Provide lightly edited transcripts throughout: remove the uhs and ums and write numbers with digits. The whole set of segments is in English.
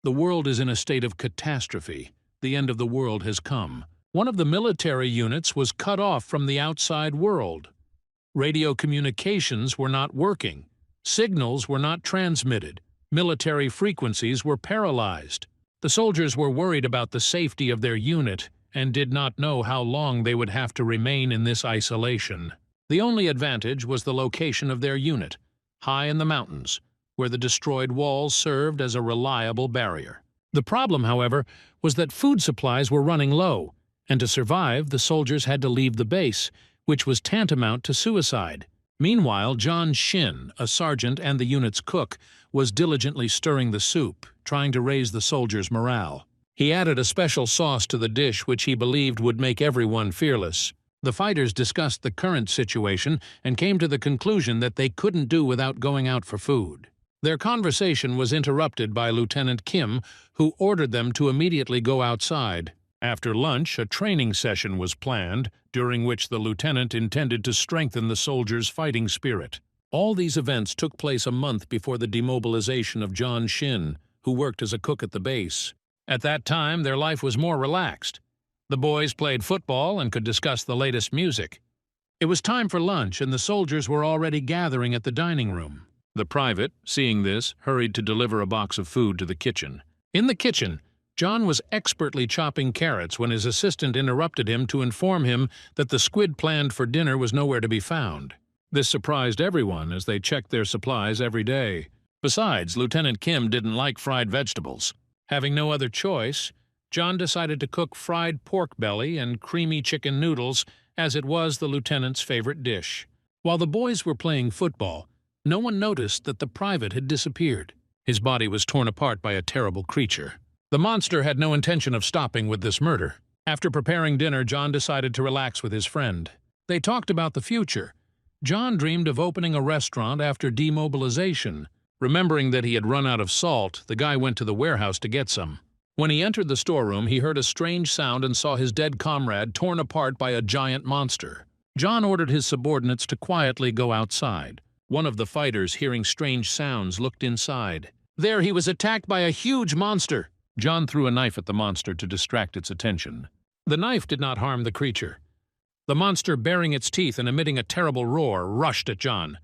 The world is in a state of catastrophe. The end of the world has come. One of the military units was cut off from the outside world. Radio communications were not working. Signals were not transmitted. Military frequencies were paralyzed. The soldiers were worried about the safety of their unit and did not know how long they would have to remain in this isolation. The only advantage was the location of their unit, high in the mountains, where the destroyed walls served as a reliable barrier. The problem, however, was that food supplies were running low, and to survive, the soldiers had to leave the base, which was tantamount to suicide. Meanwhile, John Shin, a sergeant and the unit's cook, was diligently stirring the soup, trying to raise the soldiers' morale. He added a special sauce to the dish which he believed would make everyone fearless. The fighters discussed the current situation and came to the conclusion that they couldn't do without going out for food. Their conversation was interrupted by Lieutenant Kim, who ordered them to immediately go outside. After lunch, a training session was planned, during which the lieutenant intended to strengthen the soldiers' fighting spirit. All these events took place a month before the demobilization of John Shin, who worked as a cook at the base. At that time, their life was more relaxed. The boys played football and could discuss the latest music. It was time for lunch, and the soldiers were already gathering at the dining room. The private, seeing this, hurried to deliver a box of food to the kitchen. In the kitchen, John was expertly chopping carrots when his assistant interrupted him to inform him that the squid planned for dinner was nowhere to be found. This surprised everyone as they checked their supplies every day. Besides, Lieutenant Kim didn't like fried vegetables. Having no other choice, John decided to cook fried pork belly and creamy chicken noodles, as it was the lieutenant's favorite dish. While the boys were playing football, no one noticed that the private had disappeared. His body was torn apart by a terrible creature. The monster had no intention of stopping with this murder. After preparing dinner, John decided to relax with his friend. They talked about the future. John dreamed of opening a restaurant after demobilization. Remembering that he had run out of salt, the guy went to the warehouse to get some. When he entered the storeroom, he heard a strange sound and saw his dead comrade torn apart by a giant monster. John ordered his subordinates to quietly go outside. One of the fighters, hearing strange sounds, looked inside. There he was attacked by a huge monster. John threw a knife at the monster to distract its attention. The knife did not harm the creature. The monster, baring its teeth and emitting a terrible roar, rushed at John.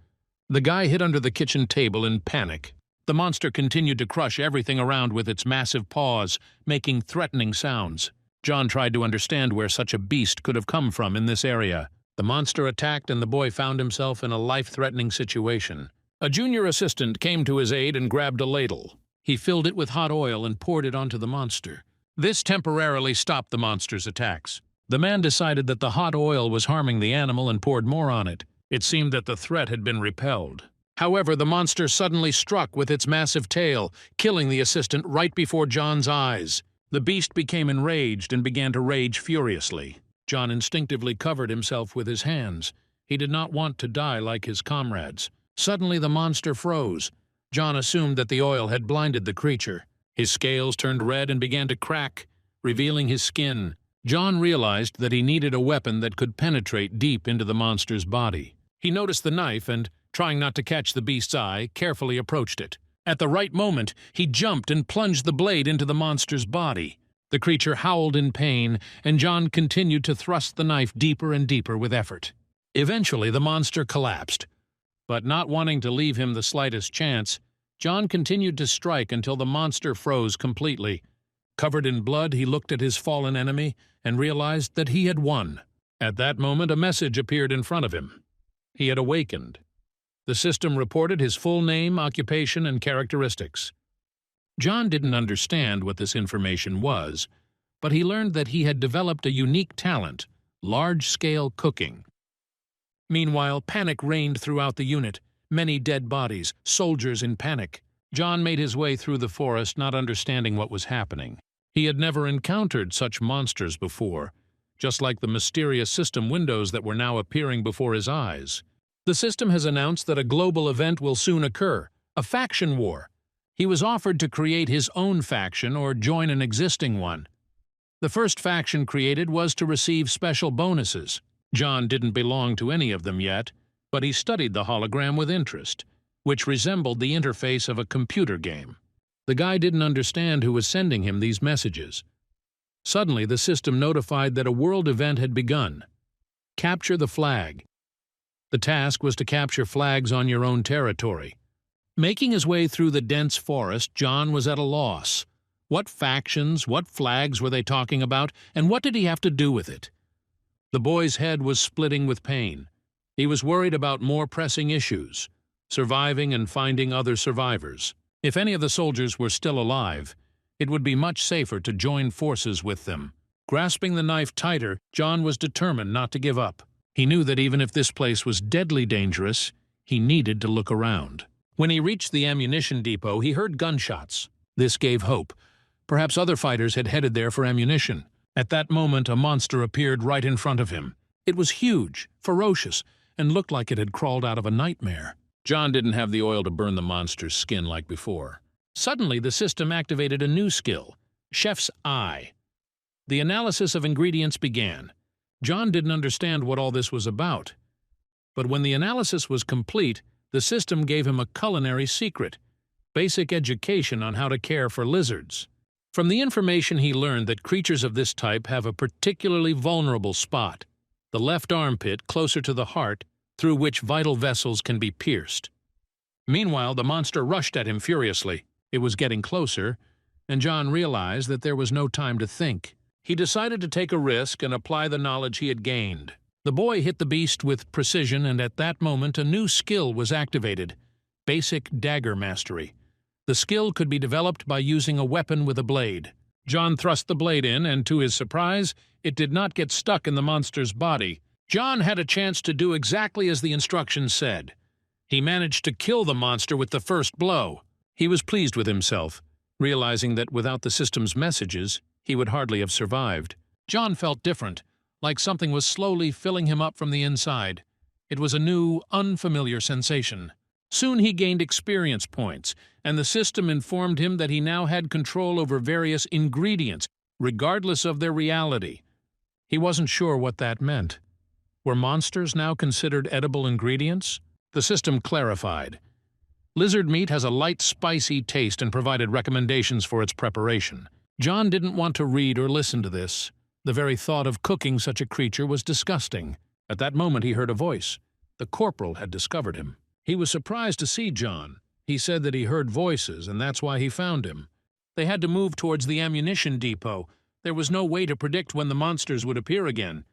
The guy hid under the kitchen table in panic. The monster continued to crush everything around with its massive paws, making threatening sounds. John tried to understand where such a beast could have come from in this area. The monster attacked, and the boy found himself in a life-threatening situation. A junior assistant came to his aid and grabbed a ladle. He filled it with hot oil and poured it onto the monster. This temporarily stopped the monster's attacks. The man decided that the hot oil was harming the animal and poured more on it. It seemed that the threat had been repelled. However, the monster suddenly struck with its massive tail, killing the assistant right before John's eyes. The beast became enraged and began to rage furiously. John instinctively covered himself with his hands. He did not want to die like his comrades. Suddenly the monster froze. John assumed that the oil had blinded the creature. His scales turned red and began to crack, revealing his skin. John realized that he needed a weapon that could penetrate deep into the monster's body. He noticed the knife and, trying not to catch the beast's eye, carefully approached it. At the right moment, he jumped and plunged the blade into the monster's body. The creature howled in pain, and John continued to thrust the knife deeper and deeper with effort. Eventually, the monster collapsed. But not wanting to leave him the slightest chance, John continued to strike until the monster froze completely. Covered in blood, he looked at his fallen enemy and realized that he had won. At that moment, a message appeared in front of him. He had awakened. The system reported his full name, occupation, and characteristics. John didn't understand what this information was, but he learned that he had developed a unique talent, large-scale cooking. Meanwhile, panic reigned throughout the unit. Many dead bodies, soldiers in panic. John made his way through the forest, not understanding what was happening. He had never encountered such monsters before, just like the mysterious system windows that were now appearing before his eyes. The system has announced that a global event will soon occur, a faction war. He was offered to create his own faction or join an existing one. The first faction created was to receive special bonuses. John didn't belong to any of them yet, but he studied the hologram with interest, which resembled the interface of a computer game. The guy didn't understand who was sending him these messages. Suddenly, the system notified that a world event had begun. Capture the flag. The task was to capture flags on your own territory. Making his way through the dense forest, John was at a loss. What factions, what flags were they talking about, and what did he have to do with it? The boy's head was splitting with pain. He was worried about more pressing issues, surviving and finding other survivors. If any of the soldiers were still alive, it would be much safer to join forces with them. Grasping the knife tighter, John was determined not to give up. He knew that even if this place was deadly dangerous, he needed to look around. When he reached the ammunition depot, he heard gunshots. This gave hope. Perhaps other fighters had headed there for ammunition. At that moment, a monster appeared right in front of him. It was huge, ferocious, and looked like it had crawled out of a nightmare. John didn't have the oil to burn the monster's skin like before. Suddenly, the system activated a new skill, Chef's Eye. The analysis of ingredients began. John didn't understand what all this was about. But when the analysis was complete, the system gave him a culinary secret, basic education on how to care for lizards. From the information he learned that creatures of this type have a particularly vulnerable spot, the left armpit closer to the heart, through which vital vessels can be pierced. Meanwhile, the monster rushed at him furiously. It was getting closer, and John realized that there was no time to think. He decided to take a risk and apply the knowledge he had gained. The boy hit the beast with precision, and at that moment a new skill was activated, basic dagger mastery. The skill could be developed by using a weapon with a blade. John thrust the blade in, and to his surprise, it did not get stuck in the monster's body. John had a chance to do exactly as the instructions said. He managed to kill the monster with the first blow. He was pleased with himself, realizing that without the system's messages, he would hardly have survived. John felt different, like something was slowly filling him up from the inside. It was a new, unfamiliar sensation. Soon he gained experience points, and the system informed him that he now had control over various ingredients, regardless of their reality. He wasn't sure what that meant. Were monsters now considered edible ingredients? The system clarified. Lizard meat has a light, spicy taste and provided recommendations for its preparation. John didn't want to read or listen to this. The very thought of cooking such a creature was disgusting. At that moment he heard a voice. The corporal had discovered him. He was surprised to see John. He said that he heard voices, and that's why he found him. They had to move towards the ammunition depot. There was no way to predict when the monsters would appear again.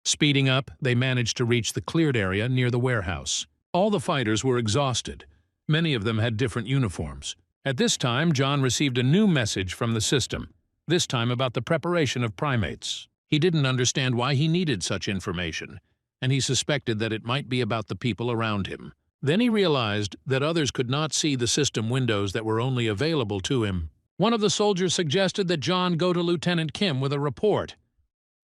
Speeding up, they managed to reach the cleared area near the warehouse. All the fighters were exhausted. Many of them had different uniforms. At this time, John received a new message from the system, this time about the preparation of primates. He didn't understand why he needed such information, and he suspected that it might be about the people around him. Then he realized that others could not see the system windows that were only available to him. One of the soldiers suggested that John go to Lieutenant Kim with a report.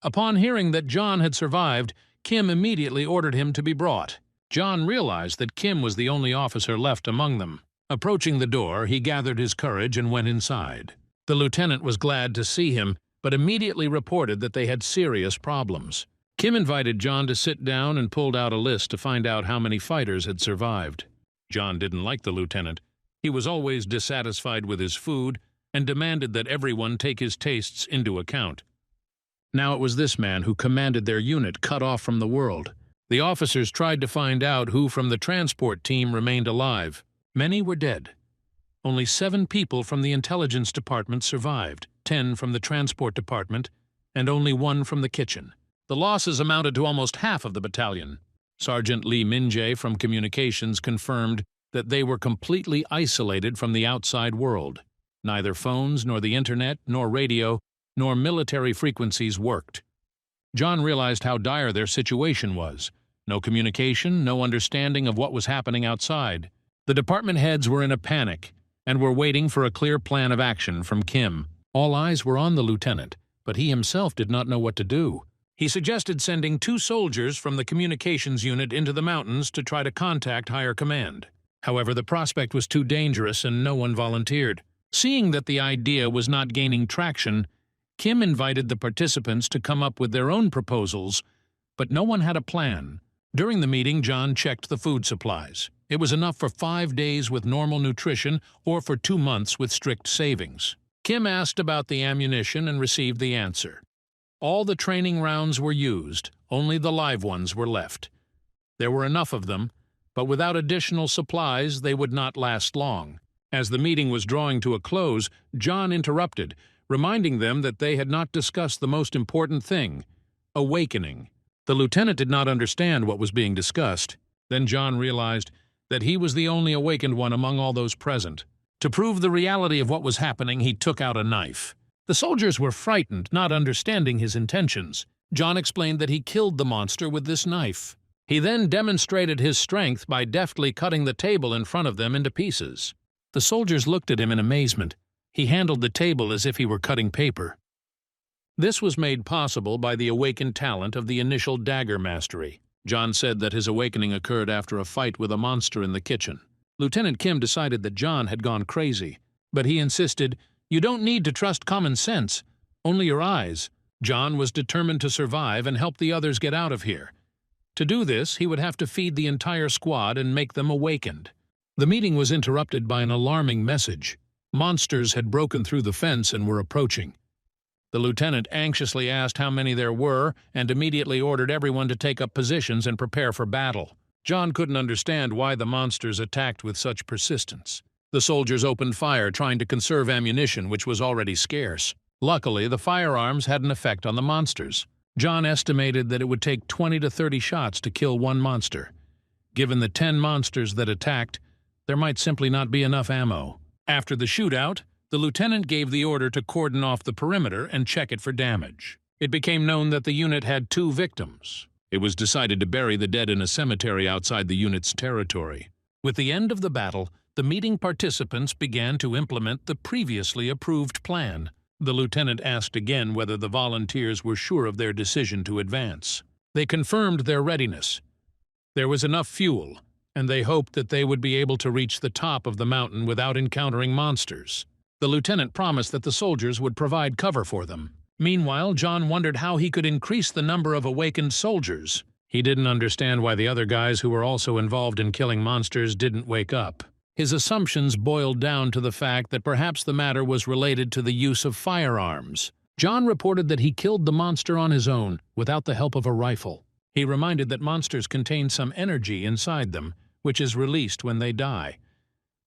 Upon hearing that John had survived, Kim immediately ordered him to be brought. John realized that Kim was the only officer left among them. Approaching the door, he gathered his courage and went inside. The lieutenant was glad to see him, but immediately reported that they had serious problems. Kim invited John to sit down and pulled out a list to find out how many fighters had survived. John didn't like the lieutenant. He was always dissatisfied with his food and demanded that everyone take his tastes into account. Now it was this man who commanded their unit cut off from the world. The officers tried to find out who from the transport team remained alive. Many were dead. Only 7 people from the intelligence department survived, 10 from the transport department, and only 1 from the kitchen. The losses amounted to almost half of the battalion. Sergeant Lee Min-jae from communications confirmed that they were completely isolated from the outside world. Neither phones, nor the internet, nor radio, nor military frequencies worked. John realized how dire their situation was. No communication, no understanding of what was happening outside. The department heads were in a panic and were waiting for a clear plan of action from Kim. All eyes were on the lieutenant, but he himself did not know what to do. He suggested sending 2 soldiers from the communications unit into the mountains to try to contact higher command. However, the prospect was too dangerous and no one volunteered. Seeing that the idea was not gaining traction, Kim invited the participants to come up with their own proposals, but no one had a plan. During the meeting, John checked the food supplies. It was enough for 5 days with normal nutrition or for 2 months with strict savings. Kim asked about the ammunition and received the answer. All the training rounds were used, only the live ones were left. There were enough of them, but without additional supplies they would not last long. As the meeting was drawing to a close, John interrupted, reminding them that they had not discussed the most important thing: awakening. The lieutenant did not understand what was being discussed. Then John realized that he was the only awakened one among all those present. To prove the reality of what was happening, he took out a knife. The soldiers were frightened, not understanding his intentions. John explained that he killed the monster with this knife. He then demonstrated his strength by deftly cutting the table in front of them into pieces. The soldiers looked at him in amazement. He handled the table as if he were cutting paper. This was made possible by the awakened talent of the initial dagger mastery. John said that his awakening occurred after a fight with a monster in the kitchen. Lieutenant Kim decided that John had gone crazy, but he insisted, "You don't need to trust common sense, only your eyes." John was determined to survive and help the others get out of here. To do this, he would have to feed the entire squad and make them awakened. The meeting was interrupted by an alarming message. Monsters had broken through the fence and were approaching. The lieutenant anxiously asked how many there were and immediately ordered everyone to take up positions and prepare for battle. John couldn't understand why the monsters attacked with such persistence. The soldiers opened fire, trying to conserve ammunition, which was already scarce. Luckily, the firearms had an effect on the monsters. John estimated that it would take 20 to 30 shots to kill one monster. Given the 10 monsters that attacked, there might simply not be enough ammo. After the shootout, the lieutenant gave the order to cordon off the perimeter and check it for damage. It became known that the unit had 2 victims. It was decided to bury the dead in a cemetery outside the unit's territory. With the end of the battle, the meeting participants began to implement the previously approved plan. The lieutenant asked again whether the volunteers were sure of their decision to advance. They confirmed their readiness. There was enough fuel, and they hoped that they would be able to reach the top of the mountain without encountering monsters. The lieutenant promised that the soldiers would provide cover for them. Meanwhile, John wondered how he could increase the number of awakened soldiers. He didn't understand why the other guys who were also involved in killing monsters didn't wake up. His assumptions boiled down to the fact that perhaps the matter was related to the use of firearms. John reported that he killed the monster on his own, without the help of a rifle. He reminded that monsters contain some energy inside them, which is released when they die.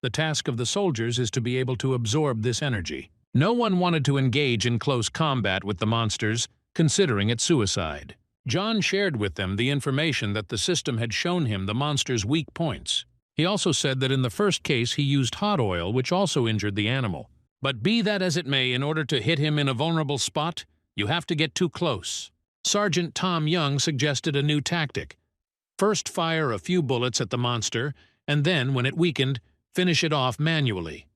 The task of the soldiers is to be able to absorb this energy. No one wanted to engage in close combat with the monsters, considering it suicide. John shared with them the information that the system had shown him the monster's weak points. He also said that in the first case he used hot oil, which also injured the animal. But be that as it may, in order to hit him in a vulnerable spot, you have to get too close. Sergeant Tom Young suggested a new tactic. First fire a few bullets at the monster, and then, when it weakened, finish it off manually.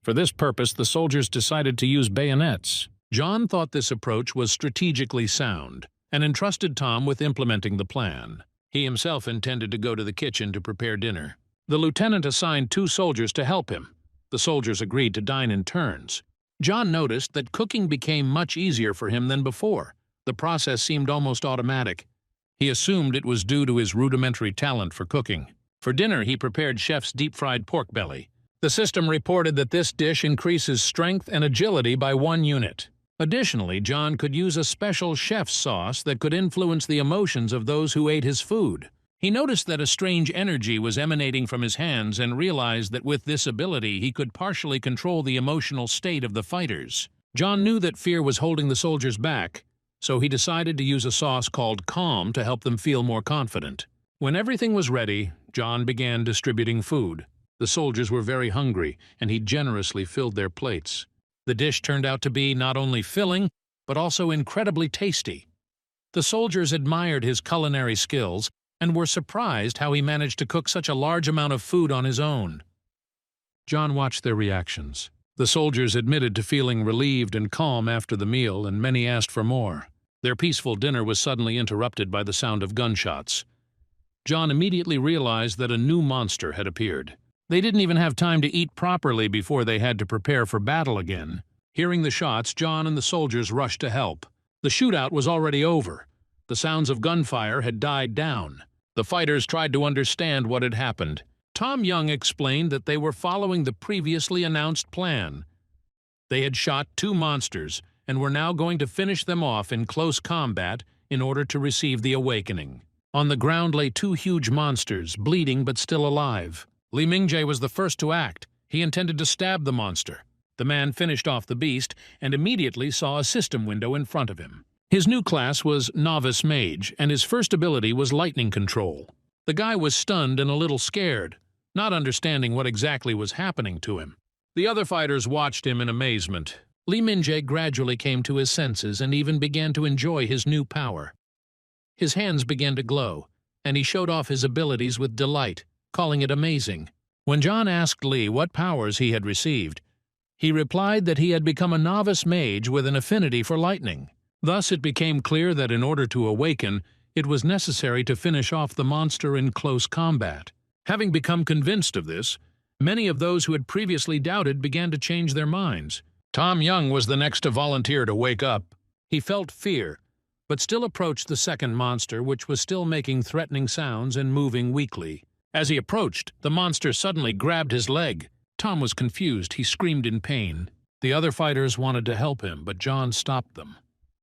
For this purpose, the soldiers decided to use bayonets. John thought this approach was strategically sound, and entrusted Tom with implementing the plan. He himself intended to go to the kitchen to prepare dinner. The lieutenant assigned 2 soldiers to help him. The soldiers agreed to dine in turns. John noticed that cooking became much easier for him than before. The process seemed almost automatic. He assumed it was due to his rudimentary talent for cooking. For dinner, he prepared chef's deep-fried pork belly. The system reported that this dish increases strength and agility by 1 unit. Additionally, John could use a special chef's sauce that could influence the emotions of those who ate his food. He noticed that a strange energy was emanating from his hands and realized that with this ability he could partially control the emotional state of the fighters. John knew that fear was holding the soldiers back, so he decided to use a sauce called Calm to help them feel more confident. When everything was ready, John began distributing food. The soldiers were very hungry, and he generously filled their plates. The dish turned out to be not only filling, but also incredibly tasty. The soldiers admired his culinary skills and were surprised how he managed to cook such a large amount of food on his own. John watched their reactions. The soldiers admitted to feeling relieved and calm after the meal, and many asked for more. Their peaceful dinner was suddenly interrupted by the sound of gunshots. John immediately realized that a new monster had appeared. They didn't even have time to eat properly before they had to prepare for battle again. Hearing the shots, John and the soldiers rushed to help. The shootout was already over. The sounds of gunfire had died down. The fighters tried to understand what had happened. Tom Young explained that they were following the previously announced plan. They had shot 2 monsters and were now going to finish them off in close combat in order to receive the awakening. On the ground lay 2 huge monsters, bleeding but still alive. Lee Ming-jae was the first to act. He intended to stab the monster. The man finished off the beast and immediately saw a system window in front of him. His new class was Novice Mage, and his first ability was lightning control. The guy was stunned and a little scared, not understanding what exactly was happening to him. The other fighters watched him in amazement. Lee Min-jae gradually came to his senses and even began to enjoy his new power. His hands began to glow, and he showed off his abilities with delight, calling it amazing. When John asked Lee what powers he had received, he replied that he had become a novice mage with an affinity for lightning. Thus it became clear that in order to awaken, it was necessary to finish off the monster in close combat. Having become convinced of this, many of those who had previously doubted began to change their minds. Tom Young was the next to volunteer to wake up. He felt fear, but still approached the second monster, which was still making threatening sounds and moving weakly. As he approached, the monster suddenly grabbed his leg. Tom was confused. He screamed in pain. The other fighters wanted to help him, but John stopped them.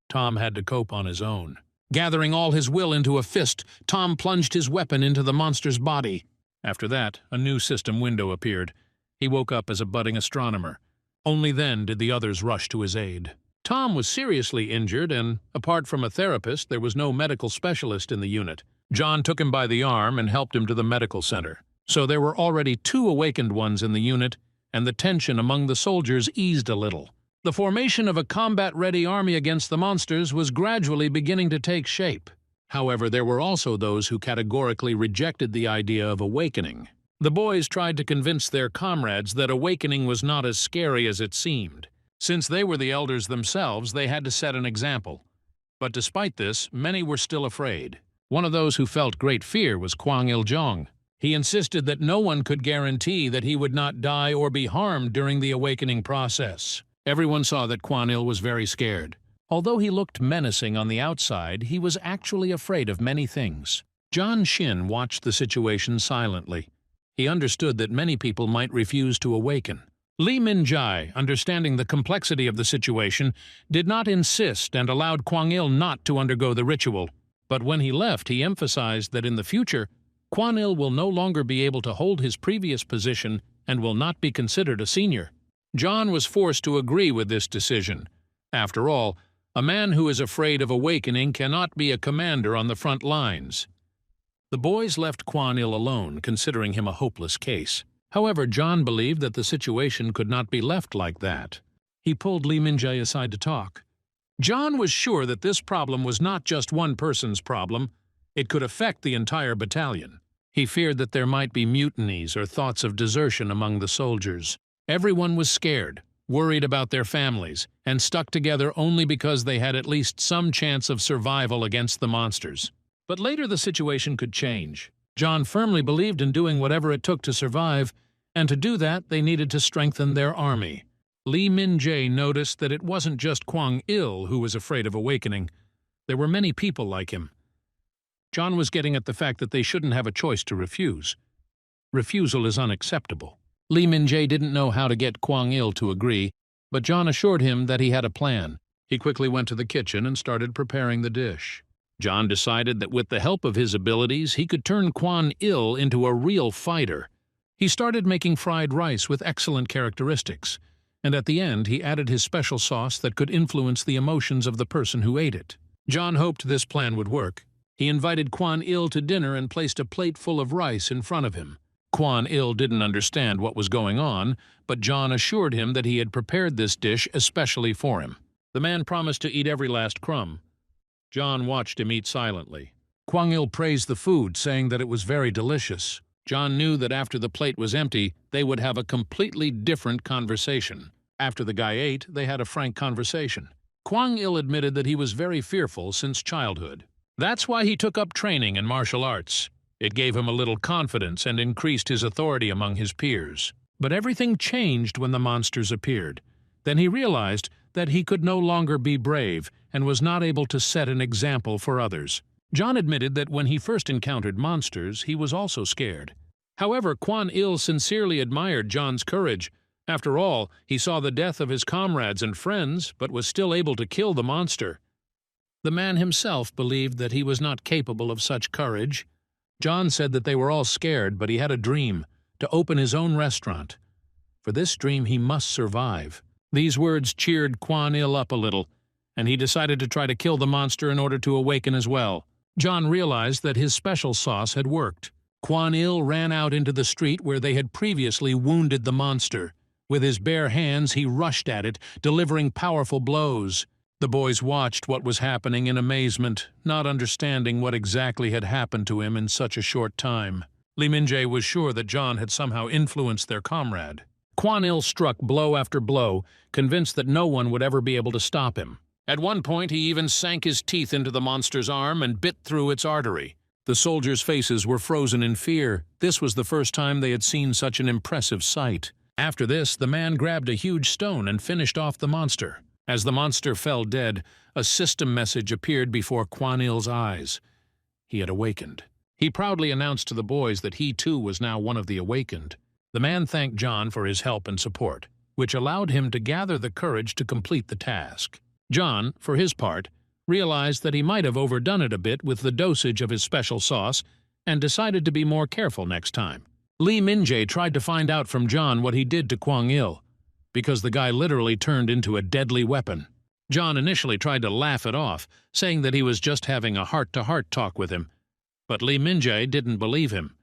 Tom had to cope on his own. Gathering all his will into a fist, Tom plunged his weapon into the monster's body. After that, a new system window appeared. He woke up as a budding astronomer. Only then did the others rush to his aid. Tom was seriously injured, and, apart from a therapist, there was no medical specialist in the unit. John took him by the arm and helped him to the medical center. So there were already 2 awakened ones in the unit, and the tension among the soldiers eased a little. The formation of a combat-ready army against the monsters was gradually beginning to take shape. However, there were also those who categorically rejected the idea of awakening. The boys tried to convince their comrades that awakening was not as scary as it seemed. Since they were the elders themselves, they had to set an example. But despite this, many were still afraid. One of those who felt great fear was Kuang Il. He insisted that no one could guarantee that he would not die or be harmed during the awakening process. Everyone saw that Kuang Il was very scared. Although he looked menacing on the outside, he was actually afraid of many things. John Shin watched the situation silently. He understood that many people might refuse to awaken. Lee Min-jae, understanding the complexity of the situation, did not insist and allowed Kuang Il not to undergo the ritual. But when he left, he emphasized that in the future, Kuang Il will no longer be able to hold his previous position and will not be considered a senior. John was forced to agree with this decision. After all, a man who is afraid of awakening cannot be a commander on the front lines. The boys left Kuang Il alone, considering him a hopeless case. However, John believed that the situation could not be left like that. He pulled Lee Min-jae aside to talk. John was sure that this problem was not just one person's problem. It could affect the entire battalion. He feared that there might be mutinies or thoughts of desertion among the soldiers. Everyone was scared, worried about their families, and stuck together only because they had at least some chance of survival against the monsters. But later the situation could change. John firmly believed in doing whatever it took to survive, and to do that they needed to strengthen their army. Lee Min-jae noticed that it wasn't just Kuang Il who was afraid of awakening. There were many people like him. John was getting at the fact that they shouldn't have a choice to refuse. Refusal is unacceptable. Lee Min-jae didn't know how to get Kuang Il to agree, but John assured him that he had a plan. He quickly went to the kitchen and started preparing the dish. John decided that with the help of his abilities, he could turn Kuang Il into a real fighter. He started making fried rice with excellent characteristics, and at the end he added his special sauce that could influence the emotions of the person who ate it. John hoped this plan would work. He invited Kuang Il to dinner and placed a plate full of rice in front of him. Kuang Il didn't understand what was going on, but John assured him that he had prepared this dish especially for him. The man promised to eat every last crumb. John watched him eat silently. Kuang Il praised the food, saying that it was very delicious. John knew that after the plate was empty, they would have a completely different conversation. After the guy ate, they had a frank conversation. Kuang Il admitted that he was very fearful since childhood. That's why he took up training in martial arts. It gave him a little confidence and increased his authority among his peers. But everything changed when the monsters appeared. Then he realized that he could no longer be brave and was not able to set an example for others. John admitted that when he first encountered monsters, he was also scared. However, Kuang Il sincerely admired John's courage. After all, he saw the death of his comrades and friends, but was still able to kill the monster. The man himself believed that he was not capable of such courage. John said that they were all scared, but he had a dream, to open his own restaurant. For this dream he must survive. These words cheered Kuang Il up a little, and he decided to try to kill the monster in order to awaken as well. John realized that his special sauce had worked. Kuang Il ran out into the street where they had previously wounded the monster. With his bare hands he rushed at it, delivering powerful blows. The boys watched what was happening in amazement, not understanding what exactly had happened to him in such a short time. Lee Min-jae was sure that John had somehow influenced their comrade. Kuang Il struck blow after blow, convinced that no one would ever be able to stop him. At one point he even sank his teeth into the monster's arm and bit through its artery. The soldiers' faces were frozen in fear. This was the first time they had seen such an impressive sight. After this, the man grabbed a huge stone and finished off the monster. As the monster fell dead, a system message appeared before Kuang Il's eyes. He had awakened. He proudly announced to the boys that he too was now one of the awakened. The man thanked John for his help and support, which allowed him to gather the courage to complete the task. John, for his part, realized that he might have overdone it a bit with the dosage of his special sauce and decided to be more careful next time. Lee Min-jae tried to find out from John what he did to Kuang Il, because the guy literally turned into a deadly weapon. John initially tried to laugh it off, saying that he was just having a heart-to-heart talk with him, but Lee Min-jae didn't believe him.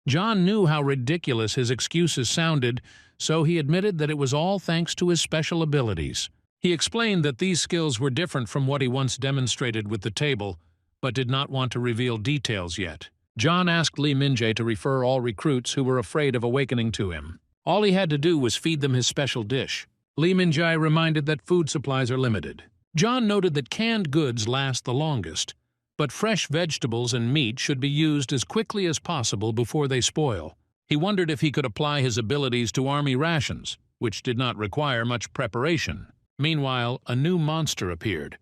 John knew how ridiculous his excuses sounded, so he admitted that it was all thanks to his special abilities. He explained that these skills were different from what he once demonstrated with the table, but did not want to reveal details yet. John asked Lee Min-jae to refer all recruits who were afraid of awakening to him. All he had to do was feed them his special dish. Lee Min-jae reminded that food supplies are limited. John noted that canned goods last the longest, but fresh vegetables and meat should be used as quickly as possible before they spoil. He wondered if he could apply his abilities to army rations, which did not require much preparation. Meanwhile, a new monster appeared.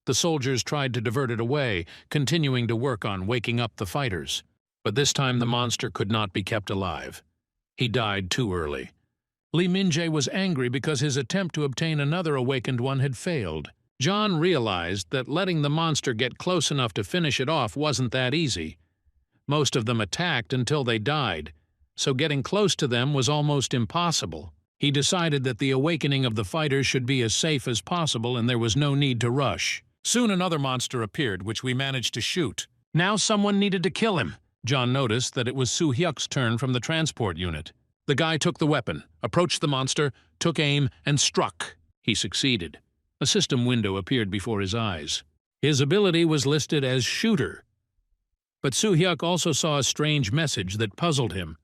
The soldiers tried to divert it away, continuing to work on waking up the fighters. But this time the monster could not be kept alive. He died too early. Lee Min-jae was angry because his attempt to obtain another awakened one had failed. John realized that letting the monster get close enough to finish it off wasn't that easy. Most of them attacked until they died, so getting close to them was almost impossible. He decided that the awakening of the fighters should be as safe as possible and there was no need to rush. Soon another monster appeared, which we managed to shoot. Now someone needed to kill him. John noticed that it was Soo-hyuk's turn from the transport unit. The guy took the weapon, approached the monster, took aim, and struck. He succeeded. A system window appeared before his eyes. His ability was listed as shooter. But Soo-hyuk also saw a strange message that puzzled him.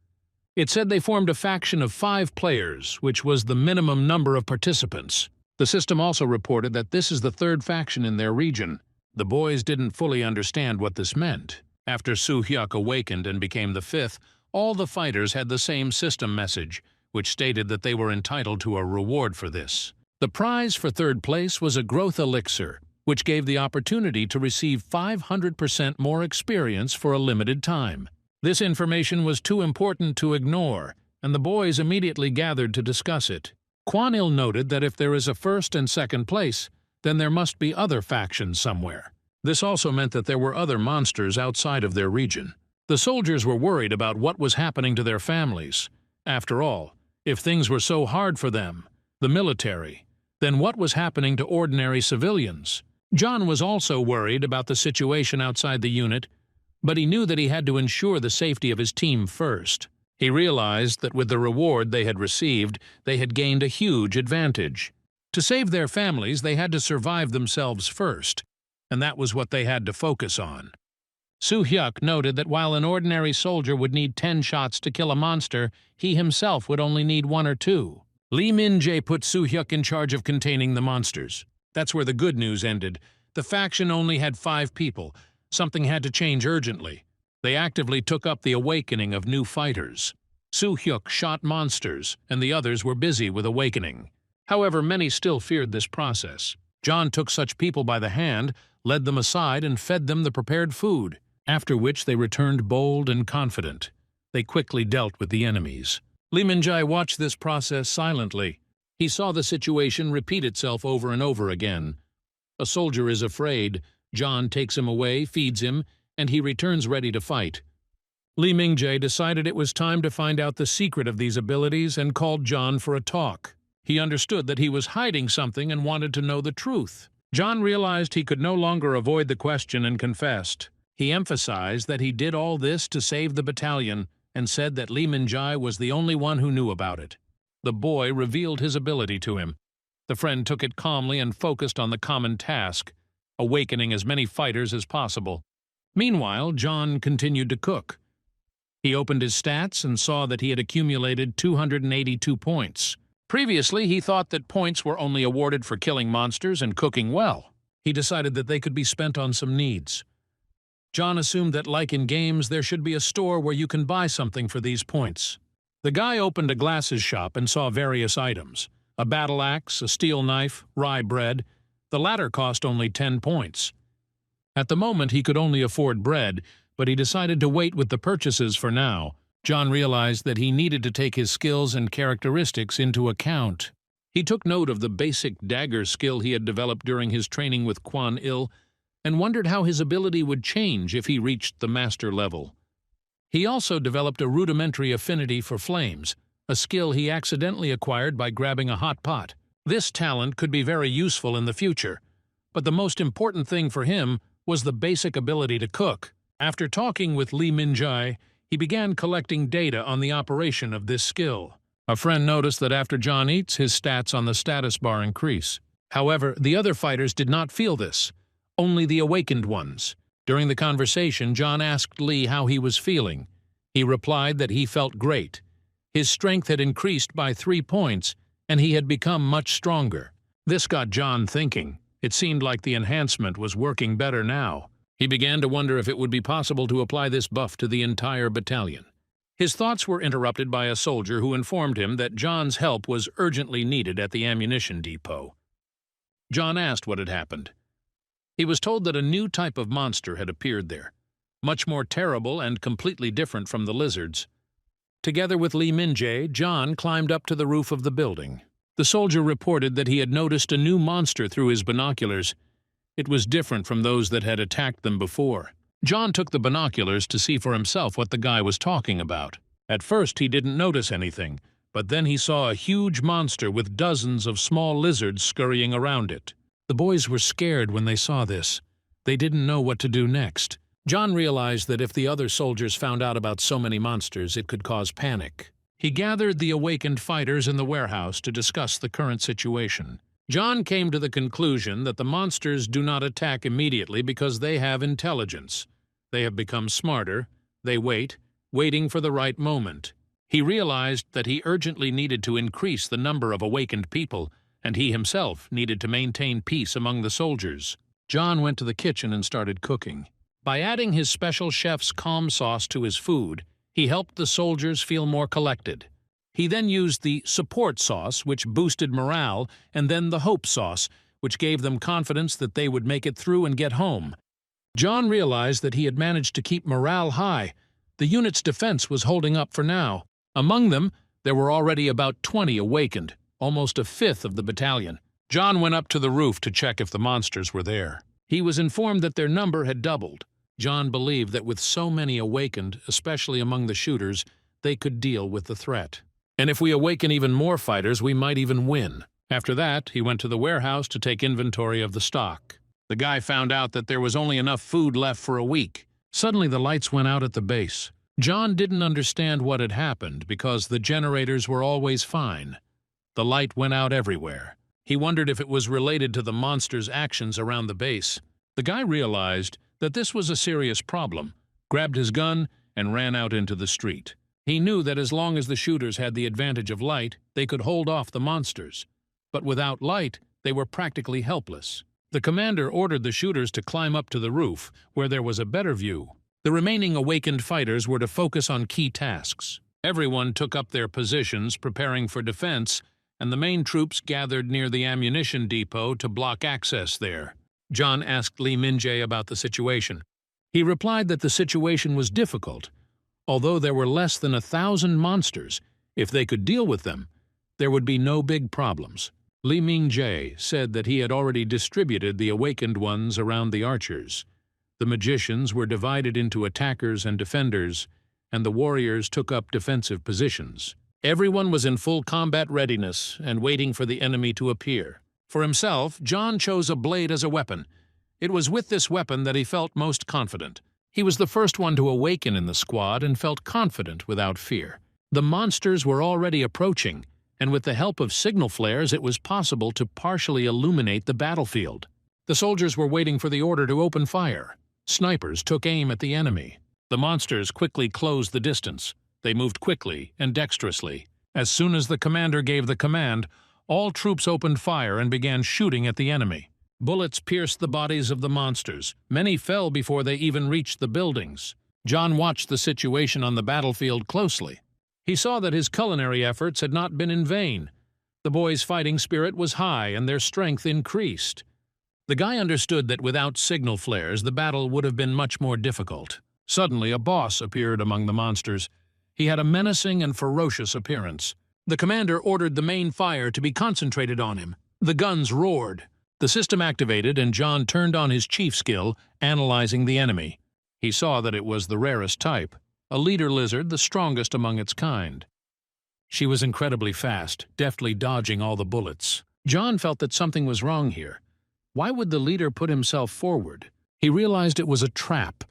It said they formed a faction of 5 players, which was the minimum number of participants. The system also reported that this is the 3rd faction in their region. The boys didn't fully understand what this meant. After Soo-hyuk awakened and became the 5th, all the fighters had the same system message, which stated that they were entitled to a reward for this. The prize for 3rd place was a growth elixir, which gave the opportunity to receive 500% more experience for a limited time. This information was too important to ignore, and the boys immediately gathered to discuss it. Kuang Il noted that if there is a 1st and 2nd place, then there must be other factions somewhere. This also meant that there were other monsters outside of their region. The soldiers were worried about what was happening to their families. After all, if things were so hard for them, the military, then what was happening to ordinary civilians? John was also worried about the situation outside the unit, but he knew that he had to ensure the safety of his team first. He realized that with the reward they had received, they had gained a huge advantage. To save their families, they had to survive themselves first, and that was what they had to focus on. Soo-hyuk noted that while an ordinary soldier would need 10 shots to kill a monster, he himself would only need 1 or 2. Lee Min-jae put Soo-hyuk in charge of containing the monsters. That's where the good news ended. The faction only had 5 people. Something had to change urgently. They actively took up the awakening of new fighters. Soo-hyuk shot monsters, and the others were busy with awakening. However, many still feared this process. John took such people by the hand, led them aside, and fed them the prepared food, after which they returned bold and confident. They quickly dealt with the enemies. Lee Min-jae watched this process silently. He saw the situation repeat itself over and over again. A soldier is afraid. John takes him away, feeds him, and he returns ready to fight. Lee Min-jae decided it was time to find out the secret of these abilities and called John for a talk. He understood that he was hiding something and wanted to know the truth. John realized he could no longer avoid the question and confessed. He emphasized that he did all this to save the battalion and said that Lee Min-jae was the only one who knew about it. The boy revealed his ability to him. The friend took it calmly and focused on the common task, awakening as many fighters as possible. Meanwhile, John continued to cook. He opened his stats and saw that he had accumulated 282 points. Previously, he thought that points were only awarded for killing monsters and cooking well. He decided that they could be spent on some needs. John assumed that, like in games, there should be a store where you can buy something for these points. The guy opened a glasses shop and saw various items: a battle axe, a steel knife, rye bread. The latter cost only 10 points. At the moment, he could only afford bread, but he decided to wait with the purchases for now. John realized that he needed to take his skills and characteristics into account. He took note of the basic dagger skill he had developed during his training with Kuang Il and wondered how his ability would change if he reached the master level. He also developed a rudimentary affinity for flames, a skill he accidentally acquired by grabbing a hot pot. This talent could be very useful in the future, but the most important thing for him was the basic ability to cook. After talking with Lee Min-jae, he began collecting data on the operation of this skill. A friend noticed that after John eats, his stats on the status bar increase. However, the other fighters did not feel this, only the awakened ones. During the conversation, John asked Lee how he was feeling. He replied that he felt great. His strength had increased by 3 points, and he had become much stronger. This got John thinking. It seemed like the enhancement was working better now. He began to wonder if it would be possible to apply this buff to the entire battalion. His thoughts were interrupted by a soldier who informed him that John's help was urgently needed at the ammunition depot. John asked what had happened. He was told that a new type of monster had appeared there, much more terrible and completely different from the lizards. Together with Lee Min-jae, John climbed up to the roof of the building. The soldier reported that he had noticed a new monster through his binoculars. It was different from those that had attacked them before. John took the binoculars to see for himself what the guy was talking about. At first, he didn't notice anything, but then he saw a huge monster with dozens of small lizards scurrying around it. The boys were scared when they saw this. They didn't know what to do next. John realized that if the other soldiers found out about so many monsters, it could cause panic. He gathered the awakened fighters in the warehouse to discuss the current situation. John came to the conclusion that the monsters do not attack immediately because they have intelligence. They have become smarter. They wait, waiting for the right moment. He realized that he urgently needed to increase the number of awakened people, and he himself needed to maintain peace among the soldiers. John went to the kitchen and started cooking. By adding his special chef's calm sauce to his food, he helped the soldiers feel more collected. He then used the support sauce, which boosted morale, and then the hope sauce, which gave them confidence that they would make it through and get home. John realized that he had managed to keep morale high. The unit's defense was holding up for now. Among them, there were already about 20 awakened, almost a fifth of the battalion. John went up to the roof to check if the monsters were there. He was informed that their number had doubled. John believed that with so many awakened, especially among the shooters, they could deal with the threat. And if we awaken even more fighters, we might even win. After that, he went to the warehouse to take inventory of the stock. The guy found out that there was only enough food left for a week. Suddenly the lights went out at the base. John didn't understand what had happened because the generators were always fine. The light went out everywhere. He wondered if it was related to the monster's actions around the base. The guy realized that this was a serious problem, grabbed his gun, and ran out into the street. He knew that as long as the shooters had the advantage of light, they could hold off the monsters. But without light, they were practically helpless. The commander ordered the shooters to climb up to the roof, where there was a better view. The remaining awakened fighters were to focus on key tasks. Everyone took up their positions, preparing for defense, and the main troops gathered near the ammunition depot to block access there. John asked Lee Min-jae about the situation. He replied that the situation was difficult. Although there were less than 1,000 monsters, if they could deal with them, there would be no big problems. Li Ming-jae said that he had already distributed the awakened ones around the archers. The magicians were divided into attackers and defenders, and the warriors took up defensive positions. Everyone was in full combat readiness and waiting for the enemy to appear. For himself, John chose a blade as a weapon. It was with this weapon that he felt most confident. He was the first one to awaken in the squad and felt confident without fear. The monsters were already approaching, and with the help of signal flares it was possible to partially illuminate the battlefield. The soldiers were waiting for the order to open fire. Snipers took aim at the enemy. The monsters quickly closed the distance. They moved quickly and dexterously. As soon as the commander gave the command, all troops opened fire and began shooting at the enemy. Bullets pierced the bodies of the monsters. Many fell before they even reached the buildings. John watched the situation on the battlefield closely. He saw that his culinary efforts had not been in vain. The boys' fighting spirit was high and their strength increased. The guy understood that without signal flares, the battle would have been much more difficult. Suddenly, a boss appeared among the monsters. He had a menacing and ferocious appearance. The commander ordered the main fire to be concentrated on him. The guns roared. The system activated, and John turned on his chief skill, analyzing the enemy. He saw that it was the rarest type, a leader lizard, the strongest among its kind. She was incredibly fast, deftly dodging all the bullets. John felt that something was wrong here. Why would the leader put himself forward? He realized it was a trap.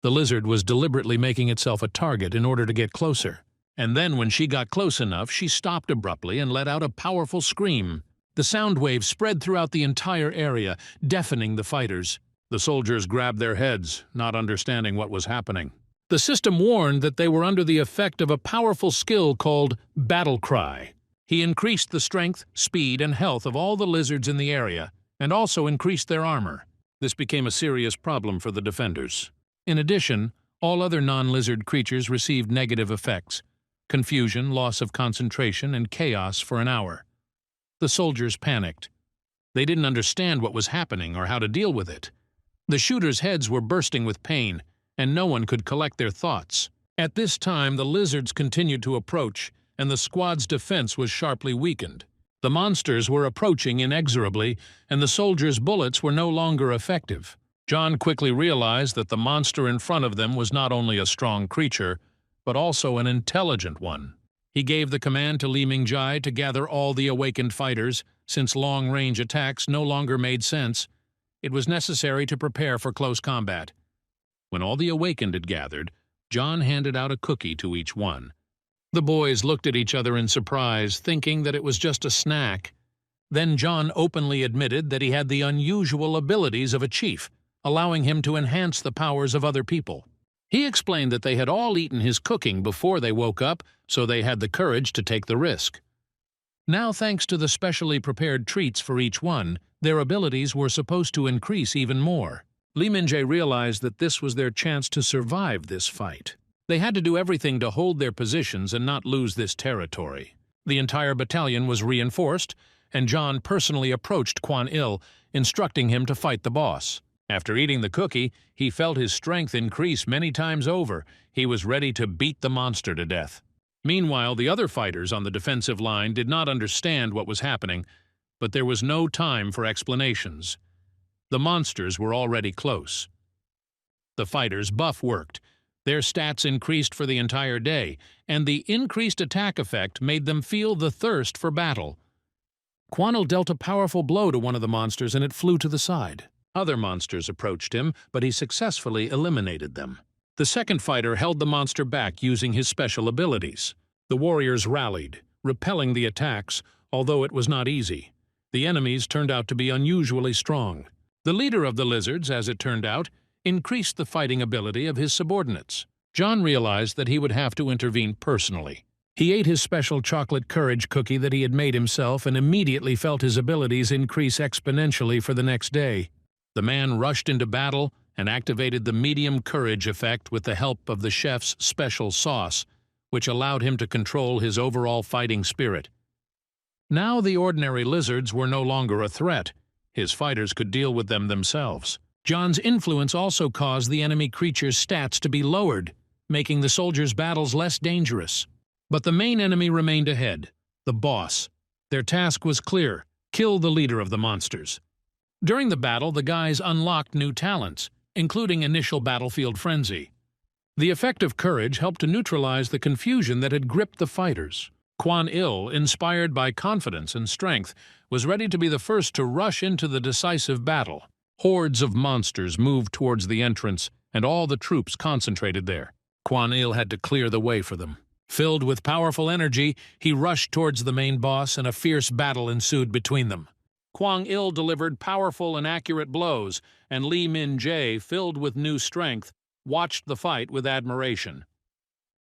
The lizard was deliberately making itself a target in order to get closer. And then when she got close enough, she stopped abruptly and let out a powerful scream. The sound wave spread throughout the entire area, deafening the fighters. The soldiers grabbed their heads, not understanding what was happening. The system warned that they were under the effect of a powerful skill called Battle Cry. He increased the strength, speed, and health of all the lizards in the area, and also increased their armor. This became a serious problem for the defenders. In addition, all other non-lizard creatures received negative effects: confusion, loss of concentration, and chaos for an hour. The soldiers panicked. They didn't understand what was happening or how to deal with it. The shooters' heads were bursting with pain, and no one could collect their thoughts. At this time, the lizards continued to approach, and the squad's defense was sharply weakened. The monsters were approaching inexorably, and the soldiers' bullets were no longer effective. John quickly realized that the monster in front of them was not only a strong creature, but also an intelligent one. He gave the command to Li Ming-jae to gather all the awakened fighters. Since long-range attacks no longer made sense, it was necessary to prepare for close combat. When all the awakened had gathered, John handed out a cookie to each one. The boys looked at each other in surprise, thinking that it was just a snack. Then John openly admitted that he had the unusual abilities of a chief, allowing him to enhance the powers of other people. He explained that they had all eaten his cooking before they woke up, so they had the courage to take the risk. Now, thanks to the specially prepared treats for each one, their abilities were supposed to increase even more. Li Ming-jae realized that this was their chance to survive this fight. They had to do everything to hold their positions and not lose this territory. The entire battalion was reinforced, and John personally approached Kuang Il, instructing him to fight the boss. After eating the cookie, he felt his strength increase many times over. He was ready to beat the monster to death. Meanwhile, the other fighters on the defensive line did not understand what was happening, but there was no time for explanations. The monsters were already close. The fighters' buff worked. Their stats increased for the entire day, and the increased attack effect made them feel the thirst for battle. Kuang Il dealt a powerful blow to one of the monsters and it flew to the side. Other monsters approached him, but he successfully eliminated them. The second fighter held the monster back using his special abilities. The warriors rallied, repelling the attacks, although it was not easy. The enemies turned out to be unusually strong. The leader of the lizards, as it turned out, increased the fighting ability of his subordinates. John realized that he would have to intervene personally. He ate his special chocolate courage cookie that he had made himself and immediately felt his abilities increase exponentially for the next day. The man rushed into battle and activated the medium courage effect with the help of the chef's special sauce, which allowed him to control his overall fighting spirit. Now the ordinary lizards were no longer a threat. His fighters could deal with them themselves. John's influence also caused the enemy creature's stats to be lowered, making the soldiers' battles less dangerous. But the main enemy remained ahead, the boss. Their task was clear: kill the leader of the monsters. During the battle, the guys unlocked new talents, including initial battlefield frenzy. The effect of courage helped to neutralize the confusion that had gripped the fighters. Kuang Il, inspired by confidence and strength, was ready to be the first to rush into the decisive battle. Hordes of monsters moved towards the entrance, and all the troops concentrated there. Kuang Il had to clear the way for them. Filled with powerful energy, he rushed towards the main boss, and a fierce battle ensued between them. Kuang Il delivered powerful and accurate blows, and Li Min-jae, filled with new strength, watched the fight with admiration.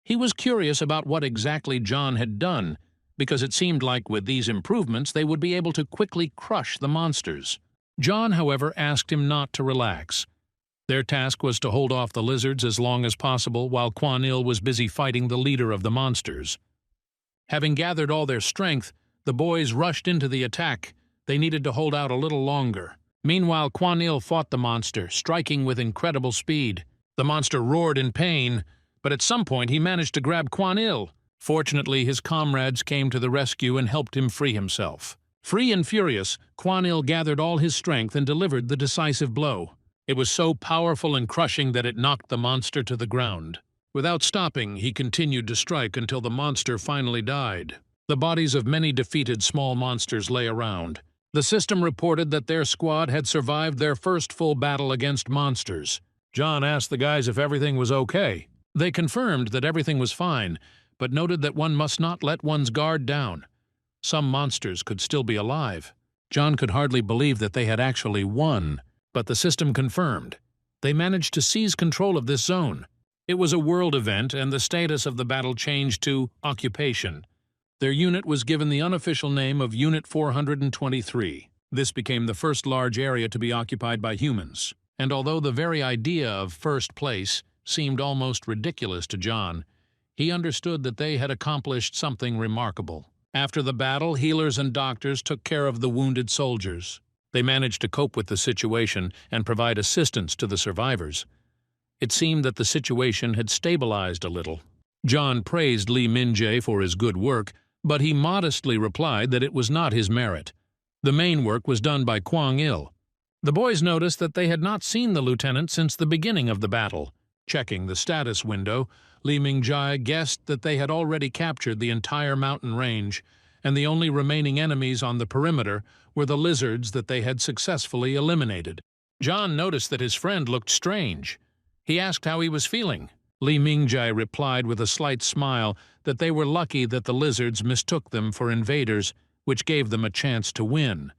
He was curious about what exactly John had done, because it seemed like with these improvements they would be able to quickly crush the monsters. John, however, asked him not to relax. Their task was to hold off the lizards as long as possible while Kuang Il was busy fighting the leader of the monsters. Having gathered all their strength, the boys rushed into the attack. They needed to hold out a little longer. Meanwhile, Kuang Il fought the monster, striking with incredible speed. The monster roared in pain, but at some point he managed to grab Kuang Il. Fortunately, his comrades came to the rescue and helped him free himself. Free and furious, Kuang Il gathered all his strength and delivered the decisive blow. It was so powerful and crushing that it knocked the monster to the ground. Without stopping, he continued to strike until the monster finally died. The bodies of many defeated small monsters lay around. The system reported that their squad had survived their first full battle against monsters. John asked the guys if everything was okay. They confirmed that everything was fine, but noted that one must not let one's guard down. Some monsters could still be alive. John could hardly believe that they had actually won, but the system confirmed. They managed to seize control of this zone. It was a world event, and the status of the battle changed to occupation. Their unit was given the unofficial name of Unit 423. This became the first large area to be occupied by humans, and although the very idea of first place seemed almost ridiculous to John, he understood that they had accomplished something remarkable. After the battle, healers and doctors took care of the wounded soldiers. They managed to cope with the situation and provide assistance to the survivors. It seemed that the situation had stabilized a little. John praised Li Min-jae for his good work, but he modestly replied that it was not his merit. The main work was done by Kuang Il. The boys noticed that they had not seen the lieutenant since the beginning of the battle. Checking the status window, Li Min-jae guessed that they had already captured the entire mountain range, and the only remaining enemies on the perimeter were the lizards that they had successfully eliminated. John noticed that his friend looked strange. He asked how he was feeling. Li Min-jae replied with a slight smile that they were lucky that the lizards mistook them for invaders, which gave them a chance to win.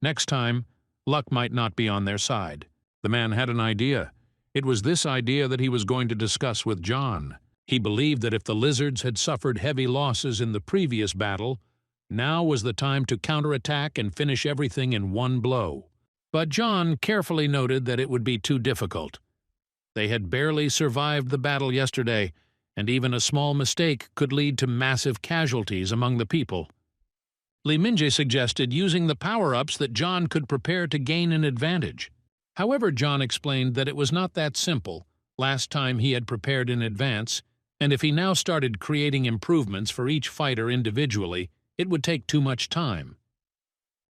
Next time, luck might not be on their side. The man had an idea. It was this idea that he was going to discuss with John. He believed that if the lizards had suffered heavy losses in the previous battle, now was the time to counterattack and finish everything in one blow. But John carefully noted that it would be too difficult. They had barely survived the battle yesterday, and even a small mistake could lead to massive casualties among the people. Li Min-jae suggested using the power-ups that John could prepare to gain an advantage. However, John explained that it was not that simple. Last time he had prepared in advance, and if he now started creating improvements for each fighter individually, it would take too much time.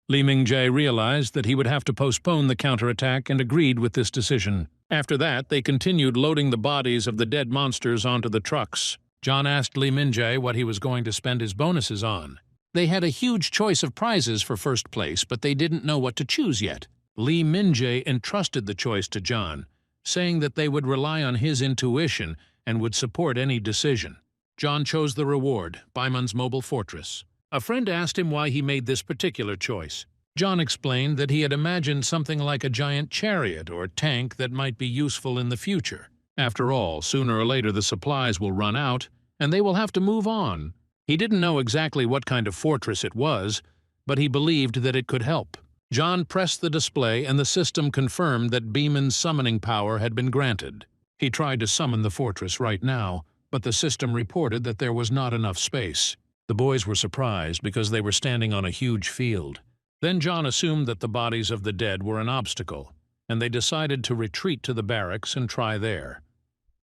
Li Min-jae realized that he would have to postpone the counterattack and agreed with this decision. After that, they continued loading the bodies of the dead monsters onto the trucks. John asked Li Min-jae what he was going to spend his bonuses on. They had a huge choice of prizes for first place, but they didn't know what to choose yet. Li Min-jae entrusted the choice to John, saying that they would rely on his intuition and would support any decision. John chose the reward, Baimon's mobile fortress. A friend asked him why he made this particular choice. John explained that he had imagined something like a giant chariot or tank that might be useful in the future. After all, sooner or later the supplies will run out, and they will have to move on. He didn't know exactly what kind of fortress it was, but he believed that it could help. John pressed the display, and the system confirmed that Baimon's summoning power had been granted. He tried to summon the fortress right now, but the system reported that there was not enough space. The boys were surprised because they were standing on a huge field. Then John assumed that the bodies of the dead were an obstacle, and they decided to retreat to the barracks and try there.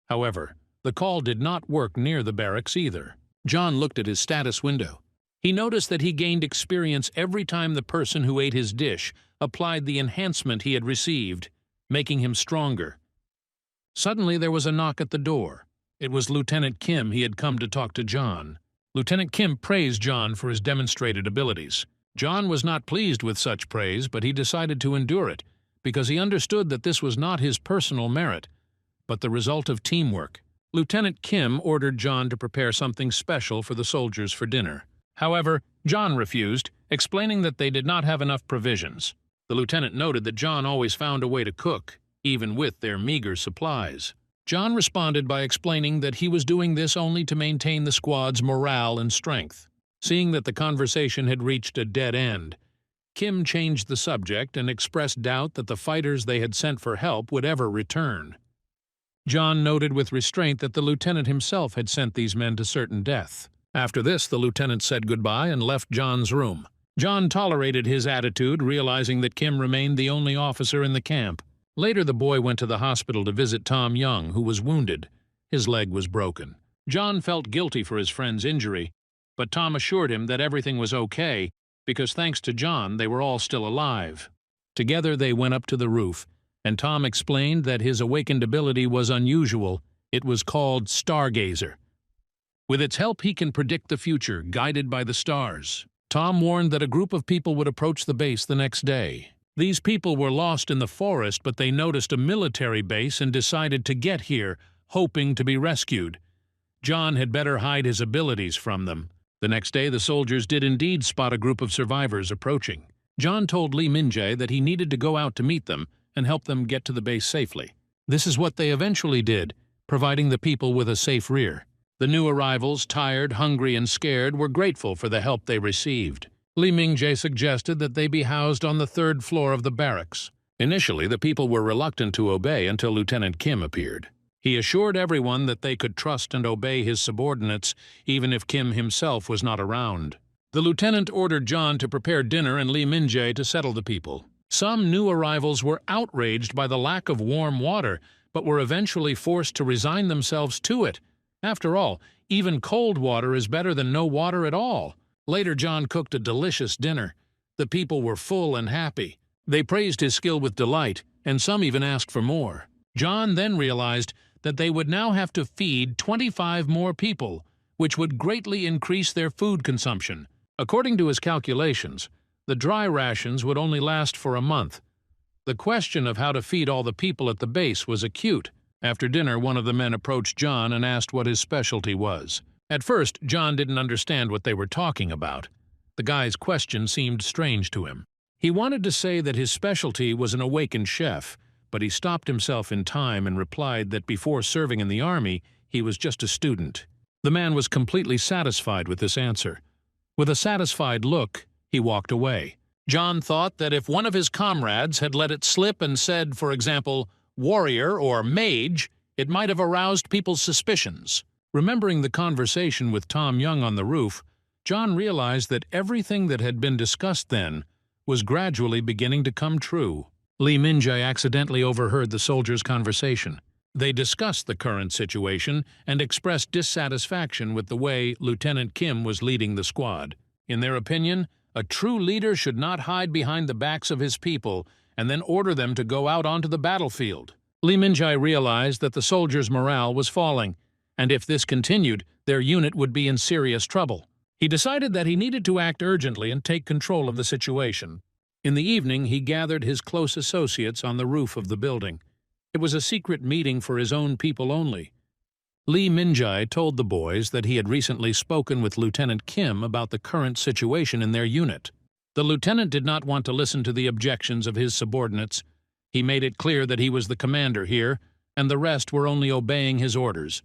However, The call did not work near the barracks either. John looked at his status window. He noticed that he gained experience every time the person who ate his dish applied the enhancement he had received, making him stronger. Suddenly there was a knock at the door. It was Lieutenant Kim. He had come to talk to John. Lieutenant Kim praised John for his demonstrated abilities. John was not pleased with such praise, but he decided to endure it, because he understood that this was not his personal merit, but the result of teamwork. Lieutenant Kim ordered John to prepare something special for the soldiers for dinner. However, John refused, explaining that they did not have enough provisions. The lieutenant noted that John always found a way to cook, even with their meager supplies. John responded by explaining that he was doing this only to maintain the squad's morale and strength. Seeing that the conversation had reached a dead end, Kim changed the subject and expressed doubt that the fighters they had sent for help would ever return. John noted with restraint that the lieutenant himself had sent these men to certain death. After this, the lieutenant said goodbye and left John's room. John tolerated his attitude, realizing that Kim remained the only officer in the camp. Later, the boy went to the hospital to visit Tom Young, who was wounded. His leg was broken. John felt guilty for his friend's injury, but Tom assured him that everything was okay, because thanks to John, they were all still alive. Together, they went up to the roof, and Tom explained that his awakened ability was unusual. It was called Stargazer. With its help, he can predict the future, guided by the stars. Tom warned that a group of people would approach the base the next day. These people were lost in the forest, but they noticed a military base and decided to get here, hoping to be rescued. John had better hide his abilities from them. The next day, the soldiers did indeed spot a group of survivors approaching. John told Lee Min-jae that he needed to go out to meet them and help them get to the base safely. This is what they eventually did, providing the people with a safe rear. The new arrivals, tired, hungry, and scared, were grateful for the help they received. Lee Min-jae suggested that they be housed on the third floor of the barracks. Initially, the people were reluctant to obey until Lieutenant Kim appeared. He assured everyone that they could trust and obey his subordinates, even if Kim himself was not around. The lieutenant ordered John to prepare dinner and Lee Min-jae to settle the people. Some new arrivals were outraged by the lack of warm water, but were eventually forced to resign themselves to it. After all, even cold water is better than no water at all. Later, John cooked a delicious dinner. The people were full and happy. They praised his skill with delight, and some even asked for more. John then realized that they would now have to feed 25 more people, which would greatly increase their food consumption. According to his calculations, the dry rations would only last for a month. The question of how to feed all the people at the base was acute. After dinner, one of the men approached John and asked what his specialty was. At first, John didn't understand what they were talking about. The guy's question seemed strange to him. He wanted to say that his specialty was an awakened chef, but he stopped himself in time and replied that before serving in the army, he was just a student. The man was completely satisfied with this answer. With a satisfied look, he walked away. John thought that if one of his comrades had let it slip and said, for example, warrior or mage, it might have aroused people's suspicions. Remembering the conversation with Tom Young on the roof, John realized that everything that had been discussed then was gradually beginning to come true. Lee Min-jae accidentally overheard the soldiers' conversation. They discussed the current situation and expressed dissatisfaction with the way Lieutenant Kim was leading the squad. In their opinion, a true leader should not hide behind the backs of his people and then order them to go out onto the battlefield. Lee Min-jae realized that the soldiers' morale was falling, and if this continued, their unit would be in serious trouble. He decided that he needed to act urgently and take control of the situation. In the evening, he gathered his close associates on the roof of the building. It was a secret meeting for his own people only. Lee Min-jae told the boys that he had recently spoken with Lieutenant Kim about the current situation in their unit. The lieutenant did not want to listen to the objections of his subordinates. He made it clear that he was the commander here, and the rest were only obeying his orders.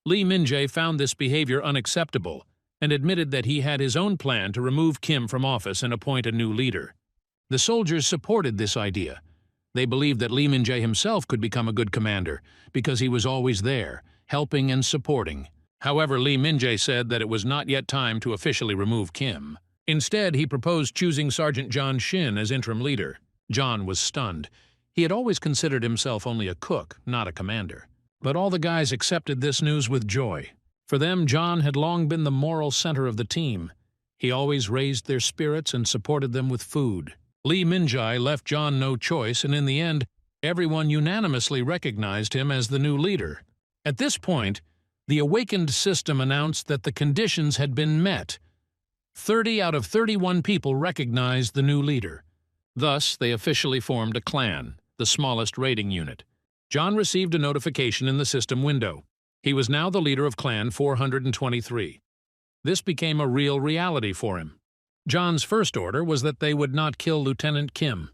Lee Min-jae found this behavior unacceptable and admitted that he had his own plan to remove Kim from office and appoint a new leader. The soldiers supported this idea. They believed that Lee Min-jae himself could become a good commander because he was always there, helping and supporting. However, Lee Min-jae said that it was not yet time to officially remove Kim. Instead, he proposed choosing Sergeant John Shin as interim leader. John was stunned. He had always considered himself only a cook, not a commander. But all the guys accepted this news with joy. For them, John had long been the moral center of the team. He always raised their spirits and supported them with food. Lee Min-jae left John no choice, and in the end, everyone unanimously recognized him as the new leader. At this point, the awakened system announced that the conditions had been met. 30 out of 31 people recognized the new leader. Thus, they officially formed a clan, the smallest raiding unit. John received a notification in the system window. He was now the leader of Clan 423. This became a real reality for him. John's first order was that they would not kill Lieutenant Kim.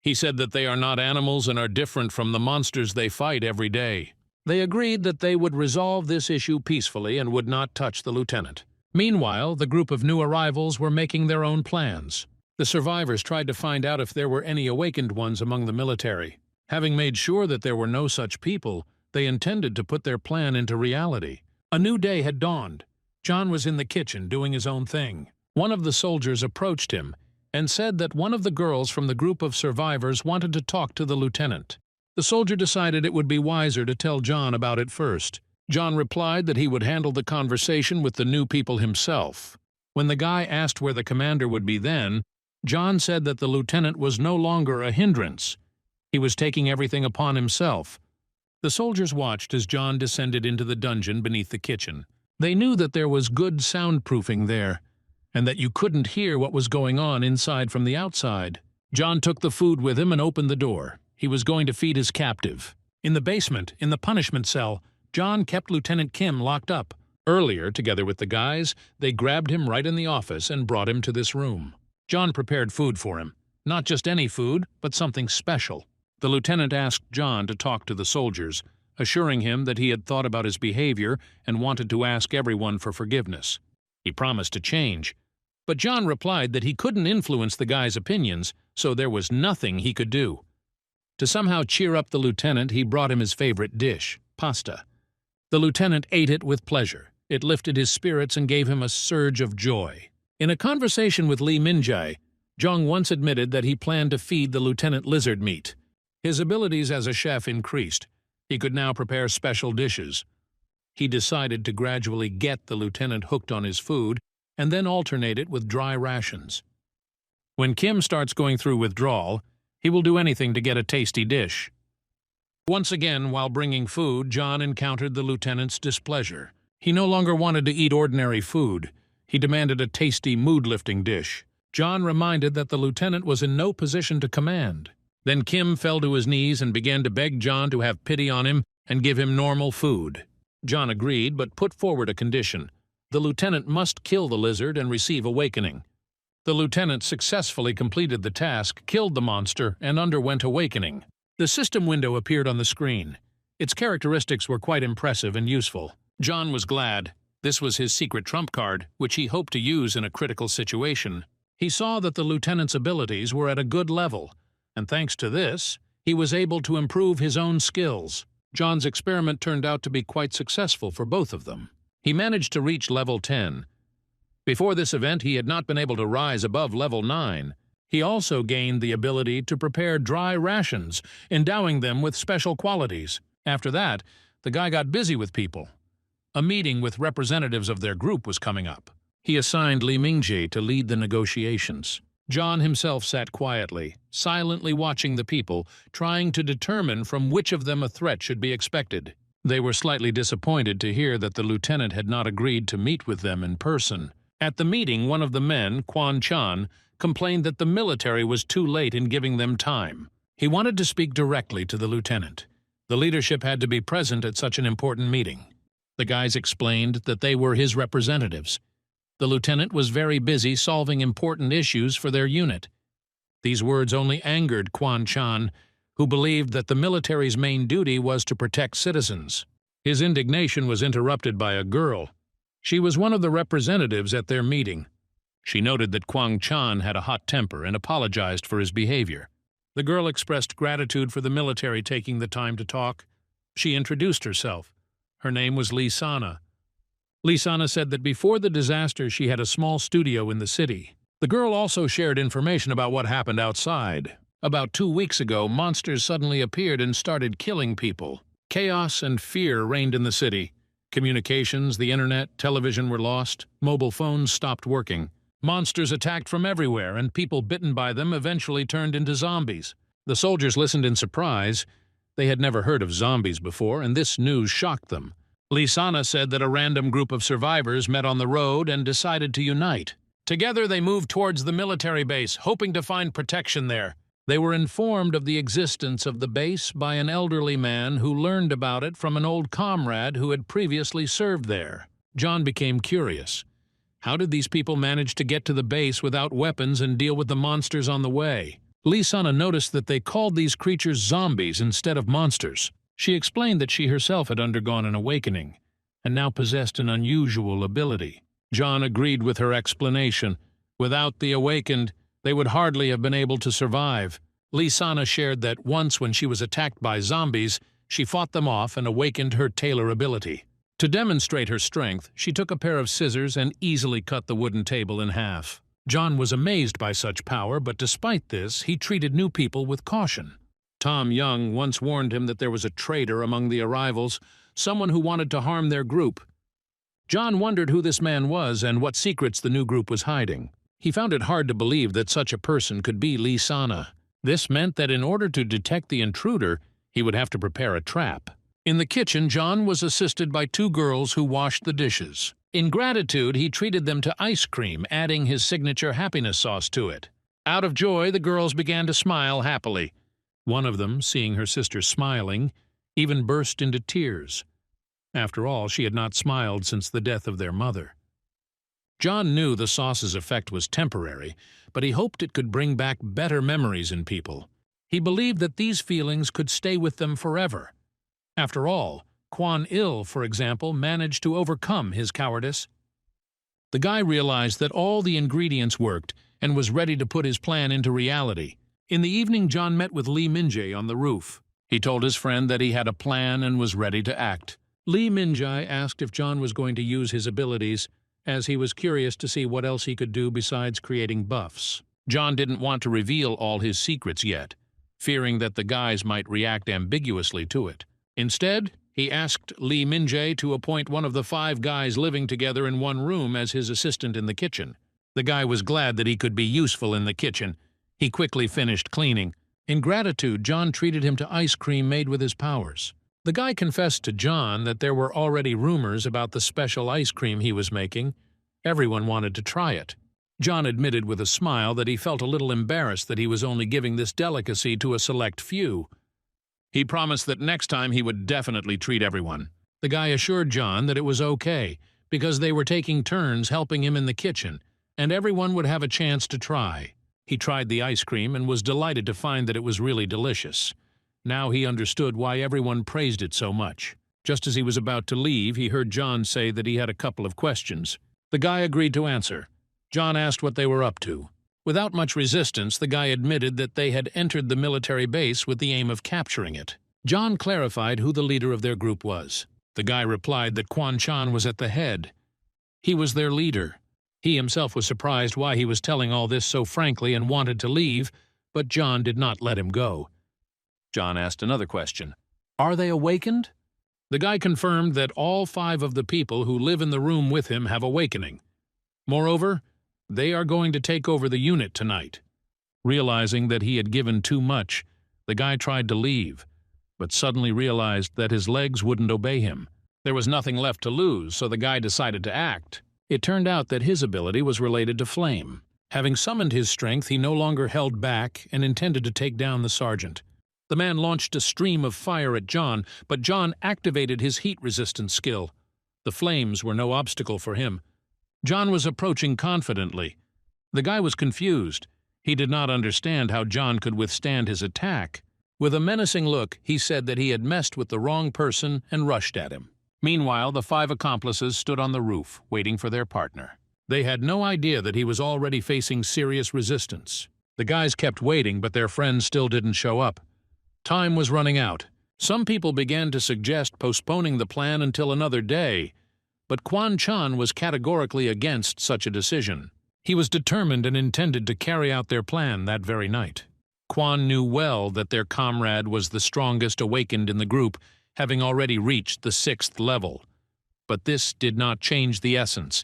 He said that they are not animals and are different from the monsters they fight every day. They agreed that they would resolve this issue peacefully and would not touch the lieutenant. Meanwhile, the group of new arrivals were making their own plans. The survivors tried to find out if there were any awakened ones among the military. Having made sure that there were no such people, they intended to put their plan into reality. A new day had dawned. John was in the kitchen doing his own thing. One of the soldiers approached him and said that one of the girls from the group of survivors wanted to talk to the lieutenant. The soldier decided it would be wiser to tell John about it first. John replied that he would handle the conversation with the new people himself. When the guy asked where the commander would be then, John said that the lieutenant was no longer a hindrance. He was taking everything upon himself. The soldiers watched as John descended into the dungeon beneath the kitchen. They knew that there was good soundproofing there, and that you couldn't hear what was going on inside from the outside. John took the food with him and opened the door. He was going to feed his captive. In the basement, in the punishment cell, John kept Lieutenant Kim locked up. Earlier, together with the guys, they grabbed him right in the office and brought him to this room. John prepared food for him. Not just any food, but something special. The lieutenant asked John to talk to the soldiers, assuring him that he had thought about his behavior and wanted to ask everyone for forgiveness. He promised to change, but John replied that he couldn't influence the guy's opinions, so there was nothing he could do. To somehow cheer up the lieutenant, he brought him his favorite dish, pasta. The lieutenant ate it with pleasure. It lifted his spirits and gave him a surge of joy. In a conversation with Lee Min-jae, Jong once admitted that he planned to feed the lieutenant lizard meat. His abilities as a chef increased. He could now prepare special dishes. He decided to gradually get the lieutenant hooked on his food and then alternate it with dry rations. When Kim starts going through withdrawal, he will do anything to get a tasty dish. Once again, while bringing food, John encountered the lieutenant's displeasure. He no longer wanted to eat ordinary food. He demanded a tasty, mood-lifting dish. John reminded that the lieutenant was in no position to command. Then Kim fell to his knees and began to beg John to have pity on him and give him normal food. John agreed, but put forward a condition. The lieutenant must kill the lizard and receive awakening. The lieutenant successfully completed the task, killed the monster, and underwent awakening. The system window appeared on the screen. Its characteristics were quite impressive and useful. John was glad. This was his secret trump card, which he hoped to use in a critical situation. He saw that the lieutenant's abilities were at a good level, and thanks to this, he was able to improve his own skills. John's experiment turned out to be quite successful for both of them. He managed to reach level 10. Before this event, he had not been able to rise above level 9. He also gained the ability to prepare dry rations, endowing them with special qualities. After that, the guy got busy with people. A meeting with representatives of their group was coming up. He assigned Lee Min-jae to lead the negotiations. John himself sat quietly, silently watching the people, trying to determine from which of them a threat should be expected. They were slightly disappointed to hear that the lieutenant had not agreed to meet with them in person. At the meeting, one of the men, Kwon Chan, complained that the military was too late in giving them time. He wanted to speak directly to the lieutenant. The leadership had to be present at such an important meeting. The guys explained that they were his representatives. The lieutenant was very busy solving important issues for their unit. These words only angered Kwon Chan, who believed that the military's main duty was to protect citizens. His indignation was interrupted by a girl. She was one of the representatives at their meeting. She noted that Kwon Chan had a hot temper and apologized for his behavior. The girl expressed gratitude for the military taking the time to talk. She introduced herself. Her name was Lee Sana. Lee Sana said that before the disaster she had a small studio in the city. The girl also shared information about what happened outside. About 2 weeks ago, monsters suddenly appeared and started killing people. Chaos and fear reigned in the city. Communications, the internet, television were lost. Mobile phones stopped working. Monsters attacked from everywhere, and people bitten by them eventually turned into zombies. The soldiers listened in surprise. They had never heard of zombies before, and this news shocked them. Lisana said that a random group of survivors met on the road and decided to unite. Together they moved towards the military base, hoping to find protection there. They were informed of the existence of the base by an elderly man who learned about it from an old comrade who had previously served there. John became curious. How did these people manage to get to the base without weapons and deal with the monsters on the way? Lisana noticed that they called these creatures zombies instead of monsters. She explained that she herself had undergone an awakening and now possessed an unusual ability. John agreed with her explanation. Without the awakened, they would hardly have been able to survive. Lisana shared that once when she was attacked by zombies, she fought them off and awakened her tailor ability. To demonstrate her strength, she took a pair of scissors and easily cut the wooden table in half. John was amazed by such power, but despite this, he treated new people with caution. Tom Young once warned him that there was a traitor among the arrivals, someone who wanted to harm their group. John wondered who this man was and what secrets the new group was hiding. He found it hard to believe that such a person could be Lisana. This meant that in order to detect the intruder, he would have to prepare a trap. In the kitchen, John was assisted by two girls who washed the dishes. In gratitude, he treated them to ice cream, adding his signature happiness sauce to it. Out of joy, the girls began to smile happily. One of them, seeing her sister smiling, even burst into tears. After all, she had not smiled since the death of their mother. John knew the sauce's effect was temporary, but he hoped it could bring back better memories in people. He believed that these feelings could stay with them forever. After all, Kuang Il, for example, managed to overcome his cowardice. The guy realized that all the ingredients worked and was ready to put his plan into reality. In the evening, John met with Lee Minjae on the roof. He told his friend that he had a plan and was ready to act. Lee Minjae asked if John was going to use his abilities, as he was curious to see what else he could do besides creating buffs. John didn't want to reveal all his secrets yet, fearing that the guys might react ambiguously to it. Instead, he asked Lee Minjae to appoint one of the 5 guys living together in one room as his assistant in the kitchen. The guy was glad that he could be useful in the kitchen. He quickly finished cleaning. In gratitude, John treated him to ice cream made with his powers. The guy confessed to John that there were already rumors about the special ice cream he was making. Everyone wanted to try it. John admitted with a smile that he felt a little embarrassed that he was only giving this delicacy to a select few. He promised that next time he would definitely treat everyone. The guy assured John that it was okay, because they were taking turns helping him in the kitchen, and everyone would have a chance to try. He tried the ice cream and was delighted to find that it was really delicious. Now he understood why everyone praised it so much. Just as he was about to leave, he heard John say that he had a couple of questions. The guy agreed to answer. John asked what they were up to. Without much resistance, the guy admitted that they had entered the military base with the aim of capturing it. John clarified who the leader of their group was. The guy replied that Quan Chan was at the head. He was their leader. He himself was surprised why he was telling all this so frankly and wanted to leave, but John did not let him go. John asked another question. Are they awakened? The guy confirmed that all 5 of the people who live in the room with him have awakening. Moreover, they are going to take over the unit tonight. Realizing that he had given too much, the guy tried to leave, but suddenly realized that his legs wouldn't obey him. There was nothing left to lose, so the guy decided to act. It turned out that his ability was related to flame. Having summoned his strength, he no longer held back and intended to take down the sergeant. The man launched a stream of fire at John, but John activated his heat resistance skill. The flames were no obstacle for him. John was approaching confidently. The guy was confused. He did not understand how John could withstand his attack. With a menacing look, he said that he had messed with the wrong person and rushed at him. Meanwhile, the 5 accomplices stood on the roof, waiting for their partner. They had no idea that he was already facing serious resistance. The guys kept waiting, but their friends still didn't show up. Time was running out. Some people began to suggest postponing the plan until another day, but Quan Chan was categorically against such a decision. He was determined and intended to carry out their plan that very night. Quan knew well that their comrade was the strongest awakened in the group, having already reached the 6th level. But this did not change the essence.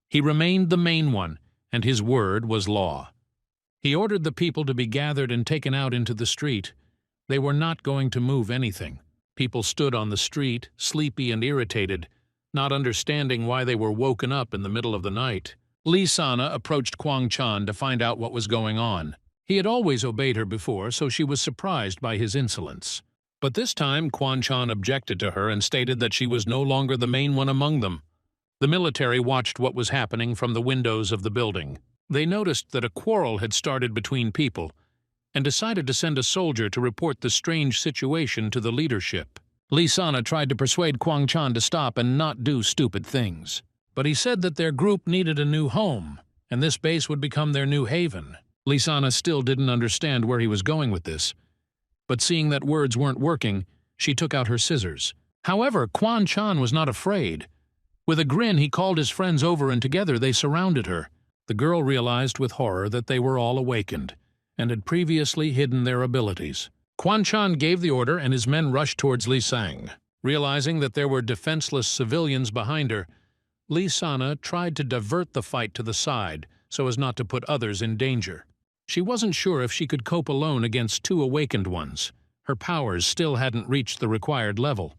He remained the main one, and his word was law. He ordered the people to be gathered and taken out into the street. They were not going to move anything. People stood on the street, sleepy and irritated, not understanding why they were woken up in the middle of the night. Lee Sana approached Kwang Chan to find out what was going on. He had always obeyed her before, so she was surprised by his insolence. But this time, Kwang Chan objected to her and stated that she was no longer the main one among them. The military watched what was happening from the windows of the building. They noticed that a quarrel had started between people and decided to send a soldier to report the strange situation to the leadership. Lee Sana tried to persuade Kwang Chan to stop and not do stupid things. But he said that their group needed a new home, and this base would become their new haven. Lee Sana still didn't understand where he was going with this, but seeing that words weren't working, she took out her scissors. However, Kwang Chan was not afraid. With a grin, he called his friends over and together they surrounded her. The girl realized with horror that they were all awakened and had previously hidden their abilities. Kwang Chan gave the order and his men rushed towards Lee Sang. Realizing that there were defenseless civilians behind her, Lee Sana tried to divert the fight to the side so as not to put others in danger. She wasn't sure if she could cope alone against 2 awakened ones. Her powers still hadn't reached the required level.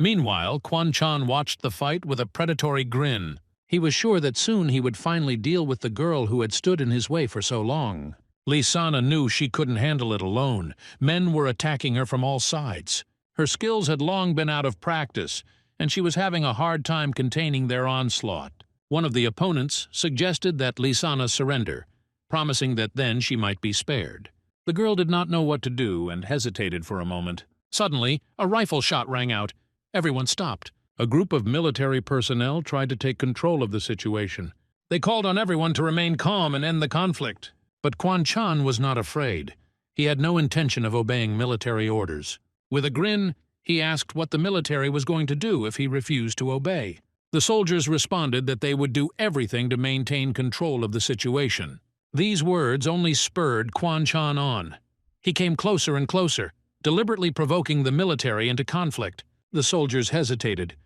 Meanwhile, Kwang Chan watched the fight with a predatory grin. He was sure that soon he would finally deal with the girl who had stood in his way for so long. Lee Sana knew she couldn't handle it alone. Men were attacking her from all sides. Her skills had long been out of practice, and she was having a hard time containing their onslaught. One of the opponents suggested that Lee Sana surrender, promising that then she might be spared. The girl did not know what to do and hesitated for a moment. Suddenly, a rifle shot rang out. Everyone stopped. A group of military personnel tried to take control of the situation. They called on everyone to remain calm and end the conflict. But Kwang Chan was not afraid. He had no intention of obeying military orders. With a grin, he asked what the military was going to do if he refused to obey. The soldiers responded that they would do everything to maintain control of the situation. These words only spurred Kwang Chan on. He came closer and closer, deliberately provoking the military into conflict. The soldiers hesitated.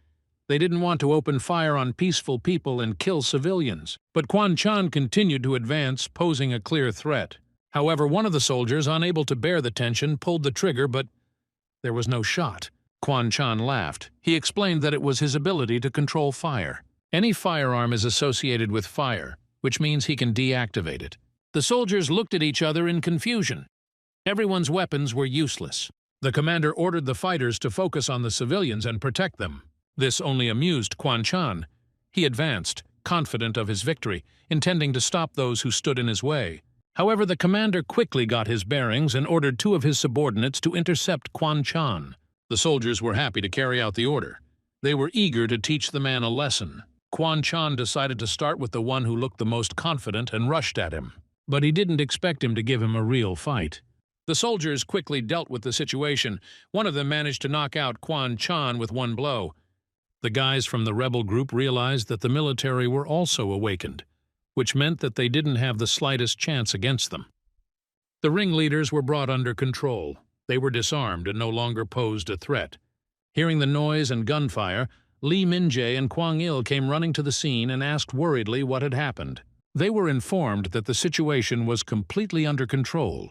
They didn't want to open fire on peaceful people and kill civilians. But Kwang Chan continued to advance, posing a clear threat. However, one of the soldiers, unable to bear the tension, pulled the trigger, but there was no shot. Kwang Chan laughed. He explained that it was his ability to control fire. Any firearm is associated with fire, which means he can deactivate it. The soldiers looked at each other in confusion. Everyone's weapons were useless. The commander ordered the fighters to focus on the civilians and protect them. This only amused Kwang Chan. He advanced, confident of his victory, intending to stop those who stood in his way. However, the commander quickly got his bearings and ordered 2 of his subordinates to intercept Kwang Chan. The soldiers were happy to carry out the order. They were eager to teach the man a lesson. Kwang Chan decided to start with the one who looked the most confident and rushed at him. But he didn't expect him to give him a real fight. The soldiers quickly dealt with the situation. One of them managed to knock out Kwang Chan with 1 blow. The guys from the rebel group realized that the military were also awakened, which meant that they didn't have the slightest chance against them. The ringleaders were brought under control. They were disarmed and no longer posed a threat. Hearing the noise and gunfire, Lee Min-jae and Kuang Il came running to the scene and asked worriedly what had happened. They were informed that the situation was completely under control.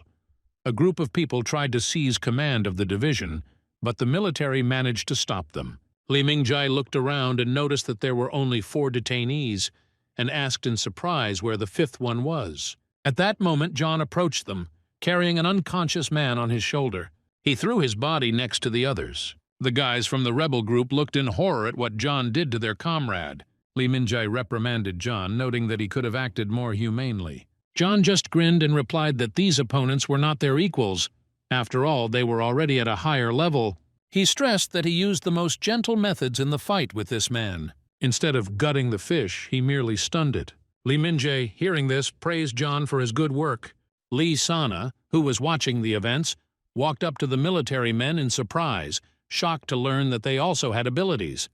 A group of people tried to seize command of the division, but the military managed to stop them. Lee Min-jae looked around and noticed that there were only 4 detainees, and asked in surprise where the 5th one was. At that moment, John approached them, carrying an unconscious man on his shoulder. He threw his body next to the others. The guys from the rebel group looked in horror at what John did to their comrade. Lee Min-jae reprimanded John, noting that he could have acted more humanely. John just grinned and replied that these opponents were not their equals. After all, they were already at a higher level. He stressed that he used the most gentle methods in the fight with this man. Instead of gutting the fish, he merely stunned it. Lee Min-jae, hearing this, praised John for his good work. Lee Sana, who was watching the events, walked up to the military men in surprise, shocked to learn that they also had abilities.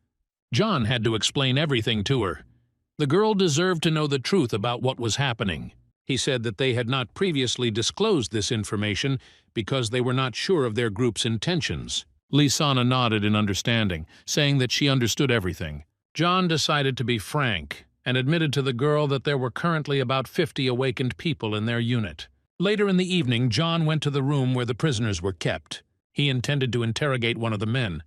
John had to explain everything to her. The girl deserved to know the truth about what was happening. He said that they had not previously disclosed this information because they were not sure of their group's intentions. Lisana nodded in understanding, saying that she understood everything. John decided to be frank and admitted to the girl that there were currently about 50 awakened people in their unit. Later in the evening, John went to the room where the prisoners were kept. He intended to interrogate one of the men.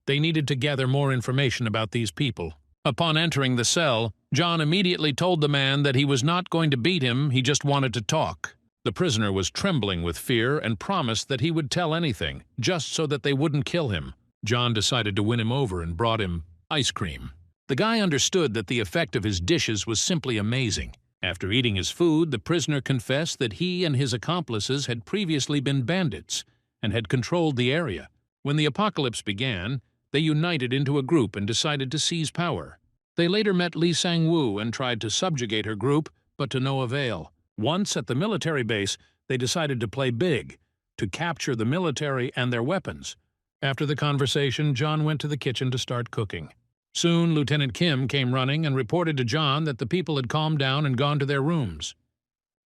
They needed to gather more information about these people. Upon entering the cell, John immediately told the man that he was not going to beat him, he just wanted to talk. The prisoner was trembling with fear and promised that he would tell anything, just so that they wouldn't kill him. John decided to win him over and brought him ice cream. The guy understood that the effect of his dishes was simply amazing. After eating his food, the prisoner confessed that he and his accomplices had previously been bandits and had controlled the area. When the apocalypse began, they united into a group and decided to seize power. They later met Lee Sang-woo and tried to subjugate her group, but to no avail. Once at the military base, they decided to play big, to capture the military and their weapons. After the conversation, John went to the kitchen to start cooking. Soon, Lieutenant Kim came running and reported to John that the people had calmed down and gone to their rooms.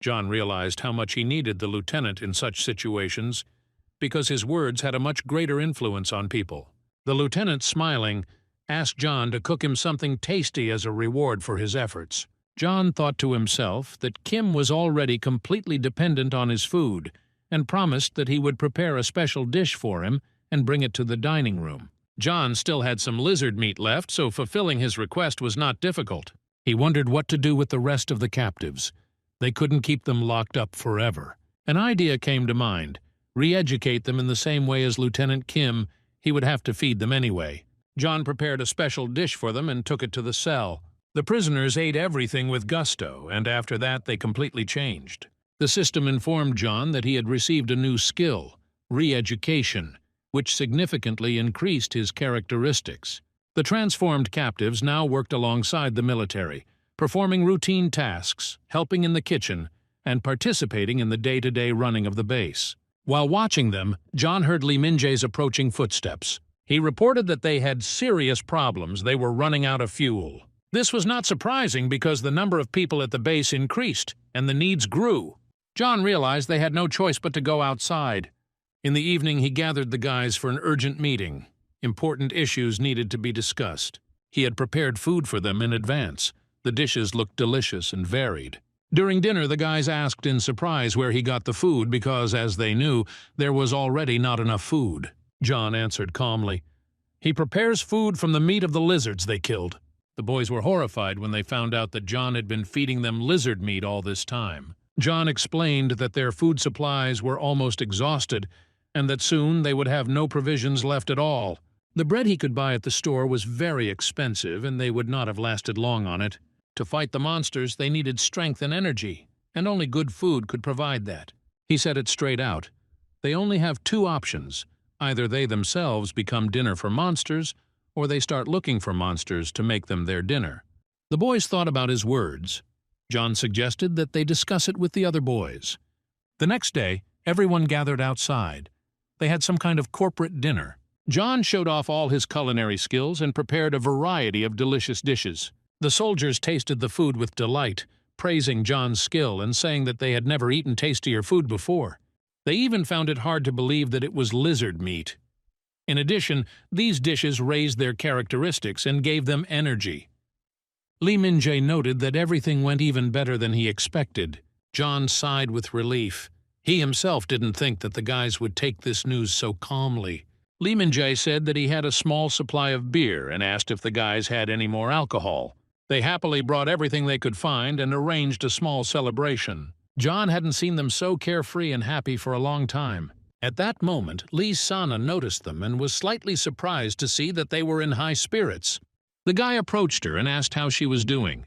John realized how much he needed the lieutenant in such situations, because his words had a much greater influence on people. The lieutenant, smiling, asked John to cook him something tasty as a reward for his efforts. John thought to himself that Kim was already completely dependent on his food and promised that he would prepare a special dish for him and bring it to the dining room. John still had some lizard meat left, so fulfilling his request was not difficult. He wondered what to do with the rest of the captives. They couldn't keep them locked up forever. An idea came to mind: re-educate them in the same way as Lieutenant Kim. He would have to feed them anyway. John prepared a special dish for them and took it to the cell. The prisoners ate everything with gusto, and after that they completely changed. The system informed John that he had received a new skill, re-education, which significantly increased his characteristics. The transformed captives now worked alongside the military, performing routine tasks, helping in the kitchen, and participating in the day-to-day running of the base. While watching them, John heard Lee Min-jae's approaching footsteps. He reported that they had serious problems. They were running out of fuel. This was not surprising because the number of people at the base increased, and the needs grew. John realized they had no choice but to go outside. In the evening, he gathered the guys for an urgent meeting. Important issues needed to be discussed. He had prepared food for them in advance. The dishes looked delicious and varied. During dinner, the guys asked in surprise where he got the food because, as they knew, there was already not enough food. John answered calmly, "He prepares food from the meat of the lizards they killed." The boys were horrified when they found out that John had been feeding them lizard meat all this time. John explained that their food supplies were almost exhausted and that soon they would have no provisions left at all. The bread he could buy at the store was very expensive, and they would not have lasted long on it. To fight the monsters, they needed strength and energy, and only good food could provide that. He said it straight out. They only have two options. Either they themselves become dinner for monsters, or they start looking for monsters to make them their dinner. The boys thought about his words. John suggested that they discuss it with the other boys. The next day, everyone gathered outside. They had some kind of corporate dinner. John showed off all his culinary skills and prepared a variety of delicious dishes. The soldiers tasted the food with delight, praising John's skill and saying that they had never eaten tastier food before. They even found it hard to believe that it was lizard meat. In addition, these dishes raised their characteristics and gave them energy. Lee Min-jae noted that everything went even better than he expected. John sighed with relief. He himself didn't think that the guys would take this news so calmly. Lee Min-jae said that he had a small supply of beer and asked if the guys had any more alcohol. They happily brought everything they could find and arranged a small celebration. John hadn't seen them so carefree and happy for a long time. At that moment, Lee Sana noticed them and was slightly surprised to see that they were in high spirits. The guy approached her and asked how she was doing.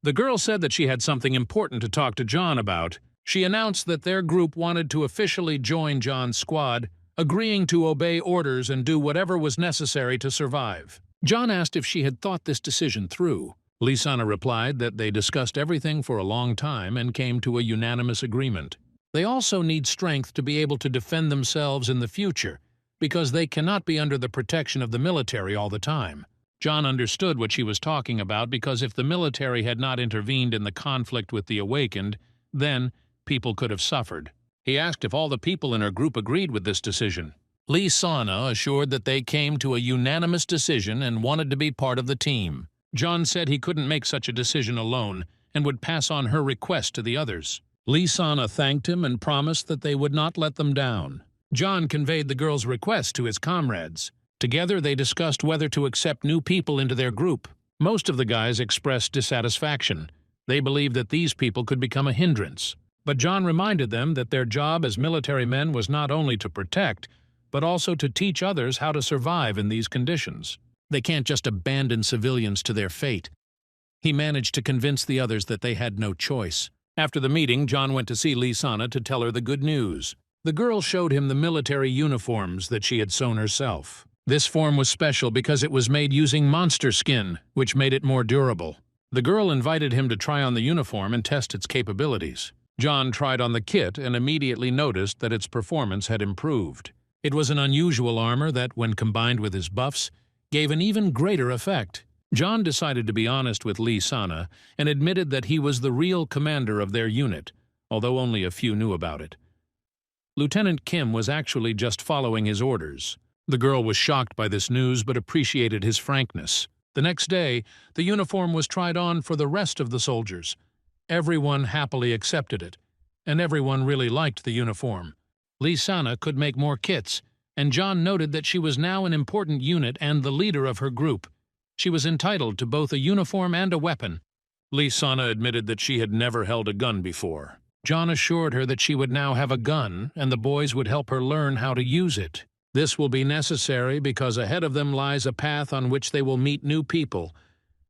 The girl said that she had something important to talk to John about. She announced that their group wanted to officially join John's squad, agreeing to obey orders and do whatever was necessary to survive. John asked if she had thought this decision through. Lee Sana replied that they discussed everything for a long time and came to a unanimous agreement. They also need strength to be able to defend themselves in the future, because they cannot be under the protection of the military all the time. John understood what she was talking about because if the military had not intervened in the conflict with the Awakened, then people could have suffered. He asked if all the people in her group agreed with this decision. Lee Sana assured that they came to a unanimous decision and wanted to be part of the team. John said he couldn't make such a decision alone and would pass on her request to the others. Lee Sana thanked him and promised that they would not let them down. John conveyed the girl's request to his comrades. Together they discussed whether to accept new people into their group. Most of the guys expressed dissatisfaction. They believed that these people could become a hindrance. But John reminded them that their job as military men was not only to protect, but also to teach others how to survive in these conditions. They can't just abandon civilians to their fate. He managed to convince the others that they had no choice. After the meeting, John went to see Lee Sana to tell her the good news. The girl showed him the military uniforms that she had sewn herself. This form was special because it was made using monster skin, which made it more durable. The girl invited him to try on the uniform and test its capabilities. John tried on the kit and immediately noticed that its performance had improved. It was an unusual armor that, when combined with his buffs, gave an even greater effect. John decided to be honest with Lee Sana and admitted that he was the real commander of their unit, although only a few knew about it. Lieutenant Kim was actually just following his orders. The girl was shocked by this news but appreciated his frankness. The next day, the uniform was tried on for the rest of the soldiers. Everyone happily accepted it, and everyone really liked the uniform. Lee Sana could make more kits, and John noted that she was now an important unit and the leader of her group. She was entitled to both a uniform and a weapon. Lee Sana admitted that she had never held a gun before. John assured her that she would now have a gun, and the boys would help her learn how to use it. This will be necessary because ahead of them lies a path on which they will meet new people,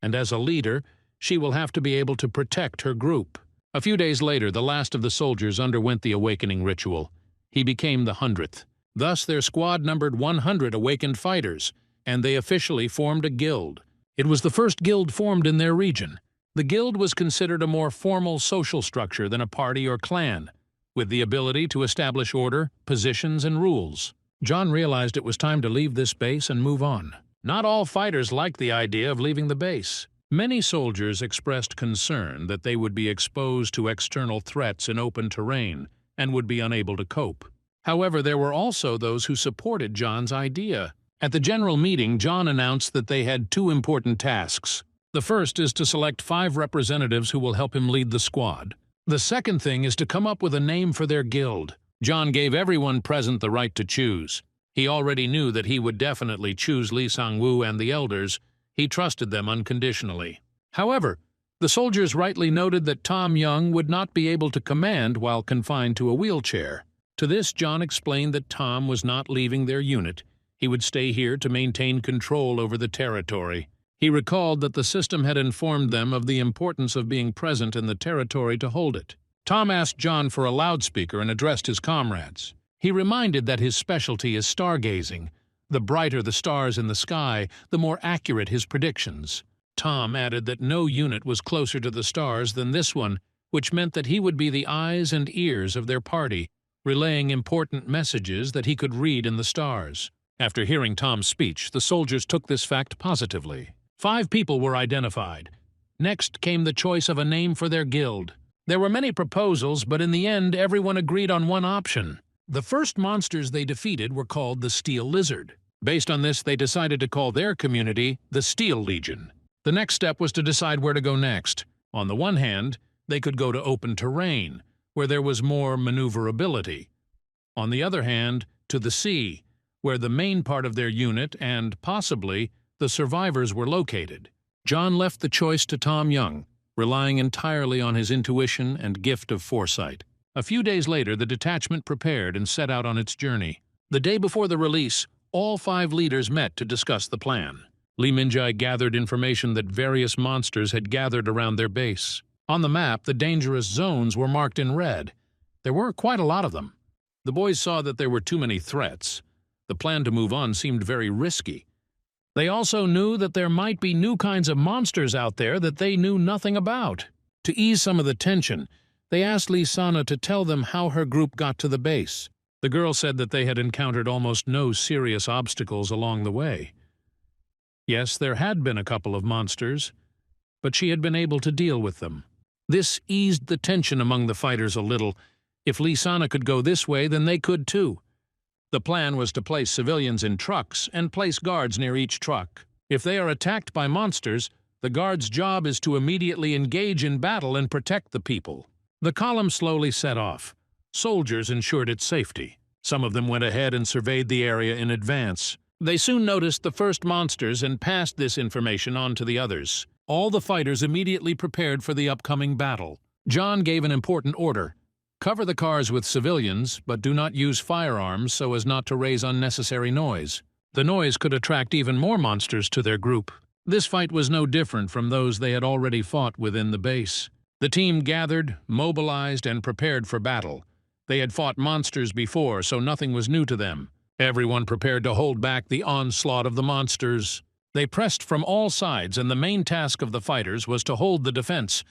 and as a leader, she will have to be able to protect her group. A few days later, the last of the soldiers underwent the awakening ritual. He became the 100th. Thus, their squad numbered 100 awakened fighters, and they officially formed a guild. It was the first guild formed in their region. The guild was considered a more formal social structure than a party or clan, with the ability to establish order, positions, and rules. John realized it was time to leave this base and move on. Not all fighters liked the idea of leaving the base. Many soldiers expressed concern that they would be exposed to external threats in open terrain and would be unable to cope. However, there were also those who supported John's idea. At the general meeting, John announced that they had two important tasks. The first is to select 5 representatives who will help him lead the squad. The second thing is to come up with a name for their guild. John gave everyone present the right to choose. He already knew that he would definitely choose Lee Sang-woo and the elders. He trusted them unconditionally. However, the soldiers rightly noted that Tom Young would not be able to command while confined to a wheelchair. To this, John explained that Tom was not leaving their unit. He would stay here to maintain control over the territory. He recalled that the system had informed them of the importance of being present in the territory to hold it. Tom asked John for a loudspeaker and addressed his comrades. He reminded that his specialty is stargazing. The brighter the stars in the sky, the more accurate his predictions. Tom added that no unit was closer to the stars than this one, which meant that he would be the eyes and ears of their party, relaying important messages that he could read in the stars. After hearing Tom's speech, the soldiers took this fact positively. 5 people were identified. Next came the choice of a name for their guild. There were many proposals, but in the end, everyone agreed on one option. The first monsters they defeated were called the Steel Lizard. Based on this, they decided to call their community the Steel Legion. The next step was to decide where to go next. On the one hand, they could go to open terrain, where there was more maneuverability. On the other hand, to the sea, where the main part of their unit and, possibly, the survivors were located. John left the choice to Tom Young, relying entirely on his intuition and gift of foresight. A few days later, the detachment prepared and set out on its journey. The day before the release, all 5 leaders met to discuss the plan. Lee Min-jae gathered information that various monsters had gathered around their base. On the map, the dangerous zones were marked in red. There were quite a lot of them. The boys saw that there were too many threats. The plan to move on seemed very risky. They also knew that there might be new kinds of monsters out there that they knew nothing about. To ease some of the tension, they asked Lee Sana to tell them how her group got to the base. The girl said that they had encountered almost no serious obstacles along the way. Yes, there had been a couple of monsters, but she had been able to deal with them. This eased the tension among the fighters a little. If Lee Sana could go this way, then they could too. The plan was to place civilians in trucks and place guards near each truck. If they are attacked by monsters, the guard's job is to immediately engage in battle and protect the people. The column slowly set off. Soldiers ensured its safety. Some of them went ahead and surveyed the area in advance. They soon noticed the first monsters and passed this information on to the others. All the fighters immediately prepared for the upcoming battle. John gave an important order. Cover the cars with civilians, but do not use firearms so as not to raise unnecessary noise. The noise could attract even more monsters to their group. This fight was no different from those they had already fought within the base. The team gathered, mobilized, and prepared for battle. They had fought monsters before, so nothing was new to them. Everyone prepared to hold back the onslaught of the monsters. They pressed from all sides, and the main task of the fighters was to hold the defense,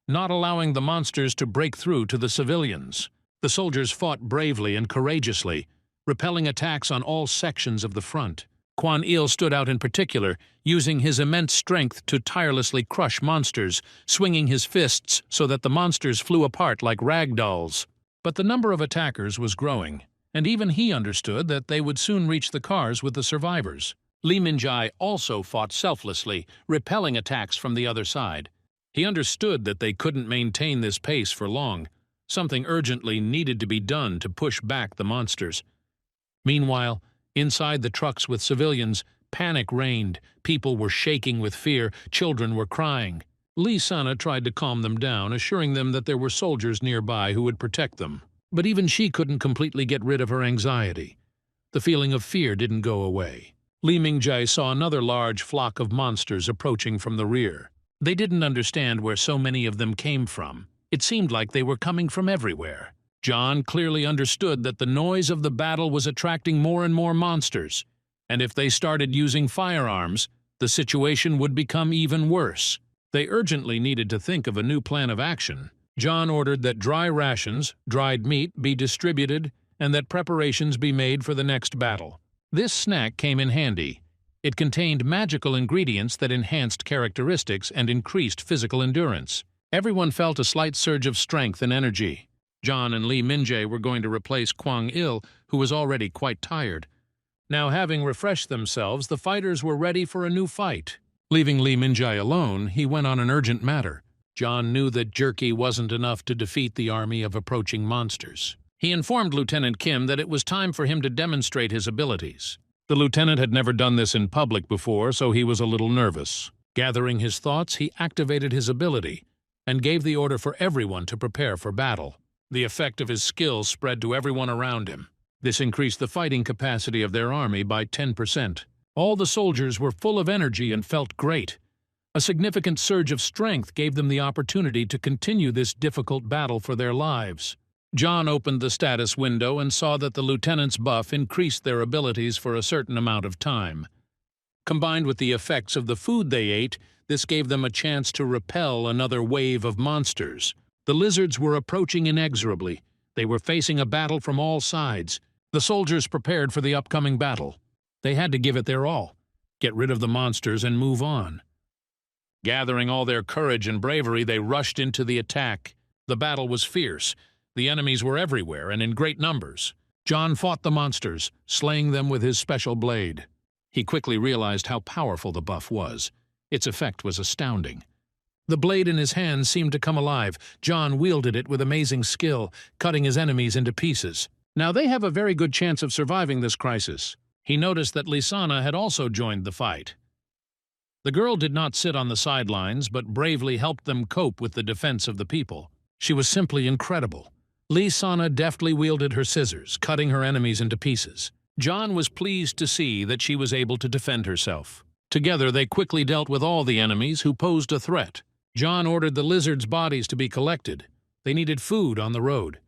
not allowing the monsters to break through to the civilians. The soldiers fought bravely and courageously, repelling attacks on all sections of the front. Kuang Il stood out in particular, using his immense strength to tirelessly crush monsters, swinging his fists so that the monsters flew apart like rag dolls. But the number of attackers was growing, and even he understood that they would soon reach the cars with the survivors. Lee Minjai also fought selflessly, repelling attacks from the other side. He understood that they couldn't maintain this pace for long. Something urgently needed to be done to push back the monsters. Meanwhile, inside the trucks with civilians, panic reigned. People were shaking with fear. Children were crying. Lee Sana tried to calm them down, assuring them that there were soldiers nearby who would protect them. But even she couldn't completely get rid of her anxiety. The feeling of fear didn't go away. Lee Mingjai saw another large flock of monsters approaching from the rear. They didn't understand where so many of them came from. It seemed like they were coming from everywhere. John clearly understood that the noise of the battle was attracting more and more monsters, and if they started using firearms, the situation would become even worse. They urgently needed to think of a new plan of action. John ordered that dry rations, dried meat, be distributed, and that preparations be made for the next battle. This snack came in handy. It contained magical ingredients that enhanced characteristics and increased physical endurance. Everyone felt a slight surge of strength and energy. John and Lee Minjae were going to replace Kuang Il, who was already quite tired. Now, having refreshed themselves, the fighters were ready for a new fight. Leaving Lee Minjae alone, he went on an urgent matter. John knew that jerky wasn't enough to defeat the army of approaching monsters. He informed Lieutenant Kim that it was time for him to demonstrate his abilities. The lieutenant had never done this in public before, so he was a little nervous. Gathering his thoughts, he activated his ability and gave the order for everyone to prepare for battle. The effect of his skills spread to everyone around him. This increased the fighting capacity of their army by 10%. All the soldiers were full of energy and felt great. A significant surge of strength gave them the opportunity to continue this difficult battle for their lives. John opened the status window and saw that the lieutenant's buff increased their abilities for a certain amount of time. Combined with the effects of the food they ate, this gave them a chance to repel another wave of monsters. The lizards were approaching inexorably. They were facing a battle from all sides. The soldiers prepared for the upcoming battle. They had to give it their all, get rid of the monsters and move on. Gathering all their courage and bravery, they rushed into the attack. The battle was fierce. The enemies were everywhere and in great numbers. John fought the monsters, slaying them with his special blade. He quickly realized how powerful the buff was. Its effect was astounding. The blade in his hand seemed to come alive. John wielded it with amazing skill, cutting his enemies into pieces. Now they have a very good chance of surviving this crisis. He noticed that Lisana had also joined the fight. The girl did not sit on the sidelines, but bravely helped them cope with the defense of the people. She was simply incredible. Lisana deftly wielded her scissors, cutting her enemies into pieces. John was pleased to see that she was able to defend herself. Together they quickly dealt with all the enemies who posed a threat. John ordered the lizards' bodies to be collected. They needed food on the road.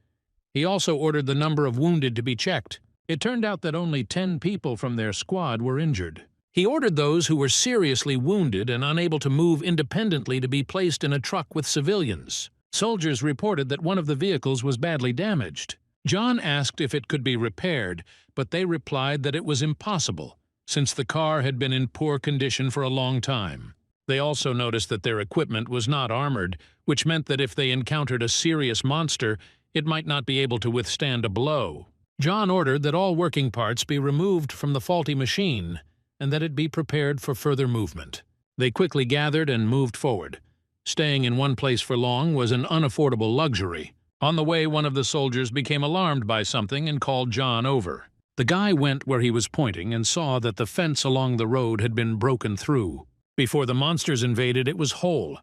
He also ordered the number of wounded to be checked. It turned out that only 10 people from their squad were injured. He ordered those who were seriously wounded and unable to move independently to be placed in a truck with civilians. Soldiers reported that one of the vehicles was badly damaged. John asked if it could be repaired, but they replied that it was impossible, since the car had been in poor condition for a long time. They also noticed that their equipment was not armored, which meant that if they encountered a serious monster, it might not be able to withstand a blow. John ordered that all working parts be removed from the faulty machine and that it be prepared for further movement. They quickly gathered and moved forward. Staying in one place for long was an unaffordable luxury. On the way, one of the soldiers became alarmed by something and called John over. The guy went where he was pointing and saw that the fence along the road had been broken through. Before the monsters invaded, it was whole.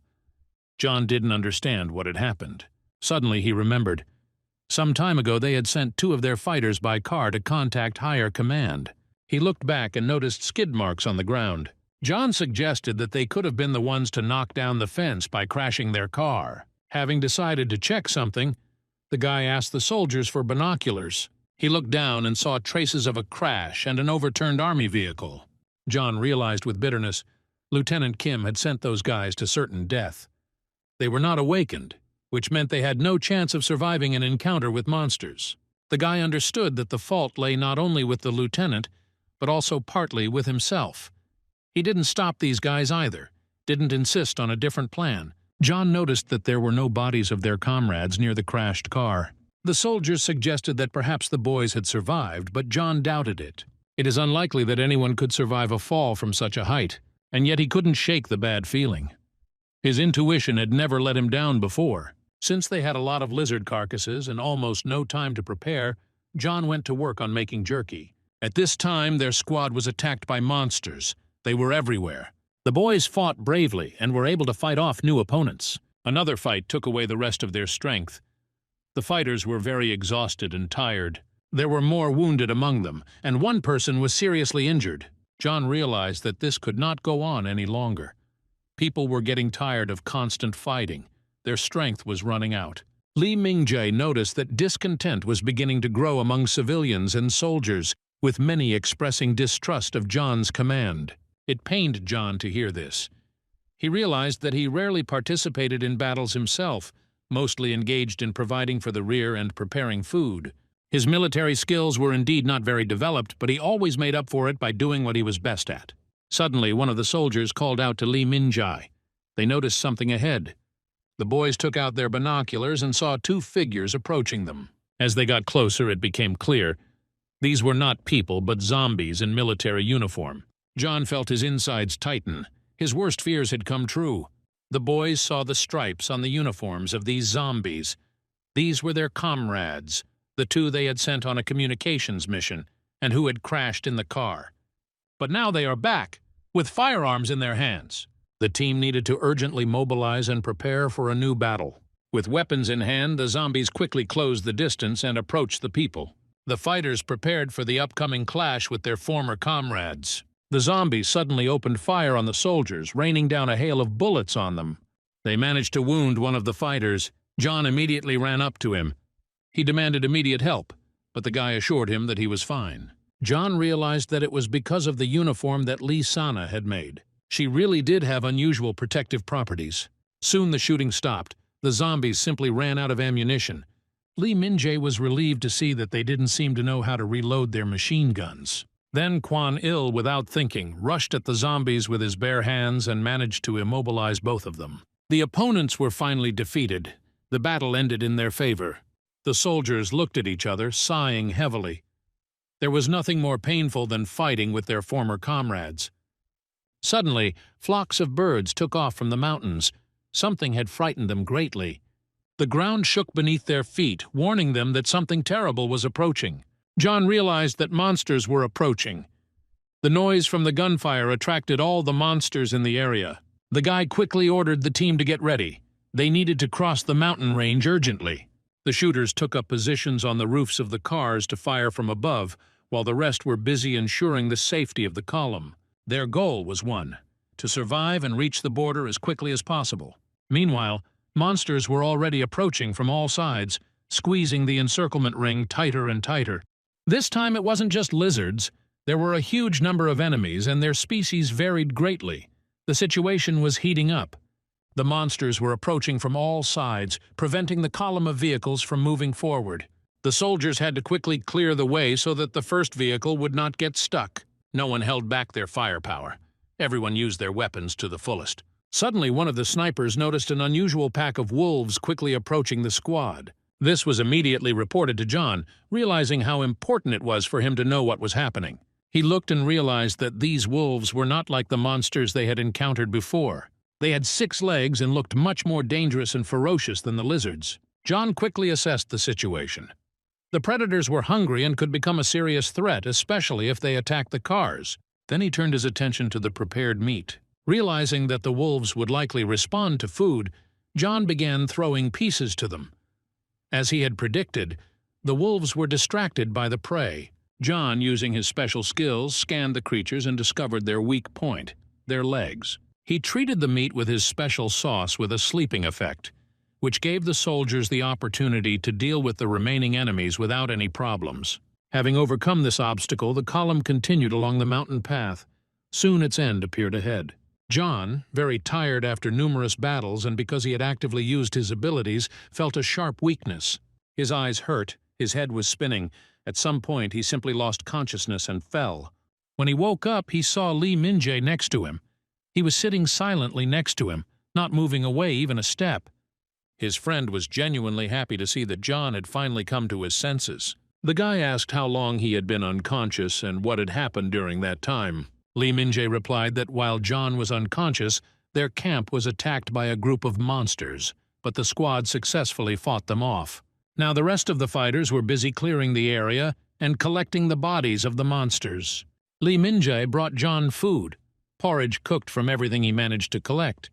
John didn't understand what had happened. Suddenly he remembered. Some time ago they had sent 2 of their fighters by car to contact higher command. He looked back and noticed skid marks on the ground. John suggested that they could have been the ones to knock down the fence by crashing their car. Having decided to check something, the guy asked the soldiers for binoculars. He looked down and saw traces of a crash and an overturned army vehicle. John realized with bitterness Lieutenant Kim had sent those guys to certain death. They were not awakened, which meant they had no chance of surviving an encounter with monsters. The guy understood that the fault lay not only with the lieutenant, but also partly with himself. He didn't stop these guys either, didn't insist on a different plan. John noticed that there were no bodies of their comrades near the crashed car. The soldiers suggested that perhaps the boys had survived, but John doubted it. It is unlikely that anyone could survive a fall from such a height, and yet he couldn't shake the bad feeling. His intuition had never let him down before. Since they had a lot of lizard carcasses and almost no time to prepare, John went to work on making jerky. At this time, their squad was attacked by monsters. They were everywhere. The boys fought bravely and were able to fight off new opponents. Another fight took away the rest of their strength. The fighters were very exhausted and tired. There were more wounded among them, and one person was seriously injured. John realized that this could not go on any longer. People were getting tired of constant fighting. Their strength was running out. Lee Ming-jae noticed that discontent was beginning to grow among civilians and soldiers, with many expressing distrust of John's command. It pained John to hear this. He realized that he rarely participated in battles himself, mostly engaged in providing for the rear and preparing food. His military skills were indeed not very developed, but he always made up for it by doing what he was best at. Suddenly, one of the soldiers called out to Lee Min-jae. They noticed something ahead. The boys took out their binoculars and saw 2 figures approaching them. As they got closer, it became clear. These were not people, but zombies in military uniform. John felt his insides tighten. His worst fears had come true. The boys saw the stripes on the uniforms of these zombies. These were their comrades, the 2 they had sent on a communications mission, and who had crashed in the car. But now they are back, with firearms in their hands. The team needed to urgently mobilize and prepare for a new battle. With weapons in hand, the zombies quickly closed the distance and approached the people. The fighters prepared for the upcoming clash with their former comrades. The zombies suddenly opened fire on the soldiers, raining down a hail of bullets on them. They managed to wound one of the fighters. John immediately ran up to him. He demanded immediate help, but the guy assured him that he was fine. John realized that it was because of the uniform that Lee Sana had made. She really did have unusual protective properties. Soon the shooting stopped. The zombies simply ran out of ammunition. Lee Min-jae was relieved to see that they didn't seem to know how to reload their machine guns. Then Kuang Il, without thinking, rushed at the zombies with his bare hands and managed to immobilize both of them. The opponents were finally defeated. The battle ended in their favor. The soldiers looked at each other, sighing heavily. There was nothing more painful than fighting with their former comrades. Suddenly, flocks of birds took off from the mountains. Something had frightened them greatly. The ground shook beneath their feet, warning them that something terrible was approaching. John realized that monsters were approaching. The noise from the gunfire attracted all the monsters in the area. The guy quickly ordered the team to get ready. They needed to cross the mountain range urgently. The shooters took up positions on the roofs of the cars to fire from above, while the rest were busy ensuring the safety of the column. Their goal was one: to survive and reach the border as quickly as possible. Meanwhile, monsters were already approaching from all sides, squeezing the encirclement ring tighter and tighter. This time it wasn't just lizards. There were a huge number of enemies, and their species varied greatly. The situation was heating up. The monsters were approaching from all sides, preventing the column of vehicles from moving forward. The soldiers had to quickly clear the way so that the first vehicle would not get stuck. No one held back their firepower. Everyone used their weapons to the fullest. Suddenly, one of the snipers noticed an unusual pack of wolves quickly approaching the squad. This was immediately reported to John, realizing how important it was for him to know what was happening. He looked and realized that these wolves were not like the monsters they had encountered before. They had 6 legs and looked much more dangerous and ferocious than the lizards. John quickly assessed the situation. The predators were hungry and could become a serious threat, especially if they attacked the cars. Then he turned his attention to the prepared meat. Realizing that the wolves would likely respond to food, John began throwing pieces to them. As he had predicted, the wolves were distracted by the prey. John, using his special skills, scanned the creatures and discovered their weak point, their legs. He treated the meat with his special sauce with a sleeping effect, which gave the soldiers the opportunity to deal with the remaining enemies without any problems. Having overcome this obstacle, the column continued along the mountain path. Soon its end appeared ahead. John, very tired after numerous battles and because he had actively used his abilities, felt a sharp weakness. His eyes hurt, his head was spinning. At some point, he simply lost consciousness and fell. When he woke up, he saw Lee Min-jae next to him. He was sitting silently next to him, not moving away even a step. His friend was genuinely happy to see that John had finally come to his senses. The guy asked how long he had been unconscious and what had happened during that time. Lee Min-jae replied that while John was unconscious, their camp was attacked by a group of monsters, but the squad successfully fought them off. Now the rest of the fighters were busy clearing the area and collecting the bodies of the monsters. Lee Min-jae brought John food, porridge cooked from everything he managed to collect.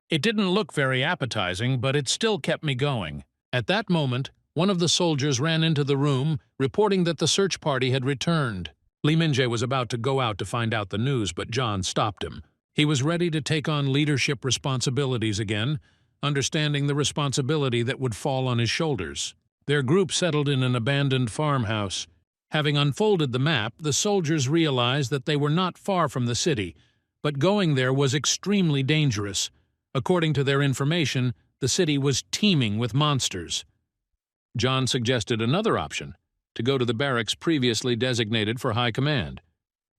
It didn't look very appetizing, but it still kept me going. At that moment, one of the soldiers ran into the room, reporting that the search party had returned. Lee Min-jae was about to go out to find out the news, but John stopped him. He was ready to take on leadership responsibilities again, understanding the responsibility that would fall on his shoulders. Their group settled in an abandoned farmhouse. Having unfolded the map, the soldiers realized that they were not far from the city, but going there was extremely dangerous. According to their information, the city was teeming with monsters. John suggested another option, to go to the barracks previously designated for high command.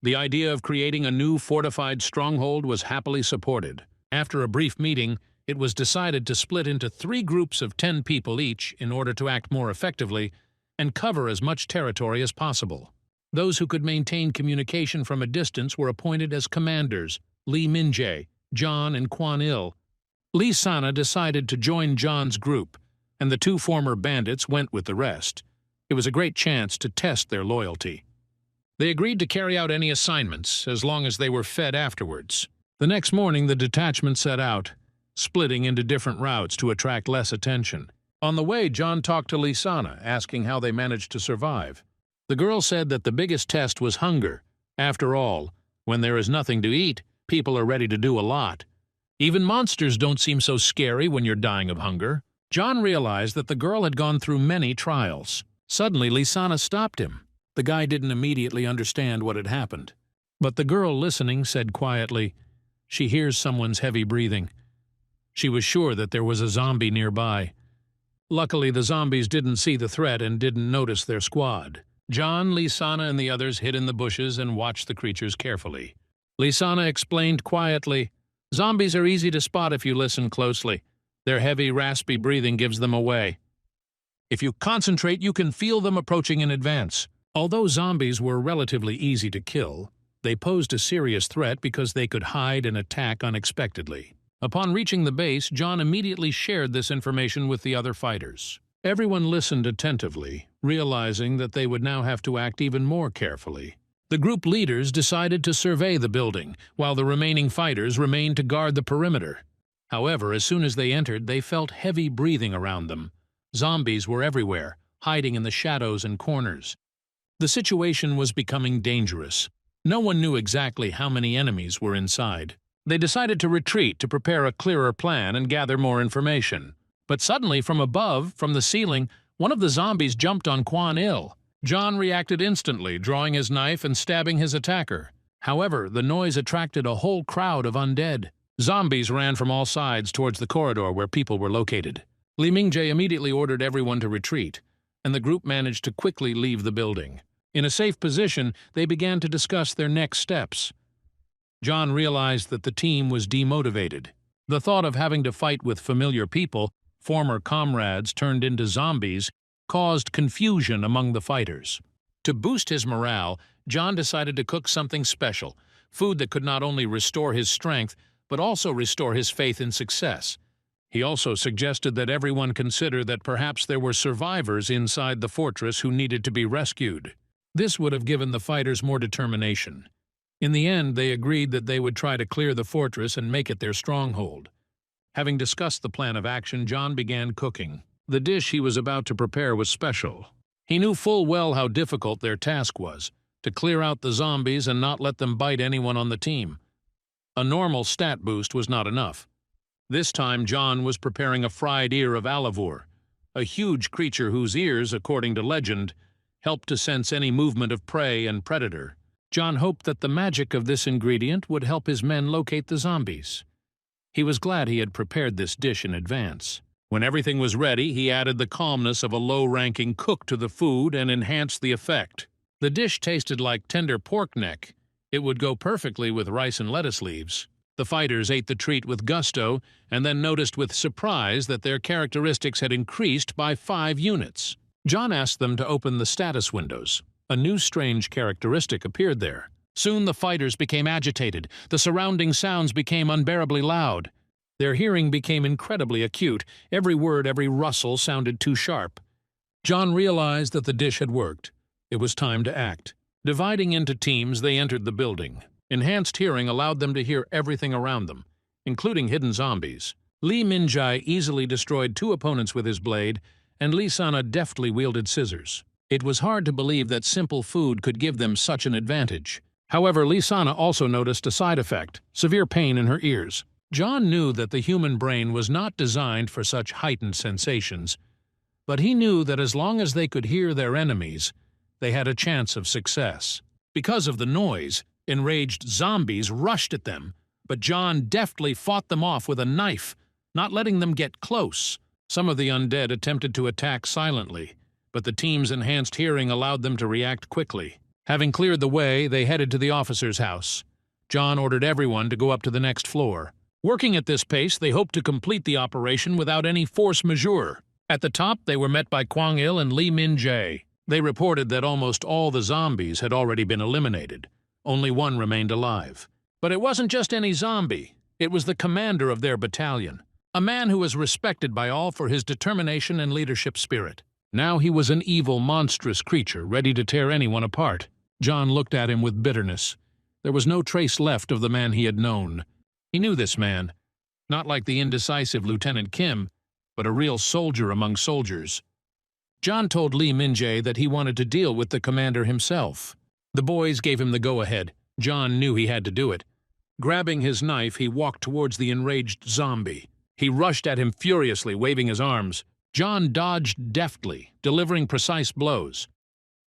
The idea of creating a new fortified stronghold was happily supported. After a brief meeting, it was decided to split into 3 groups of 10 people each in order to act more effectively and cover as much territory as possible. Those who could maintain communication from a distance were appointed as commanders: Lee Min-jae, John, and Kuang Il. Lee Sana decided to join John's group, and the 2 former bandits went with the rest. It was a great chance to test their loyalty. They agreed to carry out any assignments as long as they were fed afterwards. The next morning, the detachment set out, splitting into different routes to attract less attention. On the way, John talked to Lee Sana, asking how they managed to survive. The girl said that the biggest test was hunger. After all, when there is nothing to eat, people are ready to do a lot. Even monsters don't seem so scary when you're dying of hunger. John realized that the girl had gone through many trials. Suddenly, Lee Sana stopped him. The guy didn't immediately understand what had happened. But the girl listening said quietly, "She hears someone's heavy breathing." She was sure that there was a zombie nearby. Luckily, the zombies didn't see the threat and didn't notice their squad. John, Lee Sana, and the others hid in the bushes and watched the creatures carefully. Lee Sana explained quietly, "Zombies are easy to spot if you listen closely. Their heavy, raspy breathing gives them away. If you concentrate, you can feel them approaching in advance." Although zombies were relatively easy to kill, they posed a serious threat because they could hide and attack unexpectedly. Upon reaching the base, John immediately shared this information with the other fighters. Everyone listened attentively, realizing that they would now have to act even more carefully. The group leaders decided to survey the building, while the remaining fighters remained to guard the perimeter. However, as soon as they entered, they felt heavy breathing around them. Zombies were everywhere, hiding in the shadows and corners. The situation was becoming dangerous. No one knew exactly how many enemies were inside. They decided to retreat to prepare a clearer plan and gather more information. But suddenly, from above, from the ceiling, one of the zombies jumped on Kuang Il. John reacted instantly, drawing his knife and stabbing his attacker. However, the noise attracted a whole crowd of undead. Zombies ran from all sides towards the corridor where people were located. Lee Min-jae immediately ordered everyone to retreat, and the group managed to quickly leave the building. In a safe position, they began to discuss their next steps. John realized that the team was demotivated. The thought of having to fight with familiar people former comrades turned into zombies caused confusion among the fighters. To boost his morale, John decided to cook something special, food that could not only restore his strength, but also restore his faith in success. He also suggested that everyone consider that perhaps there were survivors inside the fortress who needed to be rescued. This would have given the fighters more determination. In the end, they agreed that they would try to clear the fortress and make it their stronghold. Having discussed the plan of action, John began cooking. The dish he was about to prepare was special. He knew full well how difficult their task was, to clear out the zombies and not let them bite anyone on the team. A normal stat boost was not enough. This time, John was preparing a fried ear of alavur, a huge creature whose ears, according to legend, helped to sense any movement of prey and predator. John hoped that the magic of this ingredient would help his men locate the zombies. He was glad he had prepared this dish in advance. When everything was ready, he added the calmness of a low-ranking cook to the food and enhanced the effect. The dish tasted like tender pork neck. It would go perfectly with rice and lettuce leaves. The fighters ate the treat with gusto and then noticed with surprise that their characteristics had increased by 5 units. John asked them to open the status windows. A new strange characteristic appeared there. Soon the fighters became agitated. The surrounding sounds became unbearably loud. Their hearing became incredibly acute. Every word, every rustle sounded too sharp. John realized that the dish had worked. It was time to act. Dividing into teams, they entered the building. Enhanced hearing allowed them to hear everything around them, including hidden zombies. Lee Min-jae easily destroyed 2 opponents with his blade, and Lee Sana deftly wielded scissors. It was hard to believe that simple food could give them such an advantage. However, Lee Sana also noticed a side effect, severe pain in her ears. John knew that the human brain was not designed for such heightened sensations, but he knew that as long as they could hear their enemies, they had a chance of success. Because of the noise, enraged zombies rushed at them, but John deftly fought them off with a knife, not letting them get close. Some of the undead attempted to attack silently, but the team's enhanced hearing allowed them to react quickly. Having cleared the way, they headed to the officer's house. John ordered everyone to go up to the next floor. Working at this pace, they hoped to complete the operation without any force majeure. At the top, they were met by Kuang Il and Lee Min-jae. They reported that almost all the zombies had already been eliminated. Only one remained alive. But it wasn't just any zombie. It was the commander of their battalion, a man who was respected by all for his determination and leadership spirit. Now he was an evil, monstrous creature, ready to tear anyone apart. John looked at him with bitterness. There was no trace left of the man he had known. He knew this man, not like the indecisive Lieutenant Kim, but a real soldier among soldiers. John told Lee Min-jae that he wanted to deal with the commander himself. The boys gave him the go-ahead. John knew he had to do it. Grabbing his knife, he walked towards the enraged zombie. He rushed at him furiously, waving his arms. John dodged deftly, delivering precise blows.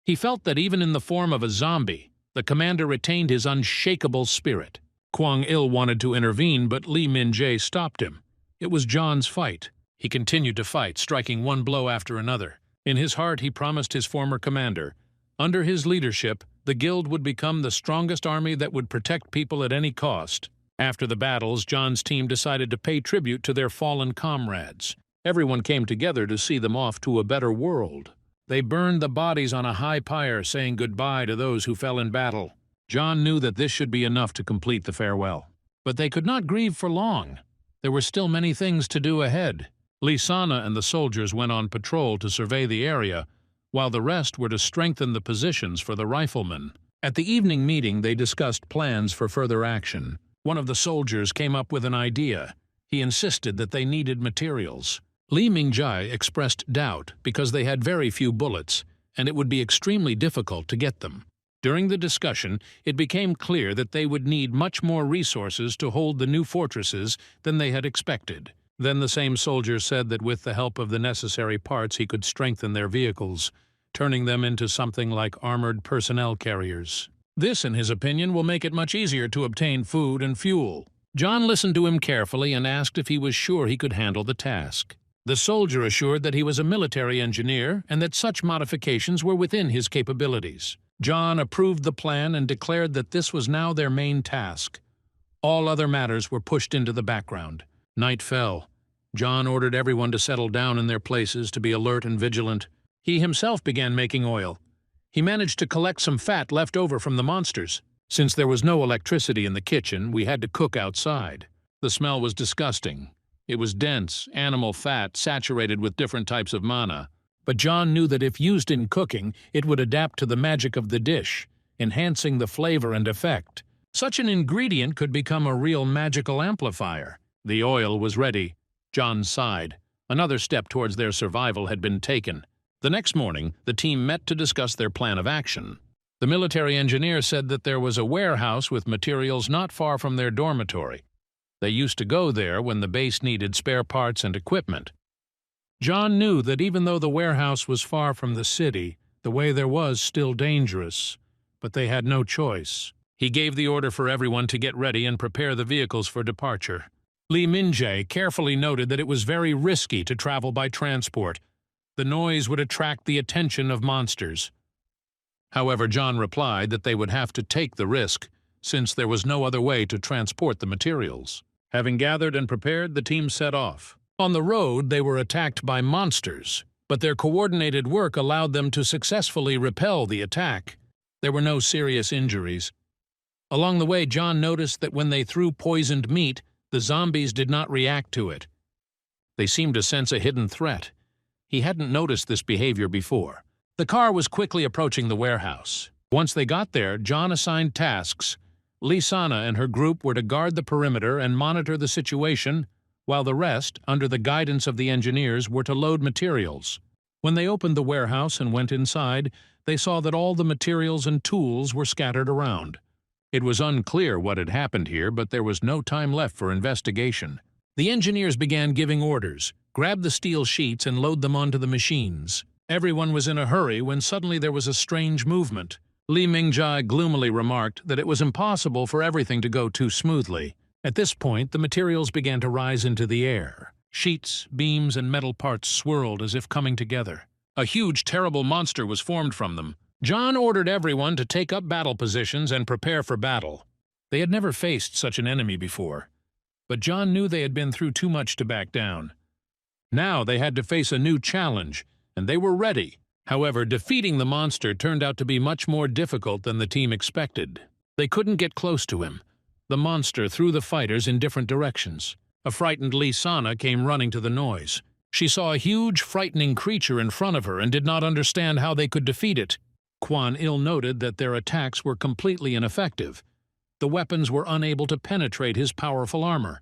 He felt that even in the form of a zombie, the commander retained his unshakable spirit. Kuang Il wanted to intervene, but Lee Min-jae stopped him. It was John's fight. He continued to fight, striking one blow after another. In his heart, he promised his former commander, under his leadership, the guild would become the strongest army that would protect people at any cost. After the battles, John's team decided to pay tribute to their fallen comrades. Everyone came together to see them off to a better world. They burned the bodies on a high pyre, saying goodbye to those who fell in battle. John knew that this should be enough to complete the farewell. But they could not grieve for long. There were still many things to do ahead. Lee Sana and the soldiers went on patrol to survey the area, while the rest were to strengthen the positions for the riflemen. At the evening meeting, they discussed plans for further action. One of the soldiers came up with an idea. He insisted that they needed materials. Lee Min-jae expressed doubt because they had very few bullets, and it would be extremely difficult to get them. During the discussion, it became clear that they would need much more resources to hold the new fortresses than they had expected. Then the same soldier said that with the help of the necessary parts he could strengthen their vehicles, turning them into something like armored personnel carriers. This, in his opinion, will make it much easier to obtain food and fuel. John listened to him carefully and asked if he was sure he could handle the task. The soldier assured that he was a military engineer and that such modifications were within his capabilities. John approved the plan and declared that this was now their main task. All other matters were pushed into the background. Night fell, John ordered everyone to settle down in their places to be alert and vigilant. He himself began making oil. He managed to collect some fat left over from the monsters. Since there was no electricity in the kitchen, we had to cook outside. The smell was disgusting. It was dense, animal fat saturated with different types of mana. But John knew that if used in cooking, it would adapt to the magic of the dish, enhancing the flavor and effect. Such an ingredient could become a real magical amplifier. The oil was ready. John sighed. Another step towards their survival had been taken. The next morning, the team met to discuss their plan of action. The military engineer said that there was a warehouse with materials not far from their dormitory. They used to go there when the base needed spare parts and equipment. John knew that even though the warehouse was far from the city, the way there was still dangerous, but they had no choice. He gave the order for everyone to get ready and prepare the vehicles for departure. Li Minjae carefully noted that it was very risky to travel by transport. The noise would attract the attention of monsters. However, John replied that they would have to take the risk, since there was no other way to transport the materials. Having gathered and prepared, the team set off. On the road, they were attacked by monsters, but their coordinated work allowed them to successfully repel the attack. There were no serious injuries. Along the way, John noticed that when they threw poisoned meat, the zombies did not react to it. They seemed to sense a hidden threat. He hadn't noticed this behavior before. The car was quickly approaching the warehouse. Once they got there, John assigned tasks. Lee-sana and her group were to guard the perimeter and monitor the situation, while the rest, under the guidance of the engineers, were to load materials. When they opened the warehouse and went inside, they saw that all the materials and tools were scattered around. It was unclear what had happened here, but there was no time left for investigation. The engineers began giving orders. Grab the steel sheets and load them onto the machines. Everyone was in a hurry when suddenly there was a strange movement. Li Mingjai gloomily remarked that it was impossible for everything to go too smoothly. At this point, the materials began to rise into the air. Sheets, beams, and metal parts swirled as if coming together. A huge, terrible monster was formed from them. John ordered everyone to take up battle positions and prepare for battle. They had never faced such an enemy before, but John knew they had been through too much to back down. Now they had to face a new challenge, and they were ready. However, defeating the monster turned out to be much more difficult than the team expected. They couldn't get close to him. The monster threw the fighters in different directions. A frightened Lee-sana came running to the noise. She saw a huge, frightening creature in front of her and did not understand how they could defeat it. Kuang Il noted that their attacks were completely ineffective. The weapons were unable to penetrate his powerful armor.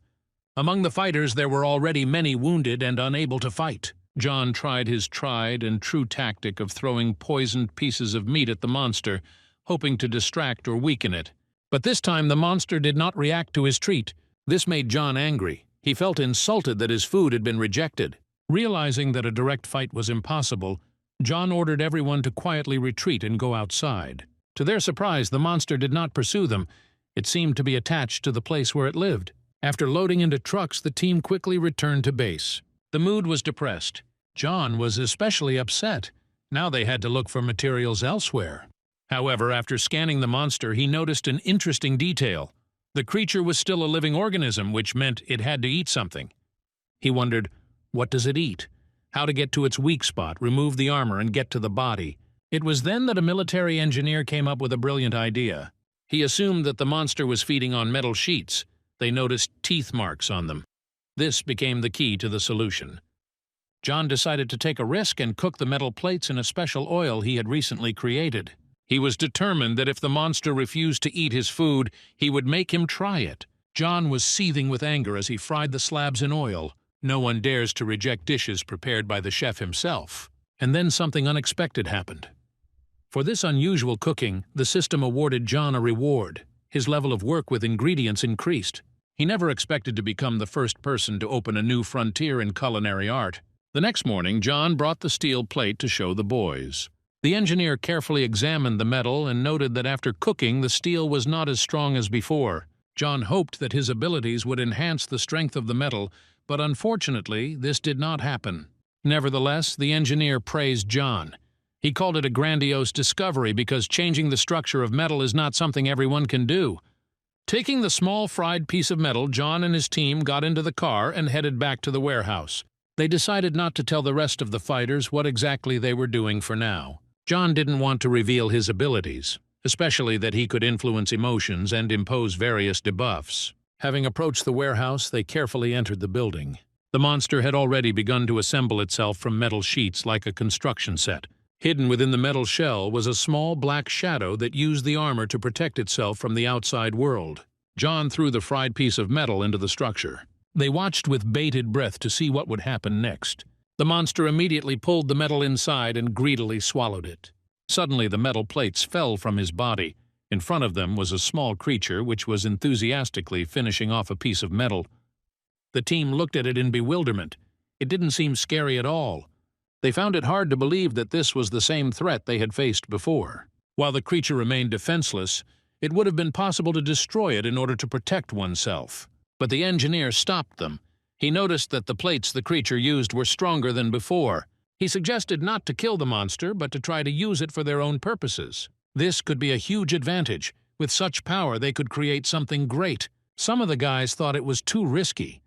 Among the fighters there were already many wounded and unable to fight. John tried his tried and true tactic of throwing poisoned pieces of meat at the monster, hoping to distract or weaken it. But this time the monster did not react to his treat. This made John angry. He felt insulted that his food had been rejected. Realizing that a direct fight was impossible, John ordered everyone to quietly retreat and go outside. To their surprise, the monster did not pursue them. It seemed to be attached to the place where it lived. After loading into trucks, the team quickly returned to base. The mood was depressed. John was especially upset. Now they had to look for materials elsewhere. However, after scanning the monster, he noticed an interesting detail. The creature was still a living organism, which meant it had to eat something. He wondered, what does it eat? How to get to its weak spot, remove the armor, and get to the body. It was then that a military engineer came up with a brilliant idea. He assumed that the monster was feeding on metal sheets. They noticed teeth marks on them. This became the key to the solution. John decided to take a risk and cook the metal plates in a special oil he had recently created. He was determined that if the monster refused to eat his food, he would make him try it. John was seething with anger as he fried the slabs in oil. No one dares to reject dishes prepared by the chef himself. And then something unexpected happened. For this unusual cooking, the system awarded John a reward. His level of work with ingredients increased. He never expected to become the first person to open a new frontier in culinary art. The next morning, John brought the steel plate to show the boys. The engineer carefully examined the metal and noted that after cooking, the steel was not as strong as before. John hoped that his abilities would enhance the strength of the metal, but unfortunately, this did not happen. Nevertheless, the engineer praised John. He called it a grandiose discovery because changing the structure of metal is not something everyone can do. Taking the small fried piece of metal, John and his team got into the car and headed back to the warehouse. They decided not to tell the rest of the fighters what exactly they were doing for now. John didn't want to reveal his abilities, especially that he could influence emotions and impose various debuffs. Having approached the warehouse, they carefully entered the building. The monster had already begun to assemble itself from metal sheets like a construction set. Hidden within the metal shell was a small black shadow that used the armor to protect itself from the outside world. John threw the fried piece of metal into the structure. They watched with bated breath to see what would happen next. The monster immediately pulled the metal inside and greedily swallowed it. Suddenly, the metal plates fell from his body. In front of them was a small creature which was enthusiastically finishing off a piece of metal. The team looked at it in bewilderment. It didn't seem scary at all. They found it hard to believe that this was the same threat they had faced before. While the creature remained defenseless, it would have been possible to destroy it in order to protect oneself. But the engineer stopped them. He noticed that the plates the creature used were stronger than before. He suggested not to kill the monster, but to try to use it for their own purposes. This could be a huge advantage. With such power, they could create something great. Some of the guys thought it was too risky.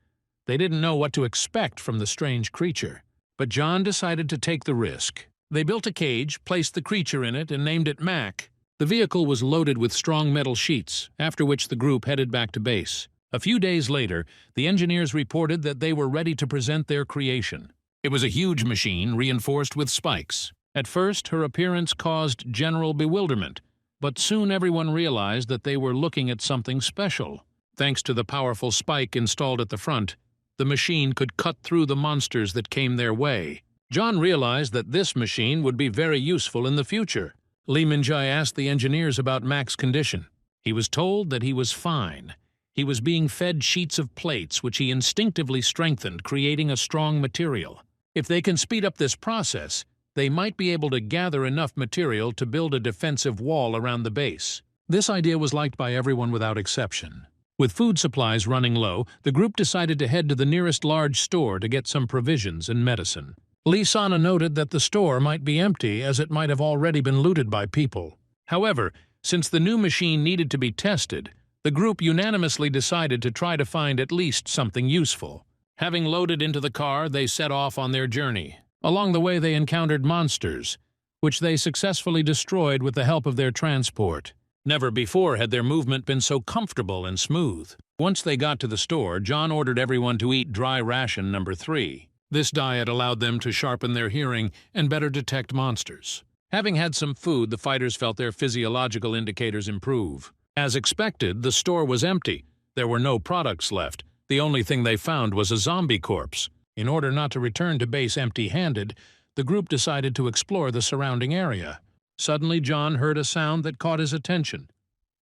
They didn't know what to expect from the strange creature. But John decided to take the risk. They built a cage, placed the creature in it, and named it Mac. The vehicle was loaded with strong metal sheets, after which the group headed back to base. A few days later, the engineers reported that they were ready to present their creation. It was a huge machine reinforced with spikes. At first, her appearance caused general bewilderment, but soon everyone realized that they were looking at something special. Thanks to the powerful spike installed at the front, the machine could cut through the monsters that came their way. John realized that this machine would be very useful in the future. Lee Minjai asked the engineers about Mac's condition. He was told that he was fine. He was being fed sheets of plates, which he instinctively strengthened, creating a strong material. If they can speed up this process, they might be able to gather enough material to build a defensive wall around the base. This idea was liked by everyone without exception. With food supplies running low, the group decided to head to the nearest large store to get some provisions and medicine. Lee Sana noted that the store might be empty, as it might have already been looted by people. However, since the new machine needed to be tested, the group unanimously decided to try to find at least something useful. Having loaded into the car, they set off on their journey. Along the way, they encountered monsters, which they successfully destroyed with the help of their transport. Never before had their movement been so comfortable and smooth. Once they got to the store, John ordered everyone to eat dry ration number 3. This diet allowed them to sharpen their hearing and better detect monsters. Having had some food, the fighters felt their physiological indicators improve. As expected, the store was empty. There were no products left. The only thing they found was a zombie corpse. In order not to return to base empty-handed, the group decided to explore the surrounding area. Suddenly, John heard a sound that caught his attention.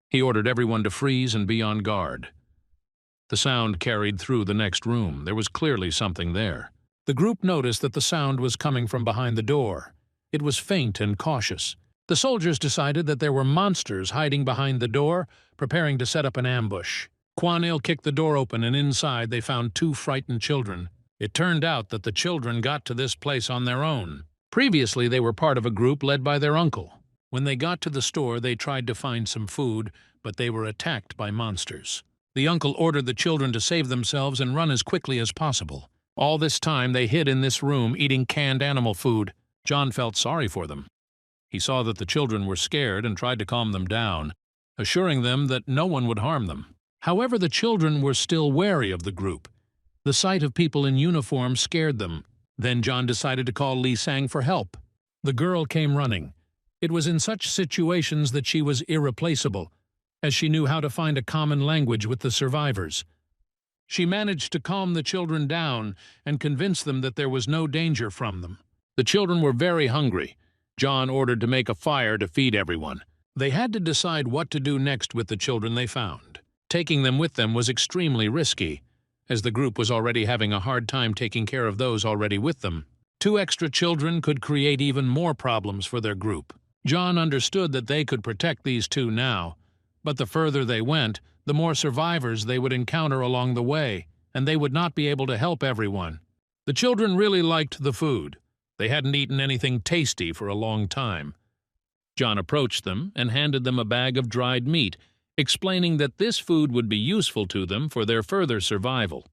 He ordered everyone to freeze and be on guard. The sound carried through the next room. There was clearly something there. The group noticed that the sound was coming from behind the door. It was faint and cautious. The soldiers decided that there were monsters hiding behind the door, preparing to set up an ambush. Kuang Il kicked the door open, and inside they found 2 frightened children. It turned out that the children got to this place on their own. Previously, they were part of a group led by their uncle. When they got to the store, they tried to find some food, but they were attacked by monsters. The uncle ordered the children to save themselves and run as quickly as possible. All this time, they hid in this room, eating canned animal food. John felt sorry for them. He saw that the children were scared and tried to calm them down, assuring them that no one would harm them. However, the children were still wary of the group. The sight of people in uniform scared them. Then John decided to call Lee Sang for help. The girl came running. It was in such situations that she was irreplaceable, as she knew how to find a common language with the survivors. She managed to calm the children down and convince them that there was no danger from them. The children were very hungry. John ordered to make a fire to feed everyone. They had to decide what to do next with the children they found. Taking them with them was extremely risky, as the group was already having a hard time taking care of those already with them. 2 extra children could create even more problems for their group. John understood that they could protect these 2 now, but the further they went, the more survivors they would encounter along the way, and they would not be able to help everyone. The children really liked the food. They hadn't eaten anything tasty for a long time. John approached them and handed them a bag of dried meat, explaining that this food would be useful to them for their further survival.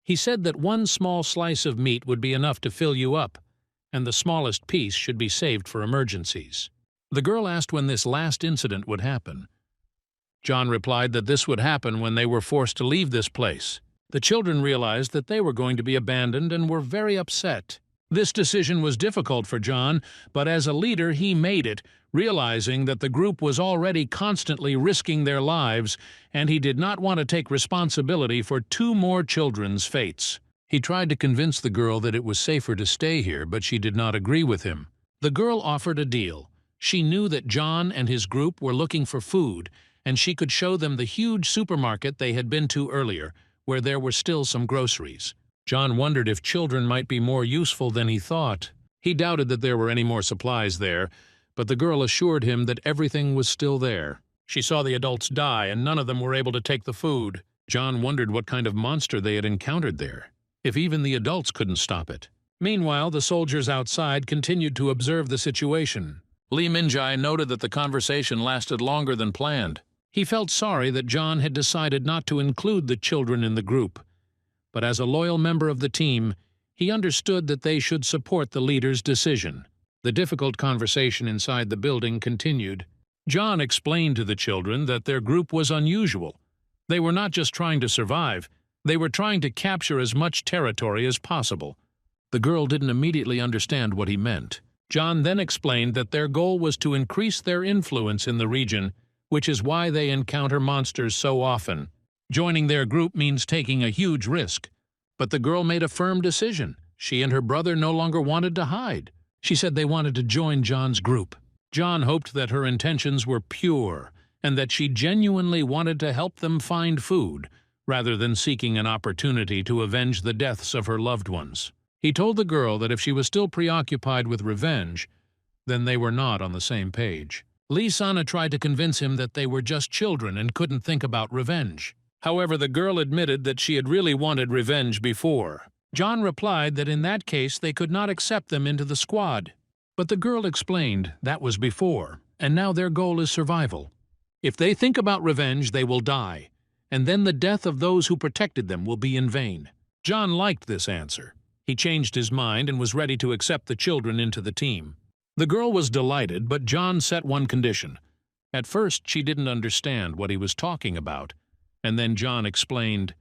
He said that one small slice of meat would be enough to fill you up, and the smallest piece should be saved for emergencies. The girl asked when this last incident would happen. John replied that this would happen when they were forced to leave this place. The children realized that they were going to be abandoned and were very upset. This decision was difficult for John, but as a leader he made it, realizing that the group was already constantly risking their lives, and he did not want to take responsibility for 2 more children's fates. He tried to convince the girl that it was safer to stay here, but she did not agree with him. The girl offered a deal. She knew that John and his group were looking for food, and she could show them the huge supermarket they had been to earlier, where there were still some groceries. John wondered if children might be more useful than he thought. He doubted that there were any more supplies there, but the girl assured him that everything was still there. She saw the adults die, and none of them were able to take the food. John wondered what kind of monster they had encountered there, if even the adults couldn't stop it. Meanwhile, the soldiers outside continued to observe the situation. Lee Minjae noted that the conversation lasted longer than planned. He felt sorry that John had decided not to include the children in the group, but as a loyal member of the team, he understood that they should support the leader's decision. The difficult conversation inside the building continued. John explained to the children that their group was unusual. They were not just trying to survive, they were trying to capture as much territory as possible. The girl didn't immediately understand what he meant. John then explained that their goal was to increase their influence in the region, which is why they encounter monsters so often. Joining their group means taking a huge risk. But the girl made a firm decision. She and her brother no longer wanted to hide. She said they wanted to join John's group. John hoped that her intentions were pure and that she genuinely wanted to help them find food, rather than seeking an opportunity to avenge the deaths of her loved ones. He told the girl that if she was still preoccupied with revenge, then they were not on the same page. Lee Sana tried to convince him that they were just children and couldn't think about revenge. However, the girl admitted that she had really wanted revenge before. John replied that in that case they could not accept them into the squad. But the girl explained that was before, and now their goal is survival. If they think about revenge, they will die, and then the death of those who protected them will be in vain. John liked this answer. He changed his mind and was ready to accept the children into the team. The girl was delighted, but John set one condition. At first, she didn't understand what he was talking about, and then John explained,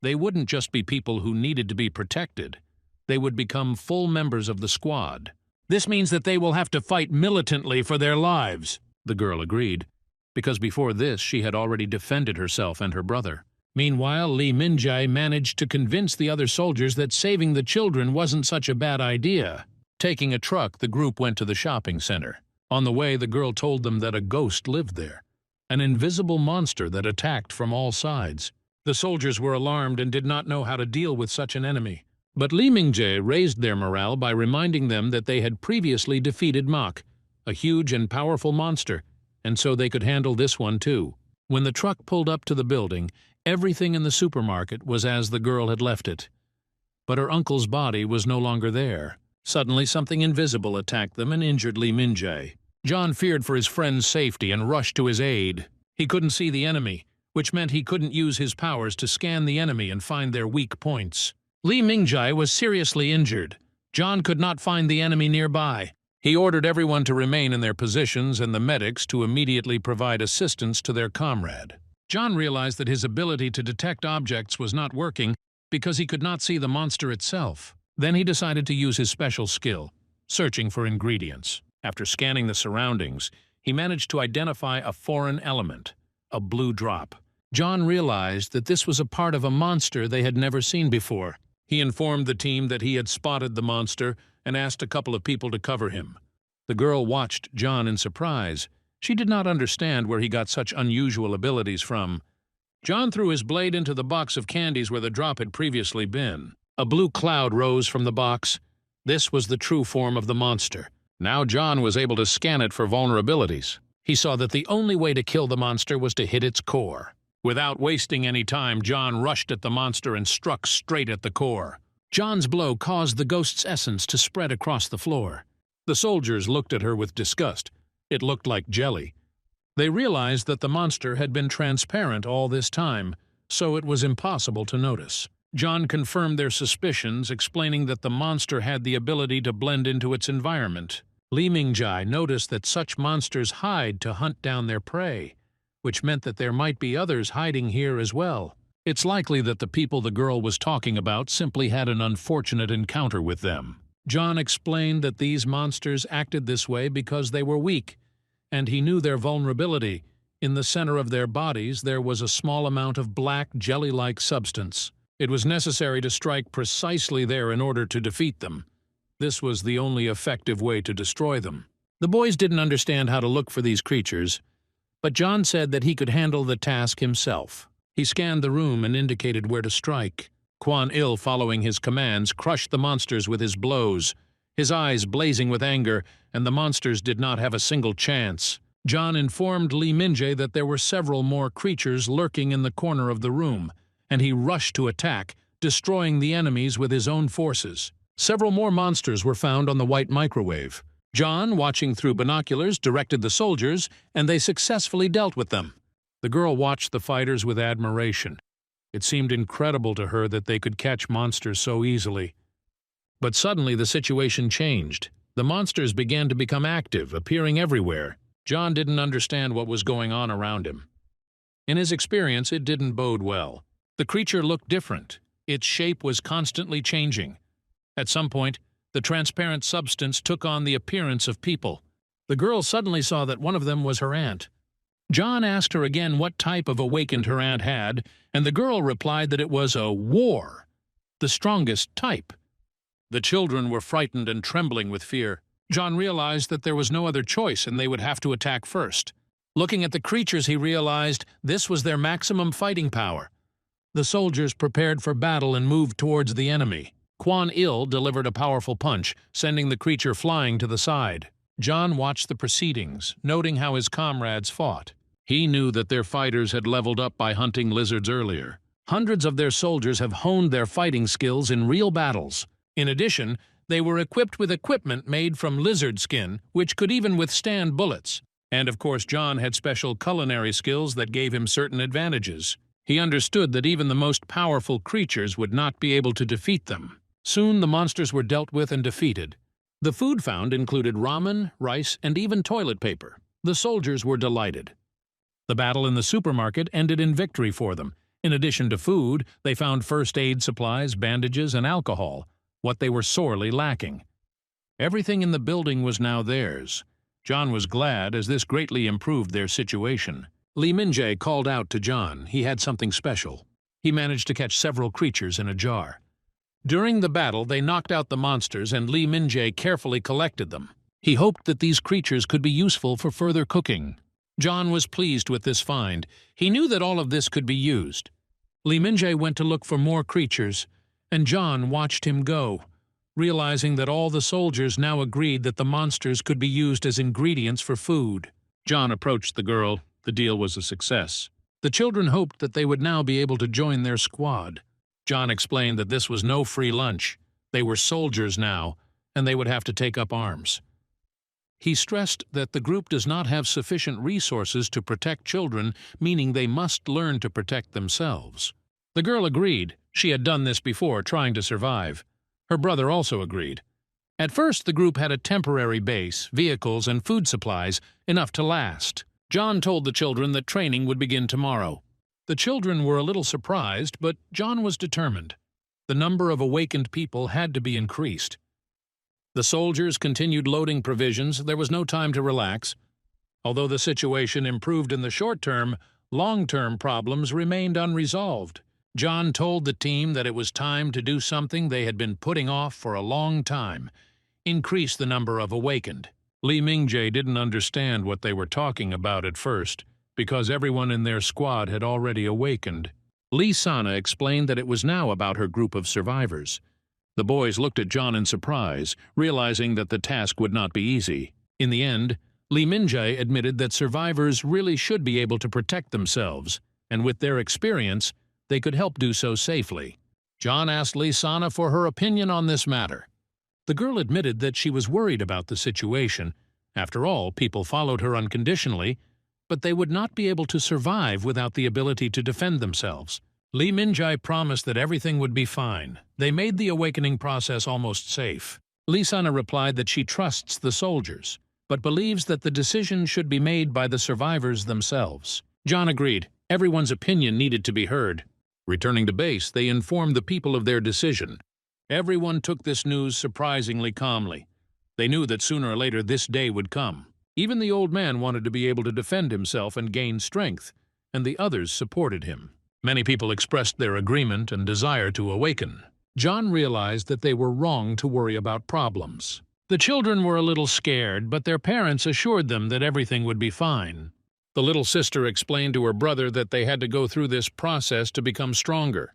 they wouldn't just be people who needed to be protected. They would become full members of the squad. This means that they will have to fight militantly for their lives, the girl agreed, because before this she had already defended herself and her brother. Meanwhile, Lee Minjae managed to convince the other soldiers that saving the children wasn't such a bad idea. Taking a truck, the group went to the shopping center. On the way, the girl told them that a ghost lived there, an invisible monster that attacked from all sides. The soldiers were alarmed and did not know how to deal with such an enemy. But Lee Minjae raised their morale by reminding them that they had previously defeated Mach, a huge and powerful monster, and so they could handle this one too. When the truck pulled up to the building, everything in the supermarket was as the girl had left it. But her uncle's body was no longer there. Suddenly, something invisible attacked them and injured Lee Minjae. John feared for his friend's safety and rushed to his aid. He couldn't see the enemy, which meant he couldn't use his powers to scan the enemy and find their weak points. Lee Minjae was seriously injured. John could not find the enemy nearby. He ordered everyone to remain in their positions and the medics to immediately provide assistance to their comrade. John realized that his ability to detect objects was not working because he could not see the monster itself. Then he decided to use his special skill, searching for ingredients. After scanning the surroundings, he managed to identify a foreign element, a blue drop. John realized that this was a part of a monster they had never seen before. He informed the team that he had spotted the monster and asked a couple of people to cover him. The girl watched John in surprise. She did not understand where he got such unusual abilities from. John threw his blade into the box of candies where the drop had previously been. A blue cloud rose from the box. This was the true form of the monster. Now John was able to scan it for vulnerabilities. He saw that the only way to kill the monster was to hit its core. Without wasting any time, John rushed at the monster and struck straight at the core. John's blow caused the ghost's essence to spread across the floor. The soldiers looked at her with disgust. It looked like jelly. They realized that the monster had been transparent all this time, so it was impossible to notice. John confirmed their suspicions, explaining that the monster had the ability to blend into its environment. Li Mingjai noticed that such monsters hide to hunt down their prey, which meant that there might be others hiding here as well. It's likely that the people the girl was talking about simply had an unfortunate encounter with them. John explained that these monsters acted this way because they were weak, and he knew their vulnerability. In the center of their bodies there was a small amount of black, jelly-like substance. It was necessary to strike precisely there in order to defeat them. This was the only effective way to destroy them. The boys didn't understand how to look for these creatures, but John said that he could handle the task himself. He scanned the room and indicated where to strike. Kuang Il, following his commands, crushed the monsters with his blows, his eyes blazing with anger, and the monsters did not have a single chance. John informed Li Mingjai that there were several more creatures lurking in the corner of the room, and he rushed to attack, destroying the enemies with his own forces. Several more monsters were found on the white microwave. John, watching through binoculars, directed the soldiers, and they successfully dealt with them. The girl watched the fighters with admiration. It seemed incredible to her that they could catch monsters so easily. But suddenly the situation changed. The monsters began to become active, appearing everywhere. John didn't understand what was going on around him. In his experience, it didn't bode well. The creature looked different. Its shape was constantly changing. At some point, the transparent substance took on the appearance of people. The girl suddenly saw that one of them was her aunt. John asked her again what type of awakened her aunt had, and the girl replied that it was a war, the strongest type. The children were frightened and trembling with fear. John realized that there was no other choice and they would have to attack first. Looking at the creatures, he realized this was their maximum fighting power. The soldiers prepared for battle and moved towards the enemy. Kuang Il delivered a powerful punch, sending the creature flying to the side. John watched the proceedings, noting how his comrades fought. He knew that their fighters had leveled up by hunting lizards earlier. Hundreds of their soldiers have honed their fighting skills in real battles. In addition, they were equipped with equipment made from lizard skin, which could even withstand bullets. And of course, John had special culinary skills that gave him certain advantages. He understood that even the most powerful creatures would not be able to defeat them. Soon the monsters were dealt with and defeated. The food found included ramen, rice, and even toilet paper. The soldiers were delighted. The battle in the supermarket ended in victory for them. In addition to food, they found first aid supplies, bandages, and alcohol, what they were sorely lacking. Everything in the building was now theirs. John was glad, as this greatly improved their situation. Li Mingjai called out to John. He had something special. He managed to catch several creatures in a jar. During the battle, they knocked out the monsters, and Li Mingjai carefully collected them. He hoped that these creatures could be useful for further cooking. John was pleased with this find. He knew that all of this could be used. Li Mingjai went to look for more creatures, and John watched him go, realizing that all the soldiers now agreed that the monsters could be used as ingredients for food. John approached the girl. The deal was a success. The children hoped that they would now be able to join their squad. John explained that this was no free lunch. They were soldiers now, and they would have to take up arms. He stressed that the group does not have sufficient resources to protect children, meaning they must learn to protect themselves. The girl agreed. She had done this before, trying to survive. Her brother also agreed. At first, the group had a temporary base, vehicles, and food supplies, enough to last. John told the children that training would begin tomorrow. The children were a little surprised, but John was determined. The number of awakened people had to be increased. The soldiers continued loading provisions. There was no time to relax. Although the situation improved in the short term, long-term problems remained unresolved. John told the team that it was time to do something they had been putting off for a long time: increase the number of awakened. Li Mingjai didn't understand what they were talking about at first, because everyone in their squad had already awakened. Li Sana explained that it was now about her group of survivors. The boys looked at John in surprise, realizing that the task would not be easy. In the end, Li Mingjai admitted that survivors really should be able to protect themselves, and with their experience, they could help do so safely. John asked Li Sana for her opinion on this matter. The girl admitted that she was worried about the situation. After all, people followed her unconditionally, but they would not be able to survive without the ability to defend themselves. Lee Minjai promised that everything would be fine. They made the awakening process almost safe. Lee Sana replied that she trusts the soldiers, but believes that the decision should be made by the survivors themselves. John agreed. Everyone's opinion needed to be heard. Returning to base, they informed the people of their decision. Everyone took this news surprisingly calmly. They knew that sooner or later this day would come. Even the old man wanted to be able to defend himself and gain strength, and the others supported him. Many people expressed their agreement and desire to awaken. John realized that they were wrong to worry about problems. The children were a little scared, but their parents assured them that everything would be fine. The little sister explained to her brother that they had to go through this process to become stronger.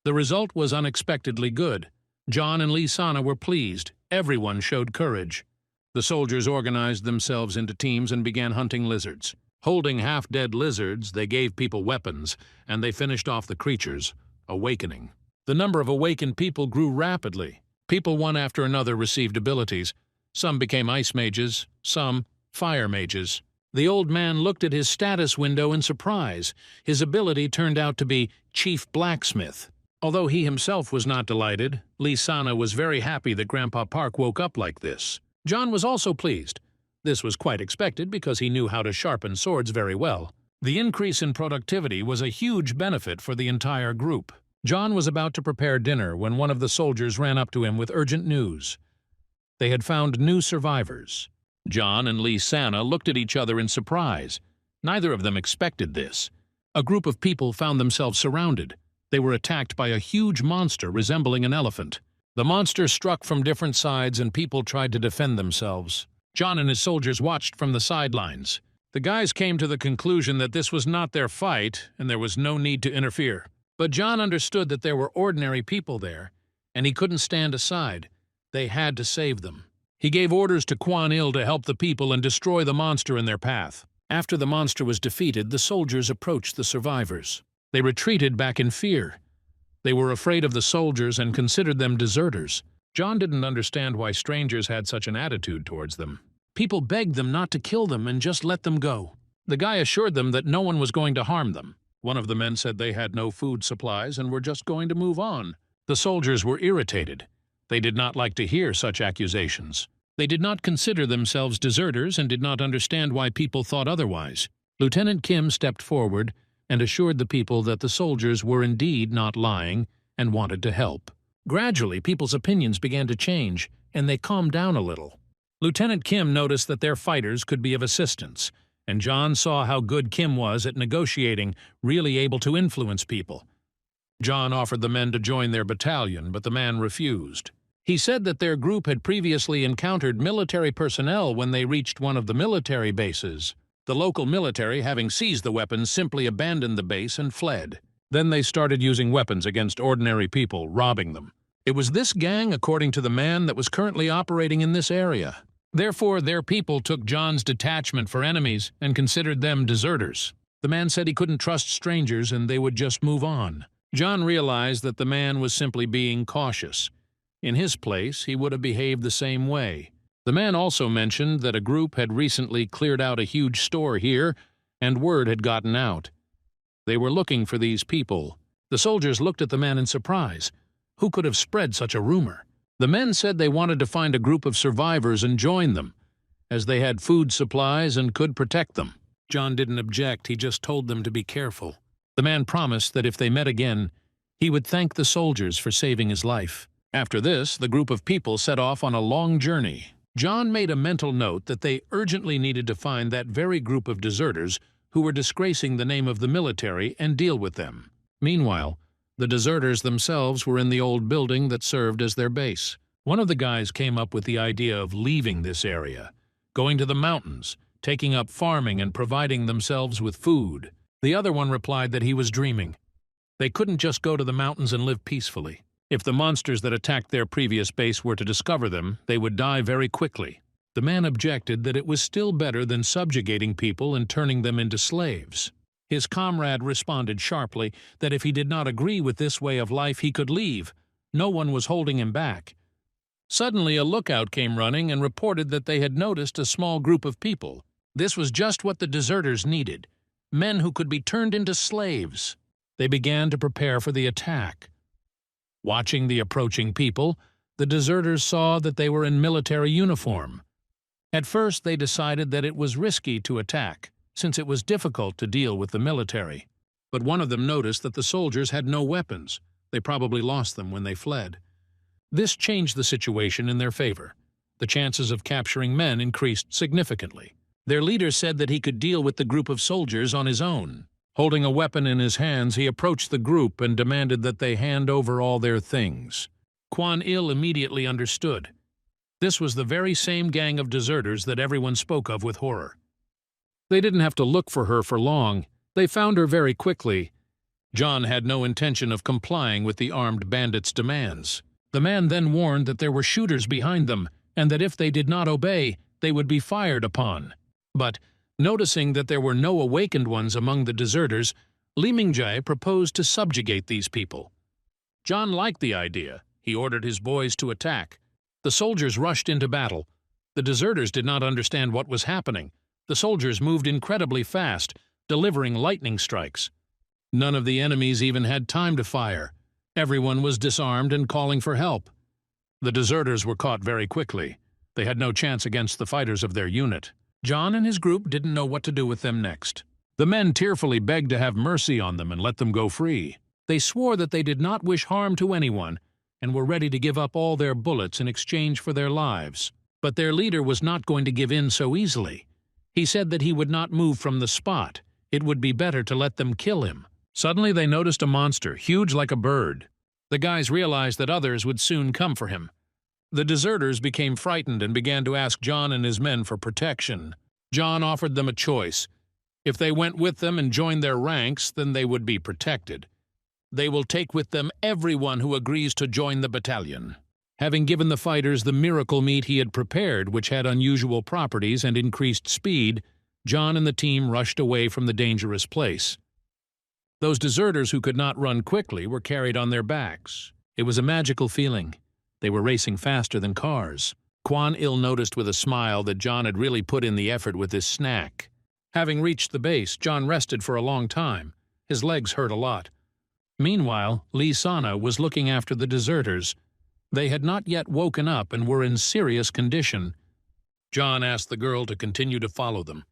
The result was unexpectedly good. John and Lee Sana were pleased. Everyone showed courage. The soldiers organized themselves into teams and began hunting lizards. Holding half-dead lizards, they gave people weapons, and they finished off the creatures, awakening. The number of awakened people grew rapidly. People one after another received abilities. Some became ice mages, some fire mages. The old man looked at his status window in surprise. His ability turned out to be Chief Blacksmith. Although he himself was not delighted, Lee Sana was very happy that Grandpa Park woke up like this. John was also pleased. This was quite expected because he knew how to sharpen swords very well. The increase in productivity was a huge benefit for the entire group. John was about to prepare dinner when one of the soldiers ran up to him with urgent news. They had found new survivors. John and Lee Sana looked at each other in surprise. Neither of them expected this. A group of people found themselves surrounded. They were attacked by a huge monster resembling an elephant. The monster struck from different sides and people tried to defend themselves. John and his soldiers watched from the sidelines. The guys came to the conclusion that this was not their fight and there was no need to interfere. But John understood that there were ordinary people there, and he couldn't stand aside. They had to save them. He gave orders to Kuang Il to help the people and destroy the monster in their path. After the monster was defeated, the soldiers approached the survivors. They retreated back in fear. They were afraid of the soldiers and considered them deserters. John didn't understand why strangers had such an attitude towards them. People begged them not to kill them and just let them go. The guy assured them that no one was going to harm them. One of the men said they had no food supplies and were just going to move on. The soldiers were irritated. They did not like to hear such accusations. They did not consider themselves deserters and did not understand why people thought otherwise. Lieutenant Kim stepped forward and assured the people that the soldiers were indeed not lying and wanted to help. Gradually, people's opinions began to change, and they calmed down a little. Lieutenant Kim noticed that their fighters could be of assistance, and John saw how good Kim was at negotiating, really able to influence people. John offered the men to join their battalion, but the man refused. He said that their group had previously encountered military personnel when they reached one of the military bases. The local military, having seized the weapons, simply abandoned the base and fled. Then they started using weapons against ordinary people, robbing them. It was this gang, according to the man, that was currently operating in this area. Therefore, their people took John's detachment for enemies and considered them deserters. The man said he couldn't trust strangers and they would just move on. John realized that the man was simply being cautious. In his place, he would have behaved the same way. The man also mentioned that a group had recently cleared out a huge store here, and word had gotten out. They were looking for these people. The soldiers looked at the man in surprise. Who could have spread such a rumor? The men said they wanted to find a group of survivors and join them, as they had food supplies and could protect them. John didn't object, he just told them to be careful. The man promised that if they met again, he would thank the soldiers for saving his life. After this, the group of people set off on a long journey. John made a mental note that they urgently needed to find that very group of deserters who were disgracing the name of the military and deal with them. Meanwhile, the deserters themselves were in the old building that served as their base. One of the guys came up with the idea of leaving this area, going to the mountains, taking up farming and providing themselves with food. The other one replied that he was dreaming. They couldn't just go to the mountains and live peacefully. If the monsters that attacked their previous base were to discover them, they would die very quickly. The man objected that it was still better than subjugating people and turning them into slaves. His comrade responded sharply that if he did not agree with this way of life, he could leave. No one was holding him back. Suddenly, a lookout came running and reported that they had noticed a small group of people. This was just what the deserters needed, men who could be turned into slaves. They began to prepare for the attack. Watching the approaching people, the deserters saw that they were in military uniform. At first, they decided that it was risky to attack, since it was difficult to deal with the military. But one of them noticed that the soldiers had no weapons. They probably lost them when they fled. This changed the situation in their favor. The chances of capturing men increased significantly. Their leader said that he could deal with the group of soldiers on his own. Holding a weapon in his hands, he approached the group and demanded that they hand over all their things. Kuang Il immediately understood. This was the very same gang of deserters that everyone spoke of with horror. They didn't have to look for her for long. They found her very quickly. John had no intention of complying with the armed bandits' demands. The man then warned that there were shooters behind them, and that if they did not obey, they would be fired upon. But, noticing that there were no awakened ones among the deserters, Li Mingjie proposed to subjugate these people. John liked the idea. He ordered his boys to attack. The soldiers rushed into battle. The deserters did not understand what was happening. The soldiers moved incredibly fast, delivering lightning strikes. None of the enemies even had time to fire. Everyone was disarmed and calling for help. The deserters were caught very quickly. They had no chance against the fighters of their unit. John and his group didn't know what to do with them next. The men tearfully begged to have mercy on them and let them go free. They swore that they did not wish harm to anyone and were ready to give up all their bullets in exchange for their lives. But their leader was not going to give in so easily. He said that he would not move from the spot. It would be better to let them kill him. Suddenly they noticed a monster, huge like a bird. The guys realized that others would soon come for him. The deserters became frightened and began to ask John and his men for protection. John offered them a choice. If they went with them and joined their ranks, then they would be protected. They will take with them everyone who agrees to join the battalion. Having given the fighters the miracle meat he had prepared, which had unusual properties and increased speed, John and the team rushed away from the dangerous place. Those deserters who could not run quickly were carried on their backs. It was a magical feeling. They were racing faster than cars. Kuang Il noticed with a smile that John had really put in the effort with his snack. Having reached the base, John rested for a long time. His legs hurt a lot. Meanwhile, Li Sana was looking after the deserters. They had not yet woken up and were in serious condition. John asked the girl to continue to follow them.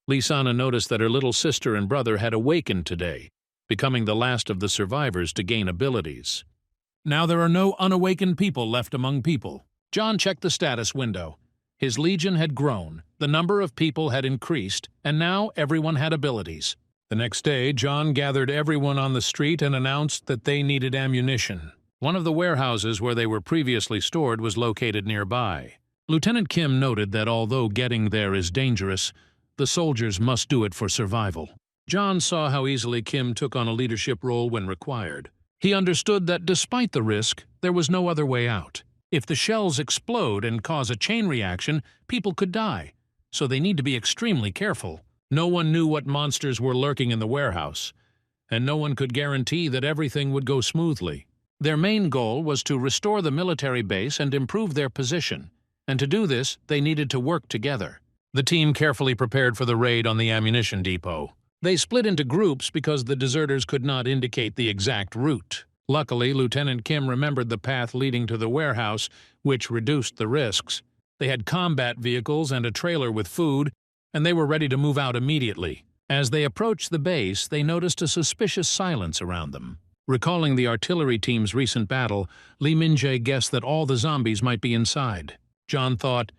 Li Sana noticed that her little sister and brother had awakened today, becoming the last of the survivors to gain abilities. Now there are no unawakened people left among people. John checked the status window. His legion had grown, the number of people had increased, and now everyone had abilities. The next day, John gathered everyone on the street and announced that they needed ammunition. One of the warehouses where they were previously stored was located nearby. Lieutenant Kim noted that although getting there is dangerous, the soldiers must do it for survival. John saw how easily Kim took on a leadership role when required. He understood that despite the risk, there was no other way out. If the shells explode and cause a chain reaction, people could die, so they need to be extremely careful. No one knew what monsters were lurking in the warehouse, and no one could guarantee that everything would go smoothly. Their main goal was to restore the military base and improve their position, and to do this, they needed to work together. The team carefully prepared for the raid on the ammunition depot. They split into groups because the deserters could not indicate the exact route. Luckily, Lieutenant Kim remembered the path leading to the warehouse, which reduced the risks. They had combat vehicles and a trailer with food, and they were ready to move out immediately. As they approached the base, they noticed a suspicious silence around them. Recalling the artillery team's recent battle, Li Mingjie guessed that all the zombies might be inside. John thought,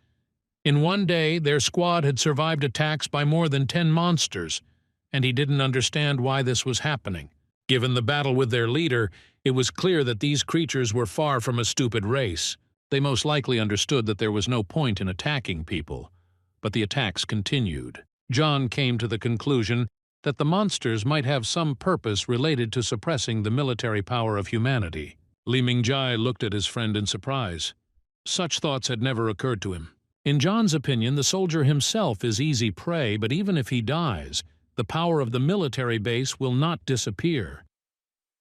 in one day, their squad had survived attacks by more than 10 monsters, and he didn't understand why this was happening. Given the battle with their leader, it was clear that these creatures were far from a stupid race. They most likely understood that there was no point in attacking people, but the attacks continued. John came to the conclusion that the monsters might have some purpose related to suppressing the military power of humanity. Li Mingjie looked at his friend in surprise. Such thoughts had never occurred to him. In John's opinion, the soldier himself is easy prey, but even if he dies, the power of the military base will not disappear.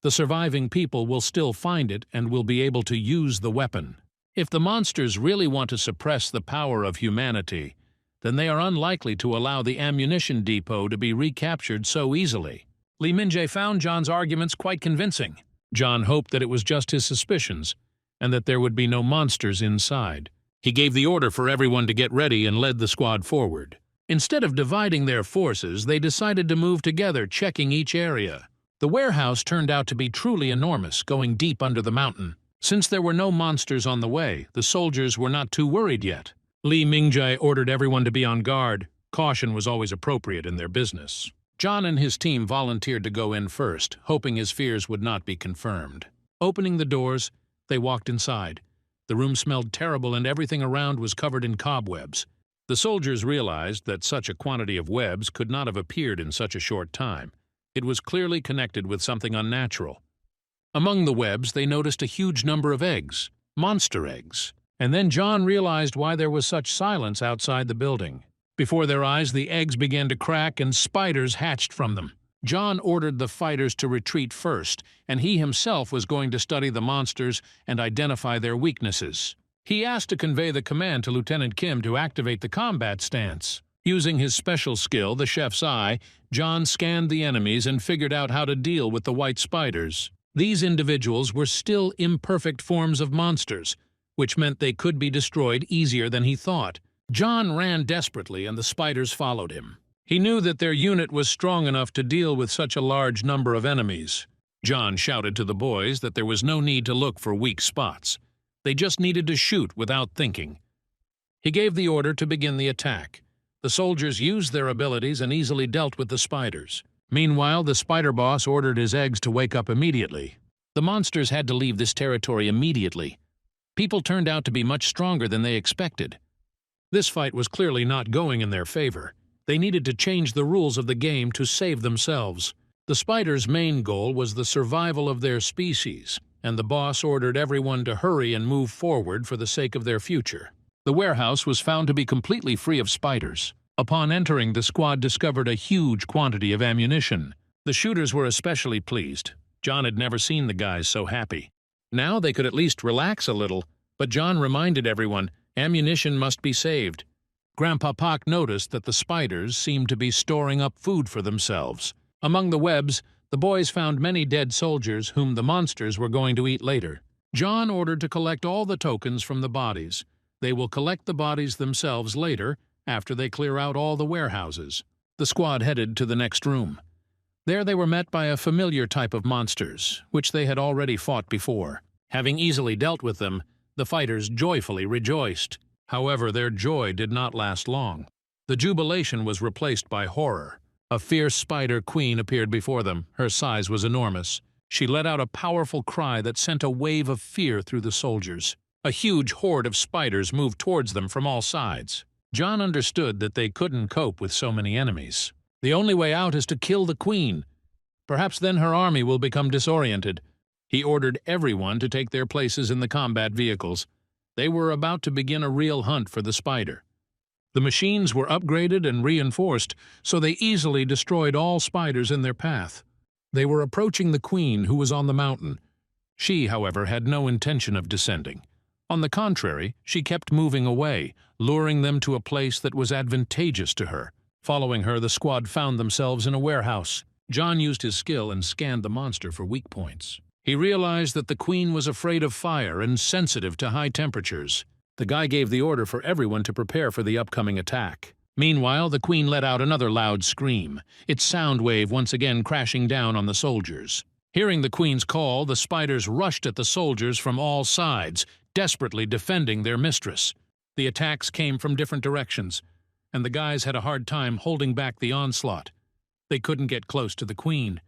The surviving people will still find it and will be able to use the weapon. If the monsters really want to suppress the power of humanity, then they are unlikely to allow the ammunition depot to be recaptured so easily. Lee Min-jae found John's arguments quite convincing. John hoped that it was just his suspicions, and that there would be no monsters inside. He gave the order for everyone to get ready and led the squad forward. Instead of dividing their forces, they decided to move together, checking each area. The warehouse turned out to be truly enormous, going deep under the mountain. Since there were no monsters on the way, the soldiers were not too worried yet. Lee Min-jae ordered everyone to be on guard. Caution was always appropriate in their business. John and his team volunteered to go in first, hoping his fears would not be confirmed. Opening the doors, they walked inside. The room smelled terrible and everything around was covered in cobwebs. The soldiers realized that such a quantity of webs could not have appeared in such a short time. It was clearly connected with something unnatural. Among the webs, they noticed a huge number of eggs, monster eggs. And then John realized why there was such silence outside the building. Before their eyes, the eggs began to crack and spiders hatched from them. John ordered the fighters to retreat first, and he himself was going to study the monsters and identify their weaknesses. He asked to convey the command to Lieutenant Kim to activate the combat stance. Using his special skill, the chef's eye, John scanned the enemies and figured out how to deal with the white spiders. These individuals were still imperfect forms of monsters, which meant they could be destroyed easier than he thought. John ran desperately and the spiders followed him. He knew that their unit was strong enough to deal with such a large number of enemies. John shouted to the boys that there was no need to look for weak spots. They just needed to shoot without thinking. He gave the order to begin the attack. The soldiers used their abilities and easily dealt with the spiders. Meanwhile, the spider boss ordered his eggs to wake up immediately. The monsters had to leave this territory immediately. People turned out to be much stronger than they expected. This fight was clearly not going in their favor. They needed to change the rules of the game to save themselves. The spiders' main goal was the survival of their species, and the boss ordered everyone to hurry and move forward for the sake of their future. The warehouse was found to be completely free of spiders. Upon entering, the squad discovered a huge quantity of ammunition. The shooters were especially pleased. John had never seen the guys so happy. Now they could at least relax a little, but John reminded everyone, ammunition must be saved. Grandpa Pak noticed that the spiders seemed to be storing up food for themselves. Among the webs, the boys found many dead soldiers whom the monsters were going to eat later. John ordered to collect all the tokens from the bodies. They will collect the bodies themselves later, after they clear out all the warehouses. The squad headed to the next room. There they were met by a familiar type of monsters, which they had already fought before. Having easily dealt with them, the fighters joyfully rejoiced. However, their joy did not last long. The jubilation was replaced by horror. A fierce spider queen appeared before them. Her size was enormous. She let out a powerful cry that sent a wave of fear through the soldiers. A huge horde of spiders moved towards them from all sides. John understood that they couldn't cope with so many enemies. The only way out is to kill the queen. Perhaps then her army will become disoriented. He ordered everyone to take their places in the combat vehicles. They were about to begin a real hunt for the spider. The machines were upgraded and reinforced, so they easily destroyed all spiders in their path. They were approaching the queen, who was on the mountain. She, however, had no intention of descending. On the contrary, she kept moving away, luring them to a place that was advantageous to her. Following her, the squad found themselves in a warehouse. John used his skill and scanned the monster for weak points. He realized that the queen was afraid of fire and sensitive to high temperatures. The guy gave the order for everyone to prepare for the upcoming attack. Meanwhile, the queen let out another loud scream, its sound wave once again crashing down on the soldiers. Hearing the queen's call, the spiders rushed at the soldiers from all sides, desperately defending their mistress. The attacks came from different directions, and the guys had a hard time holding back the onslaught. They couldn't get close to the queen.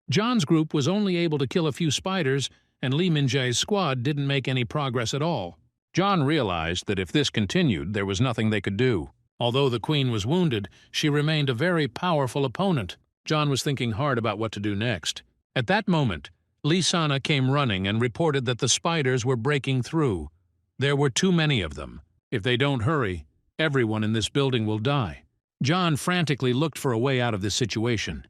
John's group was only able to kill a few spiders, and Lee Min-jae's squad didn't make any progress at all. John realized that if this continued, there was nothing they could do. Although the queen was wounded, she remained a very powerful opponent. John was thinking hard about what to do next. At that moment, Lee Sana came running and reported that the spiders were breaking through. There were too many of them. If they don't hurry, everyone in this building will die. John frantically looked for a way out of this situation.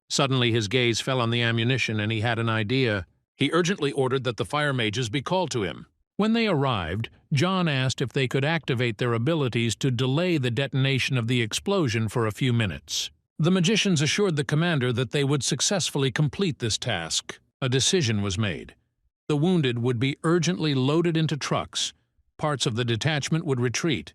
Suddenly his gaze fell on the ammunition and he had an idea. He urgently ordered that the fire mages be called to him. When they arrived, John asked if they could activate their abilities to delay the detonation of the explosion for a few minutes. The magicians assured the commander that they would successfully complete this task. A decision was made. The wounded would be urgently loaded into trucks, parts of the detachment would retreat,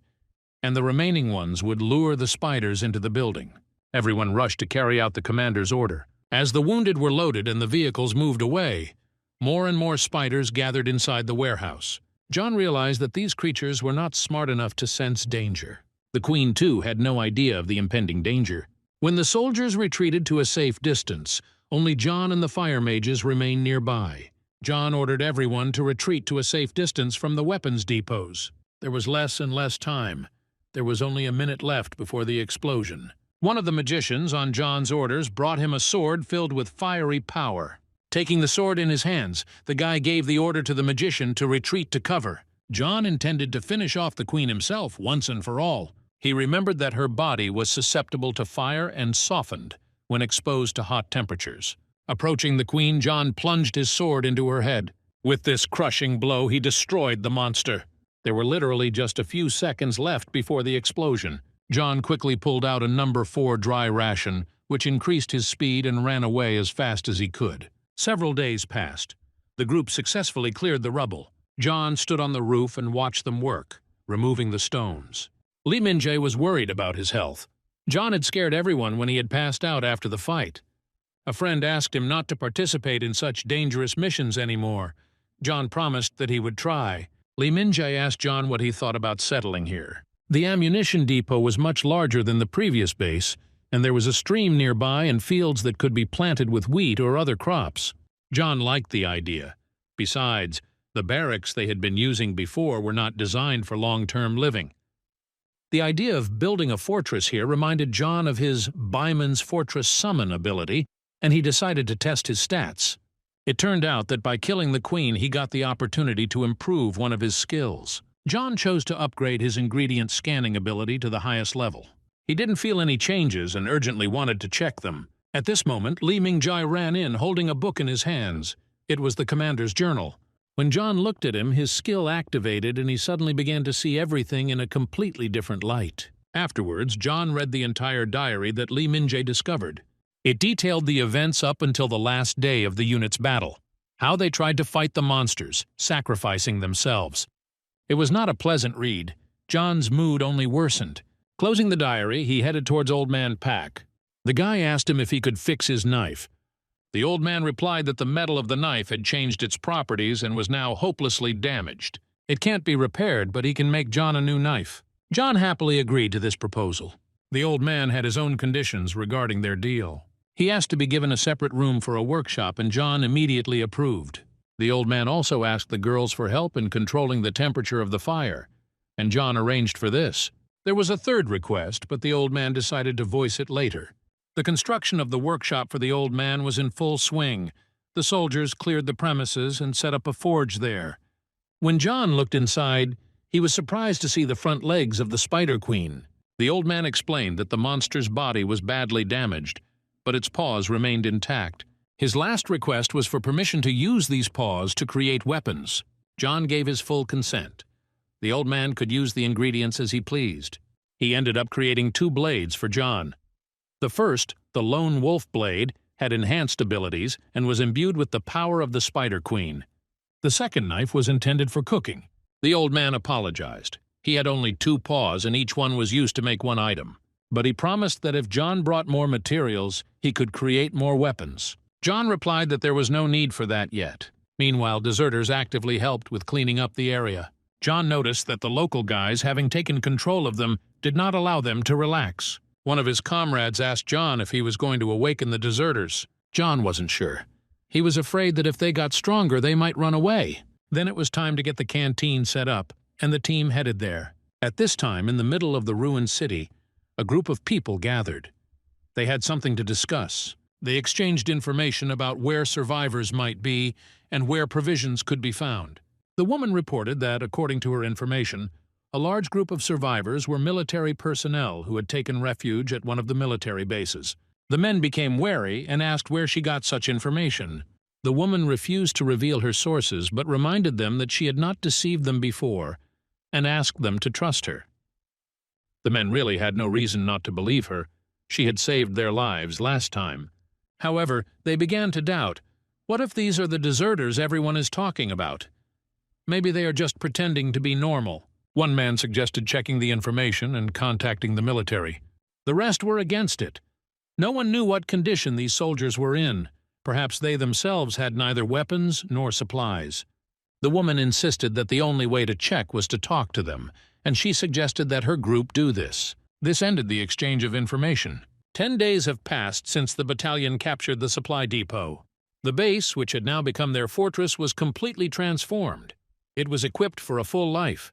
and the remaining ones would lure the spiders into the building. Everyone rushed to carry out the commander's order. As the wounded were loaded and the vehicles moved away, more and more spiders gathered inside the warehouse. John realized that these creatures were not smart enough to sense danger. The Queen, too, had no idea of the impending danger. When the soldiers retreated to a safe distance, only John and the fire mages remained nearby. John ordered everyone to retreat to a safe distance from the weapons depots. There was less and less time. There was only a minute left before the explosion. One of the magicians, on John's orders, brought him a sword filled with fiery power. Taking the sword in his hands, the guy gave the order to the magician to retreat to cover. John intended to finish off the Queen himself once and for all. He remembered that her body was susceptible to fire and softened when exposed to hot temperatures. Approaching the Queen, John plunged his sword into her head. With this crushing blow, he destroyed the monster. There were literally just a few seconds left before the explosion. John quickly pulled out a number 4 dry ration, which increased his speed and ran away as fast as he could. Several days passed. The group successfully cleared the rubble. John stood on the roof and watched them work, removing the stones. Li Minjae was worried about his health. John had scared everyone when he had passed out after the fight. A friend asked him not to participate in such dangerous missions anymore. John promised that he would try. Li Minjae asked John what he thought about settling here. The ammunition depot was much larger than the previous base, and there was a stream nearby and fields that could be planted with wheat or other crops. John liked the idea. Besides, the barracks they had been using before were not designed for long-term living. The idea of building a fortress here reminded John of his Byman's Fortress Summon ability, and he decided to test his stats. It turned out that by killing the Queen, he got the opportunity to improve one of his skills. John chose to upgrade his ingredient scanning ability to the highest level. He didn't feel any changes and urgently wanted to check them. At this moment, Li Minjae ran in holding a book in his hands. It was the commander's journal. When John looked at him, his skill activated and he suddenly began to see everything in a completely different light. Afterwards, John read the entire diary that Li Minjae discovered. It detailed the events up until the last day of the unit's battle, how they tried to fight the monsters, sacrificing themselves. It was not a pleasant read. John's mood only worsened. Closing the diary, he headed towards Old Man Pak. The guy asked him if he could fix his knife. The old man replied that the metal of the knife had changed its properties and was now hopelessly damaged. It can't be repaired, but he can make John a new knife. John happily agreed to this proposal. The old man had his own conditions regarding their deal. He asked to be given a separate room for a workshop, and John immediately approved. The old man also asked the girls for help in controlling the temperature of the fire, and John arranged for this. There was a third request, but the old man decided to voice it later. The construction of the workshop for the old man was in full swing. The soldiers cleared the premises and set up a forge there. When John looked inside, he was surprised to see the front legs of the Spider Queen. The old man explained that the monster's body was badly damaged, but its paws remained intact. His last request was for permission to use these paws to create weapons. John gave his full consent. The old man could use the ingredients as he pleased. He ended up creating 2 blades for John. The first, the Lone Wolf Blade, had enhanced abilities and was imbued with the power of the Spider Queen. The second knife was intended for cooking. The old man apologized. He had only 2 paws and each one was used to make one item. But he promised that if John brought more materials, he could create more weapons. John replied that there was no need for that yet. Meanwhile, deserters actively helped with cleaning up the area. John noticed that the local guys, having taken control of them, did not allow them to relax. One of his comrades asked John if he was going to awaken the deserters. John wasn't sure. He was afraid that if they got stronger, they might run away. Then it was time to get the canteen set up, and the team headed there. At this time, in the middle of the ruined city, a group of people gathered. They had something to discuss. They exchanged information about where survivors might be and where provisions could be found. The woman reported that, according to her information, a large group of survivors were military personnel who had taken refuge at one of the military bases. The men became wary and asked where she got such information. The woman refused to reveal her sources but reminded them that she had not deceived them before and asked them to trust her. The men really had no reason not to believe her. She had saved their lives last time. However, they began to doubt. What if these are the deserters everyone is talking about? Maybe they are just pretending to be normal. One man suggested checking the information and contacting the military. The rest were against it. No one knew what condition these soldiers were in. Perhaps they themselves had neither weapons nor supplies. The woman insisted that the only way to check was to talk to them, and she suggested that her group do this. This ended the exchange of information. 10 days have passed since the battalion captured the supply depot. The base, which had now become their fortress, was completely transformed. It was equipped for a full life.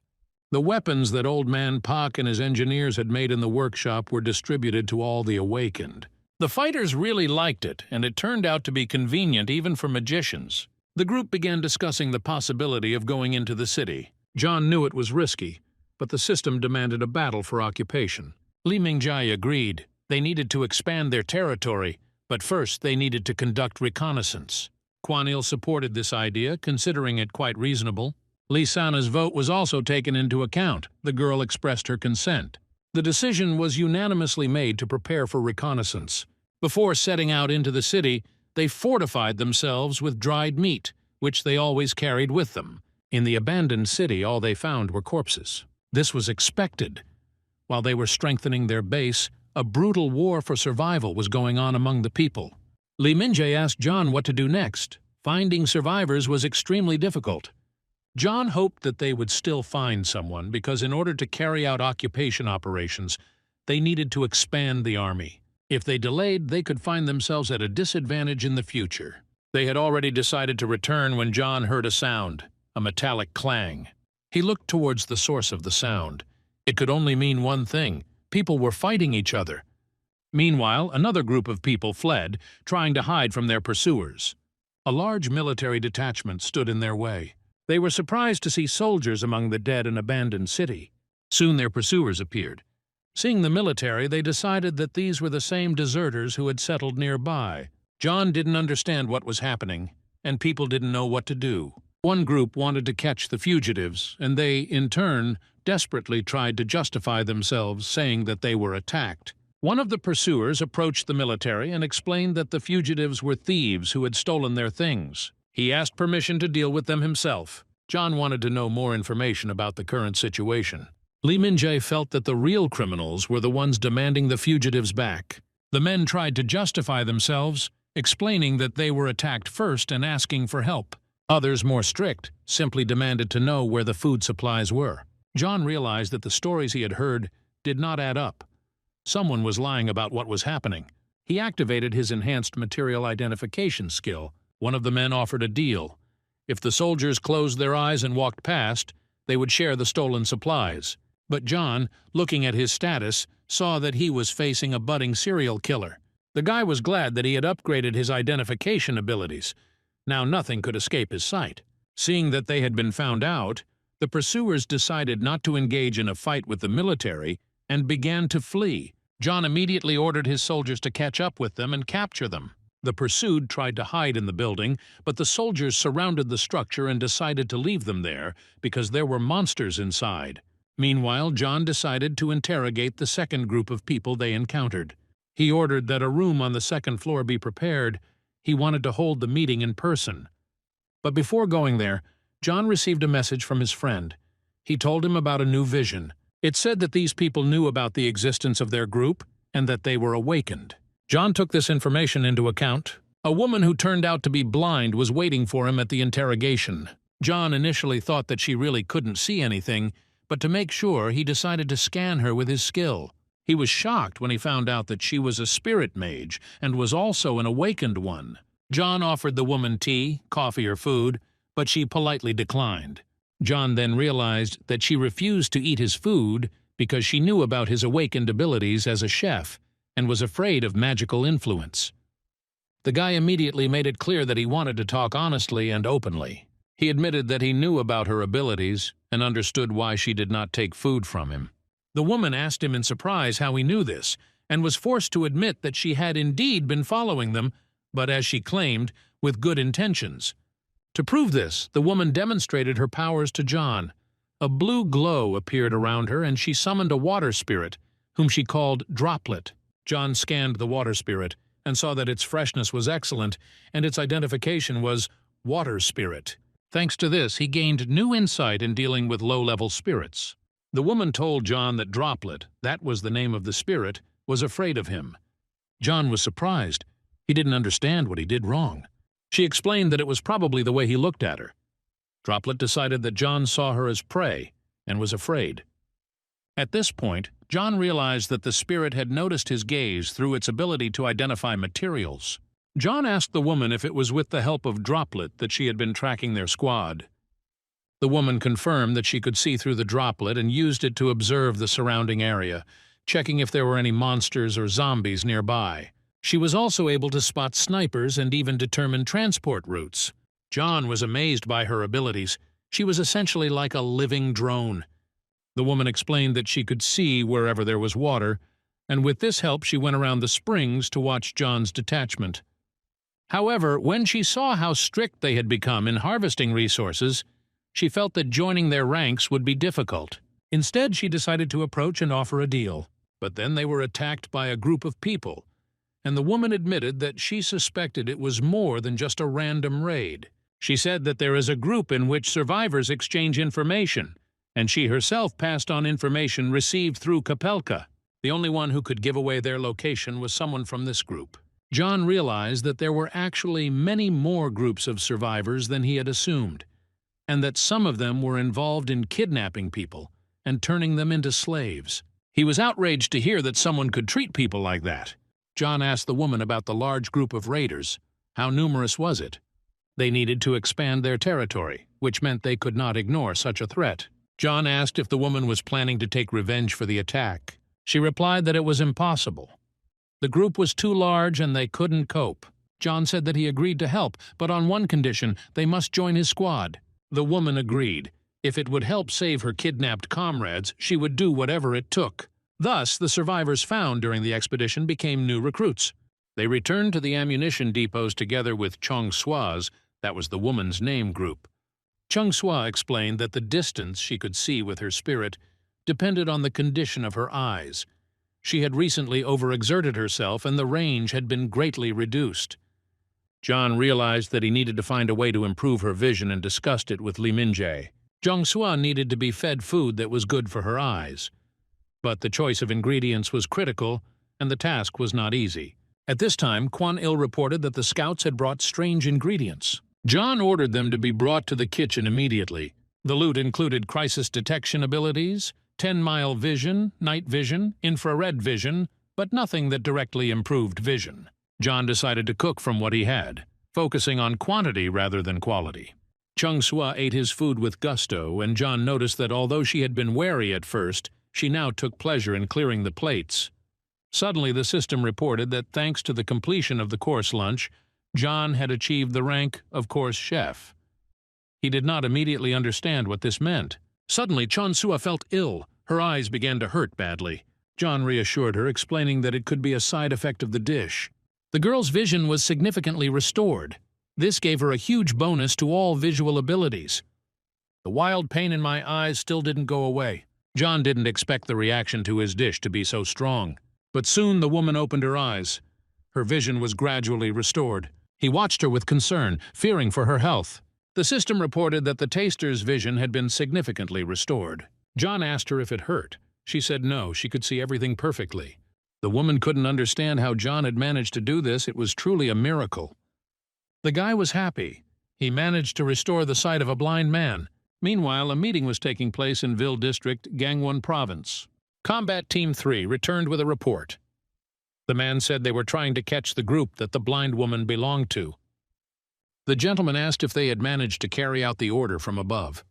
The weapons that Old Man Pak and his engineers had made in the workshop were distributed to all the awakened. The fighters really liked it, and it turned out to be convenient even for magicians. The group began discussing the possibility of going into the city. John knew it was risky, but the system demanded a battle for occupation. Li Mingjai agreed. They needed to expand their territory, but first they needed to conduct reconnaissance. Kuang Il supported this idea, considering it quite reasonable. Li Sana's vote was also taken into account. The girl expressed her consent. The decision was unanimously made to prepare for reconnaissance. Before setting out into the city, they fortified themselves with dried meat, which they always carried with them. In the abandoned city, all they found were corpses. This was expected. While they were strengthening their base, a brutal war for survival was going on among the people. Li Mingjai asked John what to do next. Finding survivors was extremely difficult. John hoped that they would still find someone because in order to carry out occupation operations, they needed to expand the army. If they delayed, they could find themselves at a disadvantage in the future. They had already decided to return when John heard a sound, a metallic clang. He looked towards the source of the sound. It could only mean one thing. People were fighting each other. Meanwhile, another group of people fled, trying to hide from their pursuers. A large military detachment stood in their way. They were surprised to see soldiers among the dead and abandoned city. Soon their pursuers appeared. Seeing the military, they decided that these were the same deserters who had settled nearby. John didn't understand what was happening, and people didn't know what to do. One group wanted to catch the fugitives, and they, in turn, desperately tried to justify themselves, saying that they were attacked. One of the pursuers approached the military and explained that the fugitives were thieves who had stolen their things. He asked permission to deal with them himself. John wanted to know more information about the current situation. Li Mingjai felt that the real criminals were the ones demanding the fugitives back. The men tried to justify themselves, explaining that they were attacked first and asking for help. Others, more strict, simply demanded to know where the food supplies were. John realized that the stories he had heard did not add up. Someone was lying about what was happening. He activated his enhanced material identification skill. One of the men offered a deal. If the soldiers closed their eyes and walked past, they would share the stolen supplies. But John, looking at his status, saw that he was facing a budding serial killer. The guy was glad that he had upgraded his identification abilities. Now nothing could escape his sight. Seeing that they had been found out, the pursuers decided not to engage in a fight with the military and began to flee. John immediately ordered his soldiers to catch up with them and capture them. The pursued tried to hide in the building, but the soldiers surrounded the structure and decided to leave them there because there were monsters inside. Meanwhile, John decided to interrogate the second group of people they encountered. He ordered that a room on the second floor be prepared. He wanted to hold the meeting in person. But before going there, John received a message from his friend. He told him about a new vision. It said that these people knew about the existence of their group and that they were awakened. John took this information into account. A woman who turned out to be blind was waiting for him at the interrogation. John initially thought that she really couldn't see anything, but to make sure, he decided to scan her with his skill. He was shocked when he found out that she was a spirit mage and was also an awakened one. John offered the woman tea, coffee, or food, but she politely declined. John then realized that she refused to eat his food because she knew about his awakened abilities as a chef and was afraid of magical influence. The guy immediately made it clear that he wanted to talk honestly and openly. He admitted that he knew about her abilities and understood why she did not take food from him. The woman asked him in surprise how he knew this, and was forced to admit that she had indeed been following them, but as she claimed, with good intentions. To prove this, the woman demonstrated her powers to John. A blue glow appeared around her, and she summoned a water spirit, whom she called Droplet. John scanned the water spirit and saw that its freshness was excellent, and its identification was water spirit. Thanks to this, he gained new insight in dealing with low-level spirits. The woman told John that Droplet, that was the name of the spirit, was afraid of him. John was surprised. He didn't understand what he did wrong. She explained that it was probably the way he looked at her. Droplet decided that John saw her as prey and was afraid. At this point, John realized that the spirit had noticed his gaze through its ability to identify materials. John asked the woman if it was with the help of Droplet that she had been tracking their squad. The woman confirmed that she could see through the droplet and used it to observe the surrounding area, checking if there were any monsters or zombies nearby. She was also able to spot snipers and even determine transport routes. John was amazed by her abilities. She was essentially like a living drone. The woman explained that she could see wherever there was water, and with this help she went around the springs to watch John's detachment. However, when she saw how strict they had become in harvesting resources, she felt that joining their ranks would be difficult. Instead, she decided to approach and offer a deal. But then they were attacked by a group of people, and the woman admitted that she suspected it was more than just a random raid. She said that there is a group in which survivors exchange information, and she herself passed on information received through Kapelka. The only one who could give away their location was someone from this group. John realized that there were actually many more groups of survivors than he had assumed, and that some of them were involved in kidnapping people and turning them into slaves. He was outraged to hear that someone could treat people like that. John asked the woman about the large group of raiders. How numerous was it? They needed to expand their territory, which meant they could not ignore such a threat. John asked if the woman was planning to take revenge for the attack. She replied that it was impossible. The group was too large and they couldn't cope. John said that he agreed to help, but on one condition: they must join his squad. The woman agreed. If it would help save her kidnapped comrades, she would do whatever it took. Thus, the survivors found during the expedition became new recruits. They returned to the ammunition depots together with Chongsua's, that was the woman's name group. Chongua explained that the distance she could see with her spirit depended on the condition of her eyes. She had recently overexerted herself and the range had been greatly reduced. John realized that he needed to find a way to improve her vision and discussed it with Li Minjae. Chongua needed to be fed food that was good for her eyes. But the choice of ingredients was critical, and the task was not easy. At this time, Kuang Il reported that the scouts had brought strange ingredients. John ordered them to be brought to the kitchen immediately. The loot included crisis detection abilities, 10-mile vision, night vision, infrared vision, but nothing that directly improved vision. John decided to cook from what he had, focusing on quantity rather than quality. Chongua ate his food with gusto, and John noticed that although she had been wary at first, she now took pleasure in clearing the plates. Suddenly the system reported that thanks to the completion of the course lunch, John had achieved the rank of course chef. He did not immediately understand what this meant. Suddenly Chongua felt ill. Her eyes began to hurt badly. John reassured her, explaining that it could be a side effect of the dish. The girl's vision was significantly restored. This gave her a huge bonus to all visual abilities. The wild pain in my eyes still didn't go away. John didn't expect the reaction to his dish to be so strong. But soon the woman opened her eyes. Her vision was gradually restored. He watched her with concern, fearing for her health. The system reported that the taster's vision had been significantly restored. John asked her if it hurt. She said no, she could see everything perfectly. The woman couldn't understand how John had managed to do this. It was truly a miracle. The guy was happy. He managed to restore the sight of a blind man. Meanwhile, a meeting was taking place in Ville District, Gangwon Province. Combat Team 3 returned with a report. The man said they were trying to catch the group that the blind woman belonged to. The gentleman asked if they had managed to carry out the order from above.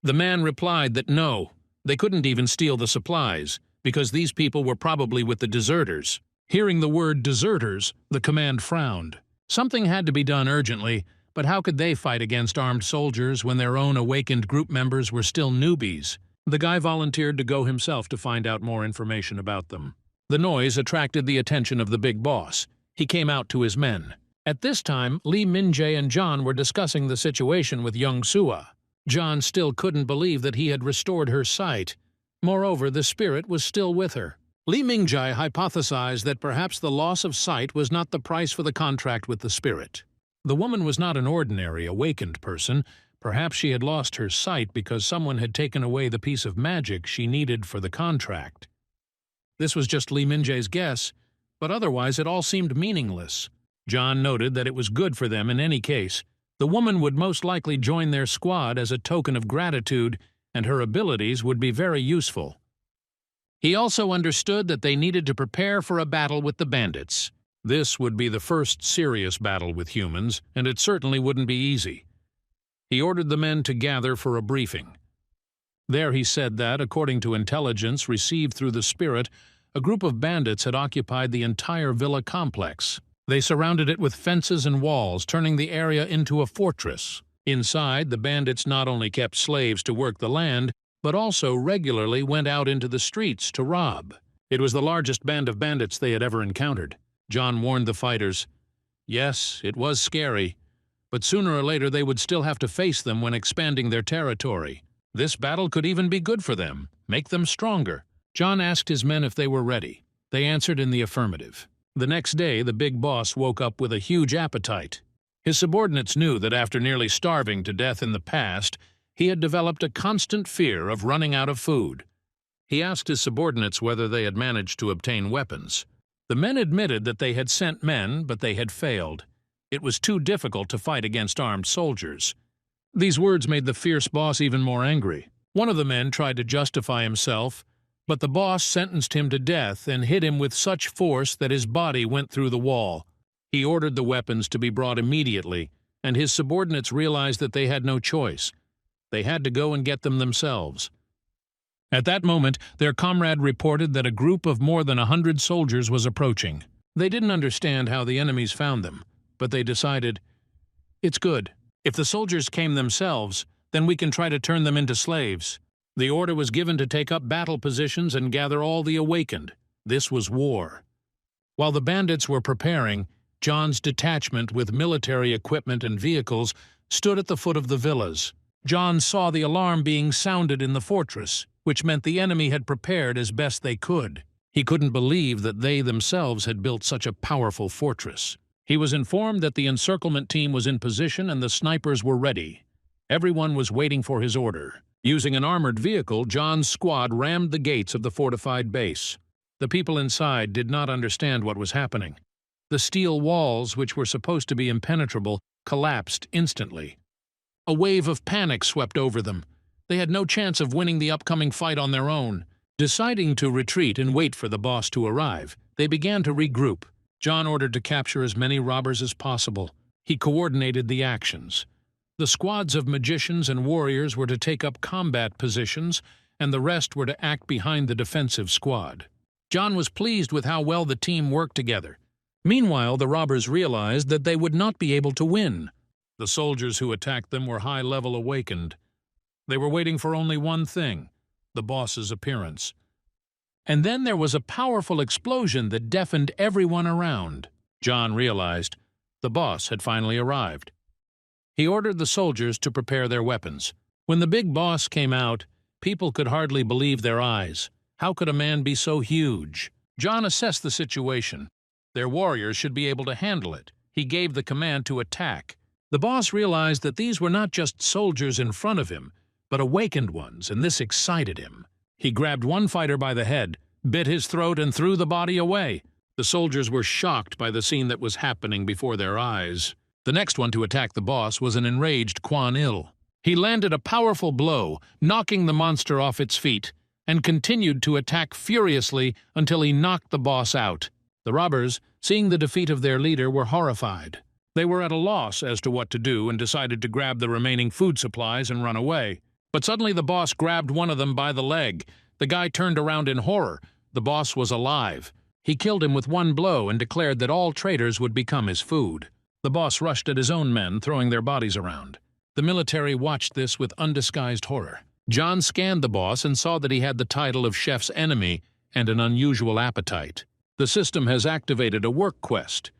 The man replied that no, they couldn't even steal the supplies, because these people were probably with the deserters. Hearing the word deserters, the command frowned. Something had to be done urgently, but how could they fight against armed soldiers when their own awakened group members were still newbies? The guy volunteered to go himself to find out more information about them. The noise attracted the attention of the big boss. He came out to his men. At this time, Lee Min-jae and John were discussing the situation with young Sua. John still couldn't believe that he had restored her sight. Moreover, the spirit was still with her. Lee Min-jae hypothesized that perhaps the loss of sight was not the price for the contract with the spirit. The woman was not an ordinary, awakened person. Perhaps she had lost her sight because someone had taken away the piece of magic she needed for the contract. This was just Lee Min-jae's guess, but otherwise it all seemed meaningless. John noted that it was good for them in any case. The woman would most likely join their squad as a token of gratitude, and her abilities would be very useful. He also understood that they needed to prepare for a battle with the bandits. This would be the first serious battle with humans, and it certainly wouldn't be easy. He ordered the men to gather for a briefing. There he said that, according to intelligence received through the spirit, a group of bandits had occupied the entire villa complex. They surrounded it with fences and walls, turning the area into a fortress. Inside, the bandits not only kept slaves to work the land, but also regularly went out into the streets to rob. It was the largest band of bandits they had ever encountered. John warned the fighters. Yes, it was scary, but sooner or later they would still have to face them when expanding their territory. This battle could even be good for them, make them stronger. John asked his men if they were ready. They answered in the affirmative. The next day, the big boss woke up with a huge appetite. His subordinates knew that after nearly starving to death in the past, he had developed a constant fear of running out of food. He asked his subordinates whether they had managed to obtain weapons. The men admitted that they had sent men, but they had failed. It was too difficult to fight against armed soldiers. These words made the fierce boss even more angry. One of the men tried to justify himself, but the boss sentenced him to death and hit him with such force that his body went through the wall. He ordered the weapons to be brought immediately, and his subordinates realized that they had no choice. They had to go and get them themselves. At that moment, their comrade reported that a group of more than 100 soldiers was approaching. They didn't understand how the enemies found them, but they decided, "It's good. If the soldiers came themselves, then we can try to turn them into slaves." The order was given to take up battle positions and gather all the awakened. This was war. While the bandits were preparing, John's detachment with military equipment and vehicles stood at the foot of the villas. John saw the alarm being sounded in the fortress, which meant the enemy had prepared as best they could. He couldn't believe that they themselves had built such a powerful fortress. He was informed that the encirclement team was in position and the snipers were ready. Everyone was waiting for his order. Using an armored vehicle, John's squad rammed the gates of the fortified base. The people inside did not understand what was happening. The steel walls, which were supposed to be impenetrable, collapsed instantly. A wave of panic swept over them. They had no chance of winning the upcoming fight on their own. Deciding to retreat and wait for the boss to arrive, they began to regroup. John ordered to capture as many robbers as possible. He coordinated the actions. The squads of magicians and warriors were to take up combat positions, and the rest were to act behind the defensive squad. John was pleased with how well the team worked together. Meanwhile, the robbers realized that they would not be able to win. The soldiers who attacked them were high-level awakened. They were waiting for only one thing, the boss's appearance. And then there was a powerful explosion that deafened everyone around. John realized the boss had finally arrived. He ordered the soldiers to prepare their weapons. When the big boss came out, people could hardly believe their eyes. How could a man be so huge? John assessed the situation. Their warriors should be able to handle it. He gave the command to attack. The boss realized that these were not just soldiers in front of him, but awakened ones, and this excited him. He grabbed one fighter by the head, bit his throat, and threw the body away. The soldiers were shocked by the scene that was happening before their eyes. The next one to attack the boss was an enraged Kuang Il. He landed a powerful blow, knocking the monster off its feet, and continued to attack furiously until he knocked the boss out. The robbers, seeing the defeat of their leader, were horrified. They were at a loss as to what to do and decided to grab the remaining food supplies and run away. But suddenly the boss grabbed one of them by the leg. The guy turned around in horror. The boss was alive. He killed him with one blow and declared that all traitors would become his food. The boss rushed at his own men, throwing their bodies around. The military watched this with undisguised horror. John scanned the boss and saw that he had the title of chef's enemy and an unusual appetite. The system has activated a work quest.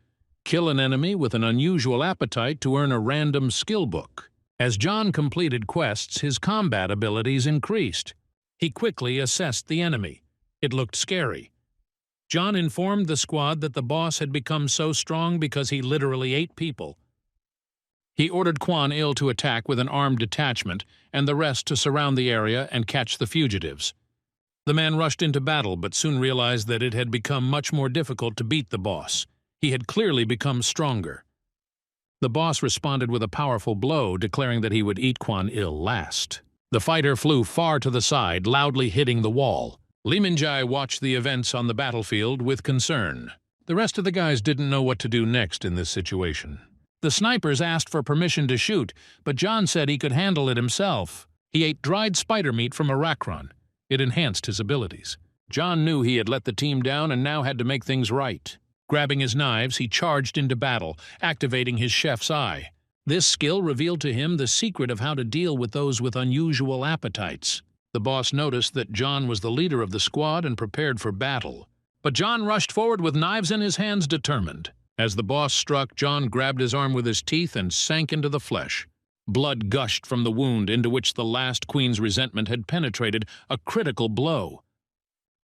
Kill an enemy with an unusual appetite to earn a random skill book. As John completed quests, his combat abilities increased. He quickly assessed the enemy. It looked scary. John informed the squad that the boss had become so strong because he literally ate people. He ordered Kuang Il to attack with an armed detachment and the rest to surround the area and catch the fugitives. The man rushed into battle but soon realized that it had become much more difficult to beat the boss. He had clearly become stronger. The boss responded with a powerful blow, declaring that he would eat Kuang Il last. The fighter flew far to the side, loudly hitting the wall. Lee Min-jae watched the events on the battlefield with concern. The rest of the guys didn't know what to do next in this situation. The snipers asked for permission to shoot, but John said he could handle it himself. He ate dried spider meat from a racron. It enhanced his abilities. John knew he had let the team down and now had to make things right. Grabbing his knives, he charged into battle, activating his chef's eye. This skill revealed to him the secret of how to deal with those with unusual appetites. The boss noticed that John was the leader of the squad and prepared for battle. But John rushed forward with knives in his hands, determined. As the boss struck, John grabbed his arm with his teeth and sank into the flesh. Blood gushed from the wound into which the last queen's resentment had penetrated, a critical blow.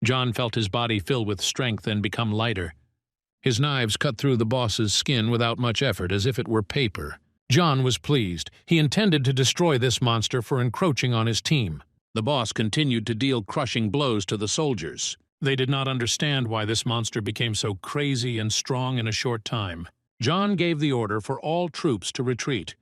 John felt his body fill with strength and become lighter. His knives cut through the boss's skin without much effort, as if it were paper. John was pleased. He intended to destroy this monster for encroaching on his team. The boss continued to deal crushing blows to the soldiers. They did not understand why this monster became so crazy and strong in a short time. John gave the order for all troops to retreat.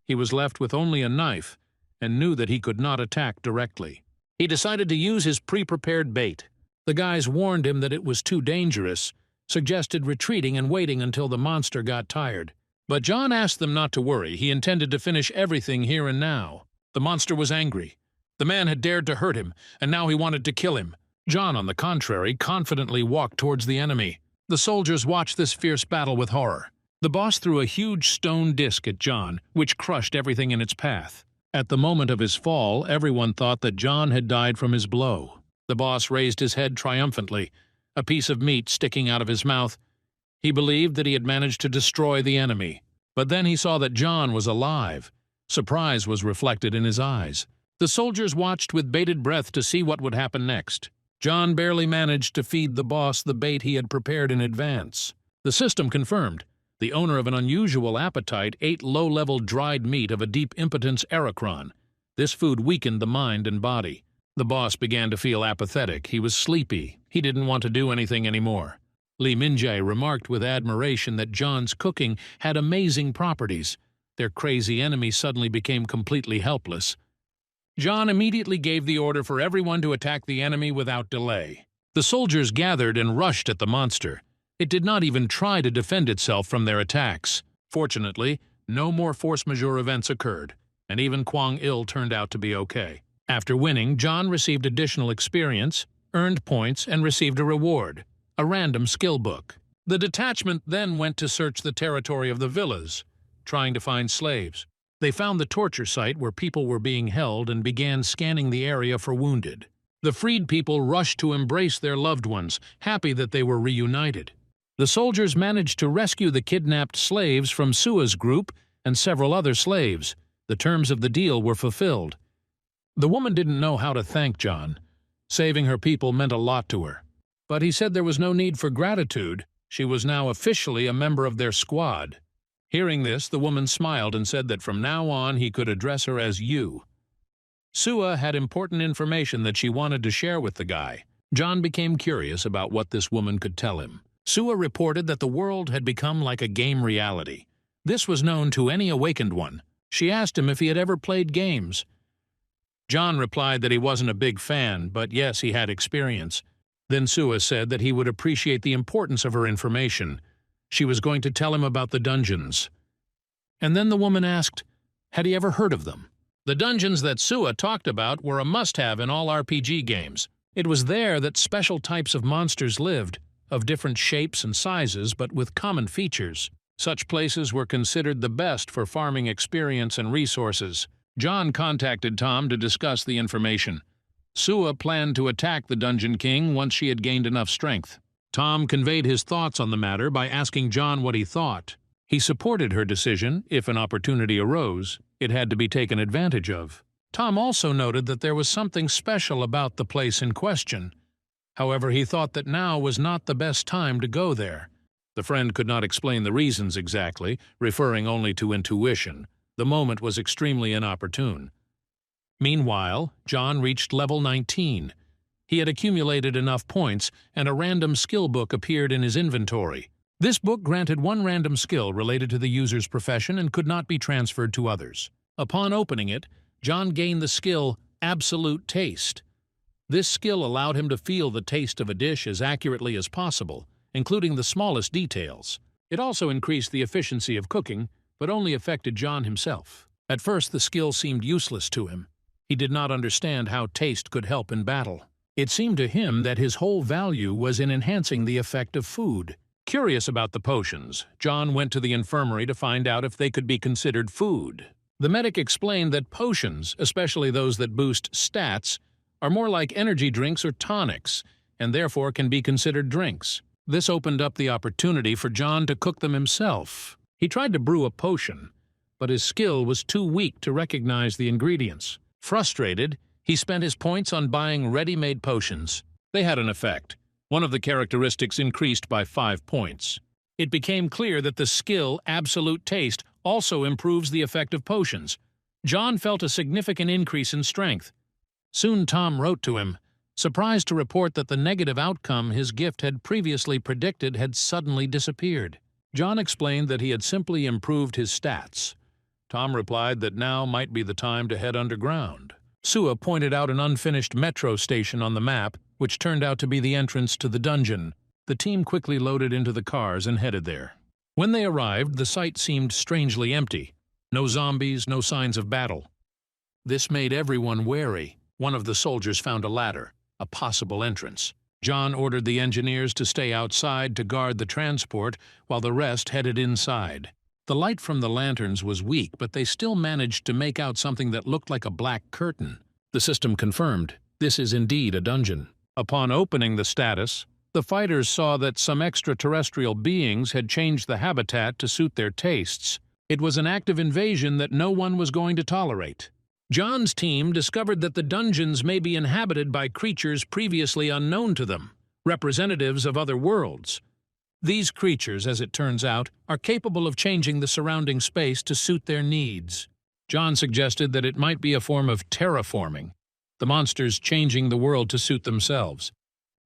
He was left with only a knife and knew that he could not attack directly. He decided to use his pre-prepared bait. The guys warned him that it was too dangerous, suggested retreating and waiting until the monster got tired. But John asked them not to worry. He intended to finish everything here and now. The monster was angry. The man had dared to hurt him, and now he wanted to kill him. John, on the contrary, confidently walked towards the enemy. The soldiers watched this fierce battle with horror. The boss threw a huge stone disc at John, which crushed everything in its path. At the moment of his fall, everyone thought that John had died from his blow. The boss raised his head triumphantly, a piece of meat sticking out of his mouth. He believed that he had managed to destroy the enemy. But then he saw that John was alive. Surprise was reflected in his eyes. The soldiers watched with bated breath to see what would happen next. John barely managed to feed the boss the bait he had prepared in advance. The system confirmed. The owner of an unusual appetite ate low-level dried meat of a deep impotence eracron. This food weakened the mind and body. The boss began to feel apathetic. He was sleepy. He didn't want to do anything anymore. Lee Min-jae remarked with admiration that John's cooking had amazing properties. Their crazy enemy suddenly became completely helpless. John immediately gave the order for everyone to attack the enemy without delay. The soldiers gathered and rushed at the monster. It did not even try to defend itself from their attacks. Fortunately, no more force majeure events occurred, and even Kuang Il turned out to be okay. After winning, John received additional experience, earned points, and received a reward, a random skill book. The detachment then went to search the territory of the villas, trying to find slaves. They found the torture site where people were being held and began scanning the area for wounded. The freed people rushed to embrace their loved ones, happy that they were reunited. The soldiers managed to rescue the kidnapped slaves from Sua's group and several other slaves. The terms of the deal were fulfilled. The woman didn't know how to thank John. Saving her people meant a lot to her. But he said there was no need for gratitude. She was now officially a member of their squad. Hearing this, the woman smiled and said that from now on he could address her as you. Sua had important information that she wanted to share with the guy. John became curious about what this woman could tell him. Sua reported that the world had become like a game reality. This was known to any awakened one. She asked him if he had ever played games. John replied that he wasn't a big fan, but yes, he had experience. Then Sua said that he would appreciate the importance of her information. She was going to tell him about the dungeons. And then the woman asked, had he ever heard of them? The dungeons that Sua talked about were a must-have in all RPG games. It was there that special types of monsters lived, of different shapes and sizes, but with common features. Such places were considered the best for farming experience and resources. John contacted Tom to discuss the information. Sua planned to attack the Dungeon King once she had gained enough strength. Tom conveyed his thoughts on the matter by asking John what he thought. He supported her decision. If an opportunity arose, it had to be taken advantage of. Tom also noted that there was something special about the place in question. However, he thought that now was not the best time to go there. The friend could not explain the reasons exactly, referring only to intuition. The moment was extremely inopportune. Meanwhile, John reached level 19. He had accumulated enough points, and a random skill book appeared in his inventory. This book granted one random skill related to the user's profession and could not be transferred to others. Upon opening it, John gained the skill Absolute Taste. This skill allowed him to feel the taste of a dish as accurately as possible, including the smallest details. It also increased the efficiency of cooking, but only affected John himself. At first, the skill seemed useless to him. He did not understand how taste could help in battle. It seemed to him that his whole value was in enhancing the effect of food. Curious about the potions, John went to the infirmary to find out if they could be considered food. The medic explained that potions, especially those that boost stats, are more like energy drinks or tonics, and therefore can be considered drinks. This opened up the opportunity for John to cook them himself. He tried to brew a potion, but his skill was too weak to recognize the ingredients. Frustrated, he spent his points on buying ready-made potions. They had an effect. One of the characteristics increased by 5 points. It became clear that the skill Absolute Taste also improves the effect of potions. John felt a significant increase in strength. Soon Tom wrote to him, surprised to report that the negative outcome his gift had previously predicted had suddenly disappeared. John explained that he had simply improved his stats. Tom replied that now might be the time to head underground. Sua pointed out an unfinished metro station on the map, which turned out to be the entrance to the dungeon. The team quickly loaded into the cars and headed there. When they arrived, the site seemed strangely empty. No zombies, no signs of battle. This made everyone wary. One of the soldiers found a ladder, a possible entrance. John ordered the engineers to stay outside to guard the transport, while the rest headed inside. The light from the lanterns was weak, but they still managed to make out something that looked like a black curtain. The system confirmed, this is indeed a dungeon. Upon opening the status, the fighters saw that some extraterrestrial beings had changed the habitat to suit their tastes. It was an active invasion that no one was going to tolerate. John's team discovered that the dungeons may be inhabited by creatures previously unknown to them, representatives of other worlds. These creatures, as it turns out, are capable of changing the surrounding space to suit their needs. John suggested that it might be a form of terraforming, the monsters changing the world to suit themselves.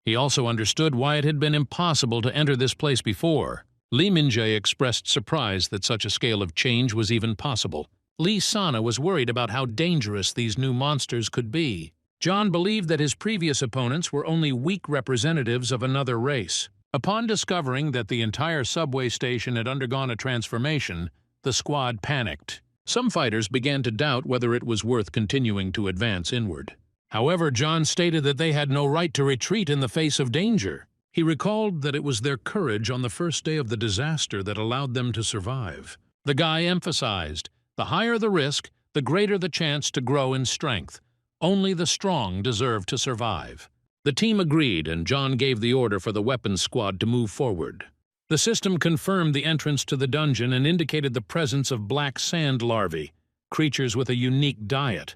He also understood why it had been impossible to enter this place before. Li Minjae expressed surprise that such a scale of change was even possible. Li Sana was worried about how dangerous these new monsters could be. John believed that his previous opponents were only weak representatives of another race. Upon discovering that the entire subway station had undergone a transformation, the squad panicked. Some fighters began to doubt whether it was worth continuing to advance inward. However, John stated that they had no right to retreat in the face of danger. He recalled that it was their courage on the first day of the disaster that allowed them to survive. The guy emphasized, the higher the risk, the greater the chance to grow in strength. Only the strong deserve to survive. The team agreed, and John gave the order for the weapons squad to move forward. The system confirmed the entrance to the dungeon and indicated the presence of black sand larvae, creatures with a unique diet.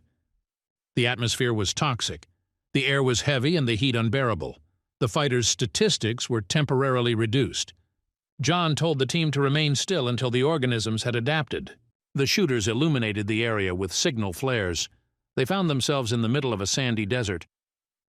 The atmosphere was toxic. The air was heavy and the heat unbearable. The fighters' statistics were temporarily reduced. John told the team to remain still until the organisms had adapted. The shooters illuminated the area with signal flares. They found themselves in the middle of a sandy desert.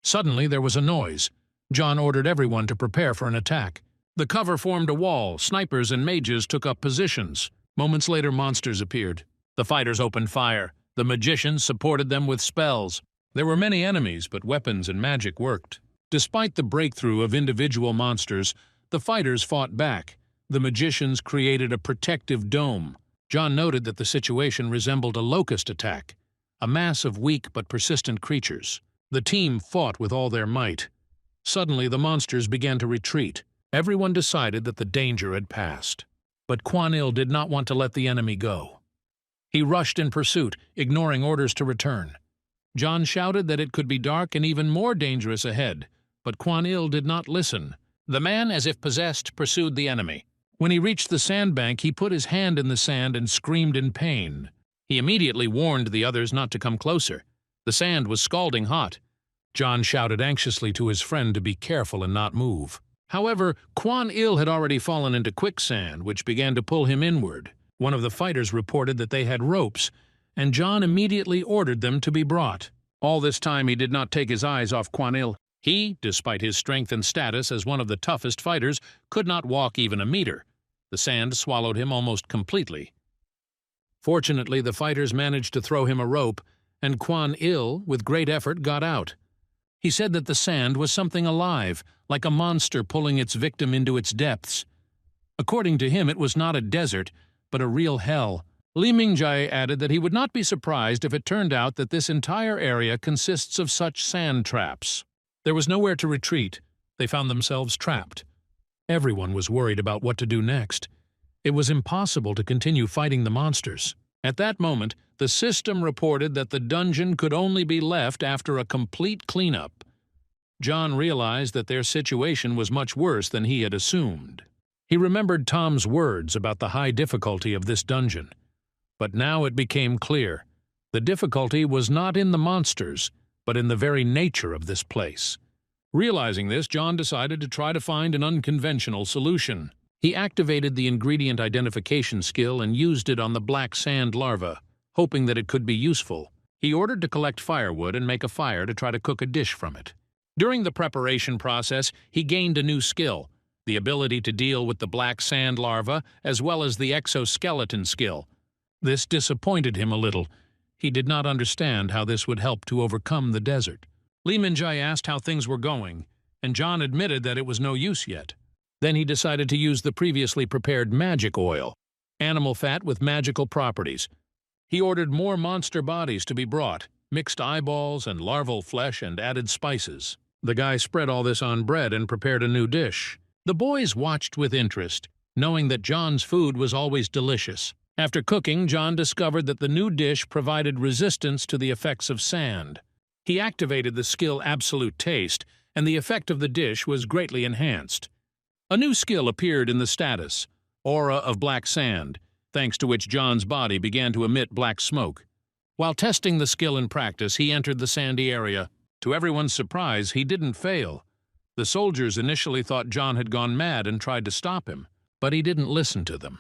Suddenly there was a noise. John ordered everyone to prepare for an attack. The cover formed a wall. Snipers and mages took up positions. Moments later, monsters appeared. The fighters opened fire. The magicians supported them with spells. There were many enemies, but weapons and magic worked. Despite the breakthrough of individual monsters, the fighters fought back. The magicians created a protective dome. John noted that the situation resembled a locust attack, a mass of weak but persistent creatures. The team fought with all their might. Suddenly, the monsters began to retreat. Everyone decided that the danger had passed. But Kuang Il did not want to let the enemy go. He rushed in pursuit, ignoring orders to return. John shouted that it could be dark and even more dangerous ahead, but Kuang Il did not listen. The man, as if possessed, pursued the enemy. When he reached the sandbank, he put his hand in the sand and screamed in pain. He immediately warned the others not to come closer. The sand was scalding hot. John shouted anxiously to his friend to be careful and not move. However, Kuang Il had already fallen into quicksand, which began to pull him inward. One of the fighters reported that they had ropes, and John immediately ordered them to be brought. All this time he did not take his eyes off Kuang Il. He, despite his strength and status as one of the toughest fighters, could not walk even a meter. The sand swallowed him almost completely. Fortunately, the fighters managed to throw him a rope, and Kuang Il, with great effort, got out. He said that the sand was something alive, like a monster pulling its victim into its depths. According to him, it was not a desert, but a real hell. Li Mingjie added that he would not be surprised if it turned out that this entire area consists of such sand traps. There was nowhere to retreat. They found themselves trapped. Everyone was worried about what to do next. It was impossible to continue fighting the monsters. At that moment, the system reported that the dungeon could only be left after a complete cleanup. John realized that their situation was much worse than he had assumed. He remembered Tom's words about the high difficulty of this dungeon. But now it became clear. The difficulty was not in the monsters, but in the very nature of this place. Realizing this, John decided to try to find an unconventional solution. He activated the ingredient identification skill and used it on the black sand larva, hoping that it could be useful. He ordered to collect firewood and make a fire to try to cook a dish from it. During the preparation process, he gained a new skill, the ability to deal with the black sand larva as well as the exoskeleton skill. This disappointed him a little. He did not understand how this would help to overcome the desert. Li Mingjie asked how things were going, and John admitted that it was no use yet. Then he decided to use the previously prepared magic oil, animal fat with magical properties. He ordered more monster bodies to be brought, mixed eyeballs and larval flesh, and added spices. The guy spread all this on bread and prepared a new dish. The boys watched with interest, knowing that John's food was always delicious. After cooking, John discovered that the new dish provided resistance to the effects of sand. He activated the skill Absolute Taste, and the effect of the dish was greatly enhanced. A new skill appeared in the status, Aura of Black Sand, thanks to which John's body began to emit black smoke. While testing the skill in practice, he entered the sandy area. To everyone's surprise, he didn't fail. The soldiers initially thought John had gone mad and tried to stop him, but he didn't listen to them.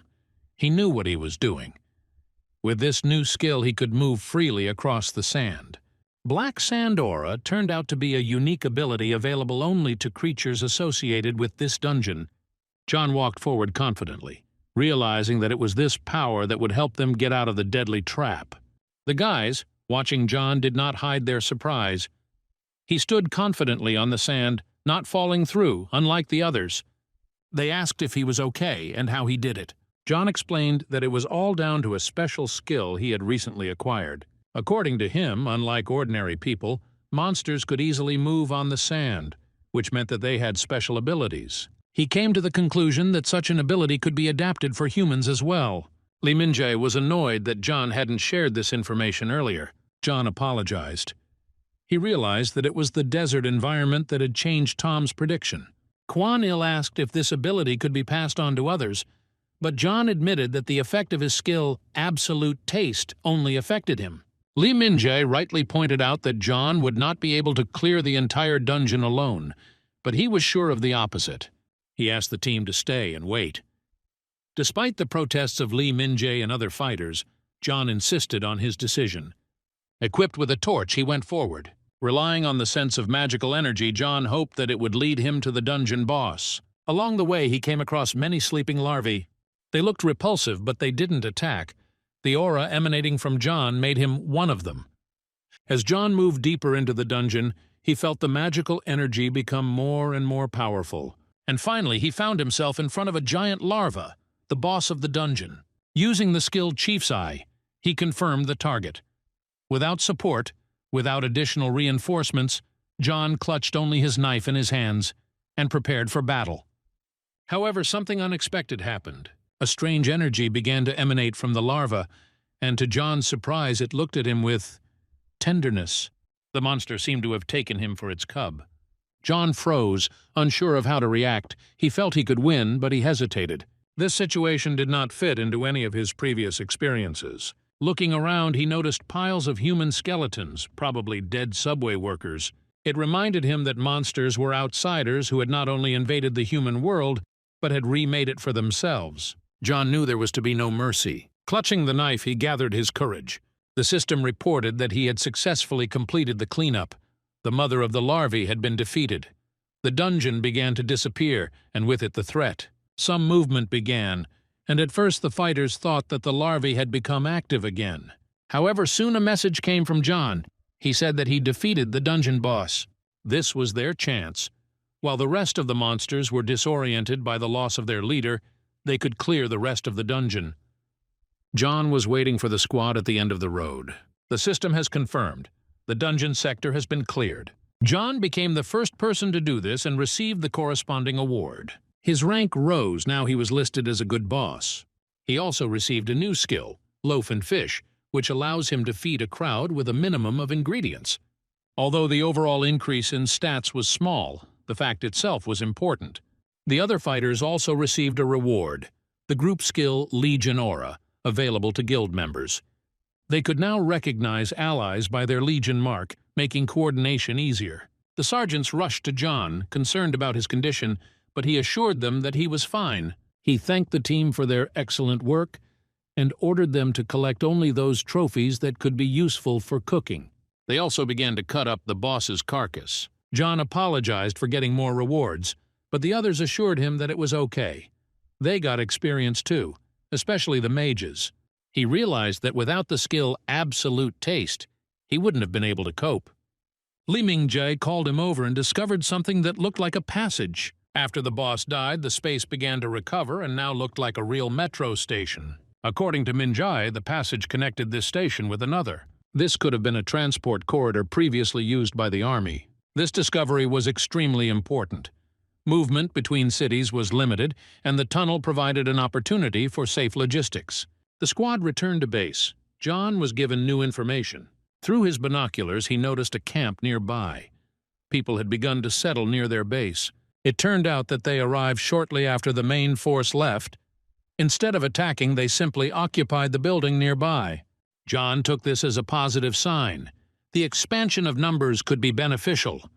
He knew what he was doing. With this new skill, he could move freely across the sand. Black Sand Aura turned out to be a unique ability available only to creatures associated with this dungeon. John walked forward confidently, realizing that it was this power that would help them get out of the deadly trap. The guys, watching John, did not hide their surprise. He stood confidently on the sand, not falling through, unlike the others. They asked if he was okay and how he did it. John explained that it was all down to a special skill he had recently acquired. According to him, unlike ordinary people, monsters could easily move on the sand, which meant that they had special abilities. He came to the conclusion that such an ability could be adapted for humans as well. Li Mingjie was annoyed that John hadn't shared this information earlier. John apologized. He realized that it was the desert environment that had changed Tom's prediction. Kuang Il asked if this ability could be passed on to others, but John admitted that the effect of his skill, Absolute Taste, only affected him. Li Mingjie rightly pointed out that John would not be able to clear the entire dungeon alone, but he was sure of the opposite. He asked the team to stay and wait. Despite the protests of Li Mingjie and other fighters, John insisted on his decision. Equipped with a torch, he went forward. Relying on the sense of magical energy, John hoped that it would lead him to the dungeon boss. Along the way, he came across many sleeping larvae. They looked repulsive, but they didn't attack. The aura emanating from John made him one of them. As John moved deeper into the dungeon, he felt the magical energy become more and more powerful. And finally, he found himself in front of a giant larva, the boss of the dungeon. Using the skill Chief's Eye, he confirmed the target. Without support, without additional reinforcements, John clutched only his knife in his hands and prepared for battle. However, something unexpected happened. A strange energy began to emanate from the larva, and to John's surprise it looked at him with tenderness. The monster seemed to have taken him for its cub. John froze, unsure of how to react. He felt he could win, but he hesitated. This situation did not fit into any of his previous experiences. Looking around, he noticed piles of human skeletons, probably dead subway workers. It reminded him that monsters were outsiders who had not only invaded the human world, but had remade it for themselves. John knew there was to be no mercy. Clutching the knife, he gathered his courage. The system reported that he had successfully completed the cleanup. The mother of the larvae had been defeated. The dungeon began to disappear, and with it the threat. Some movement began, and at first the fighters thought that the larvae had become active again. However, soon a message came from John. He said that he defeated the dungeon boss. This was their chance. While the rest of the monsters were disoriented by the loss of their leader, they could clear the rest of the dungeon. John was waiting for the squad at the end of the road. The system has confirmed. The dungeon sector has been cleared. John became the first person to do this and received the corresponding award. His rank rose, now he was listed as a good boss. He also received a new skill, loaf and fish, which allows him to feed a crowd with a minimum of ingredients. Although the overall increase in stats was small, the fact itself was important. The other fighters also received a reward, the group skill Legion Aura, available to guild members. They could now recognize allies by their Legion mark, making coordination easier. The sergeants rushed to John, concerned about his condition, but he assured them that he was fine. He thanked the team for their excellent work and ordered them to collect only those trophies that could be useful for cooking. They also began to cut up the boss's carcass. John apologized for getting more rewards, but the others assured him that it was okay. They got experience too, especially the mages. He realized that without the skill Absolute Taste, he wouldn't have been able to cope. Li Mingjie called him over and discovered something that looked like a passage. After the boss died, the space began to recover and now looked like a real metro station. According to Mingjie, the passage connected this station with another. This could have been a transport corridor previously used by the army. This discovery was extremely important. Movement between cities was limited, and the tunnel provided an opportunity for safe logistics. The squad returned to base. John was given new information. Through his binoculars, he noticed a camp nearby. People had begun to settle near their base. It turned out that they arrived shortly after the main force left. Instead of attacking, they simply occupied the building nearby. John took this as a positive sign. The expansion of numbers could be beneficial.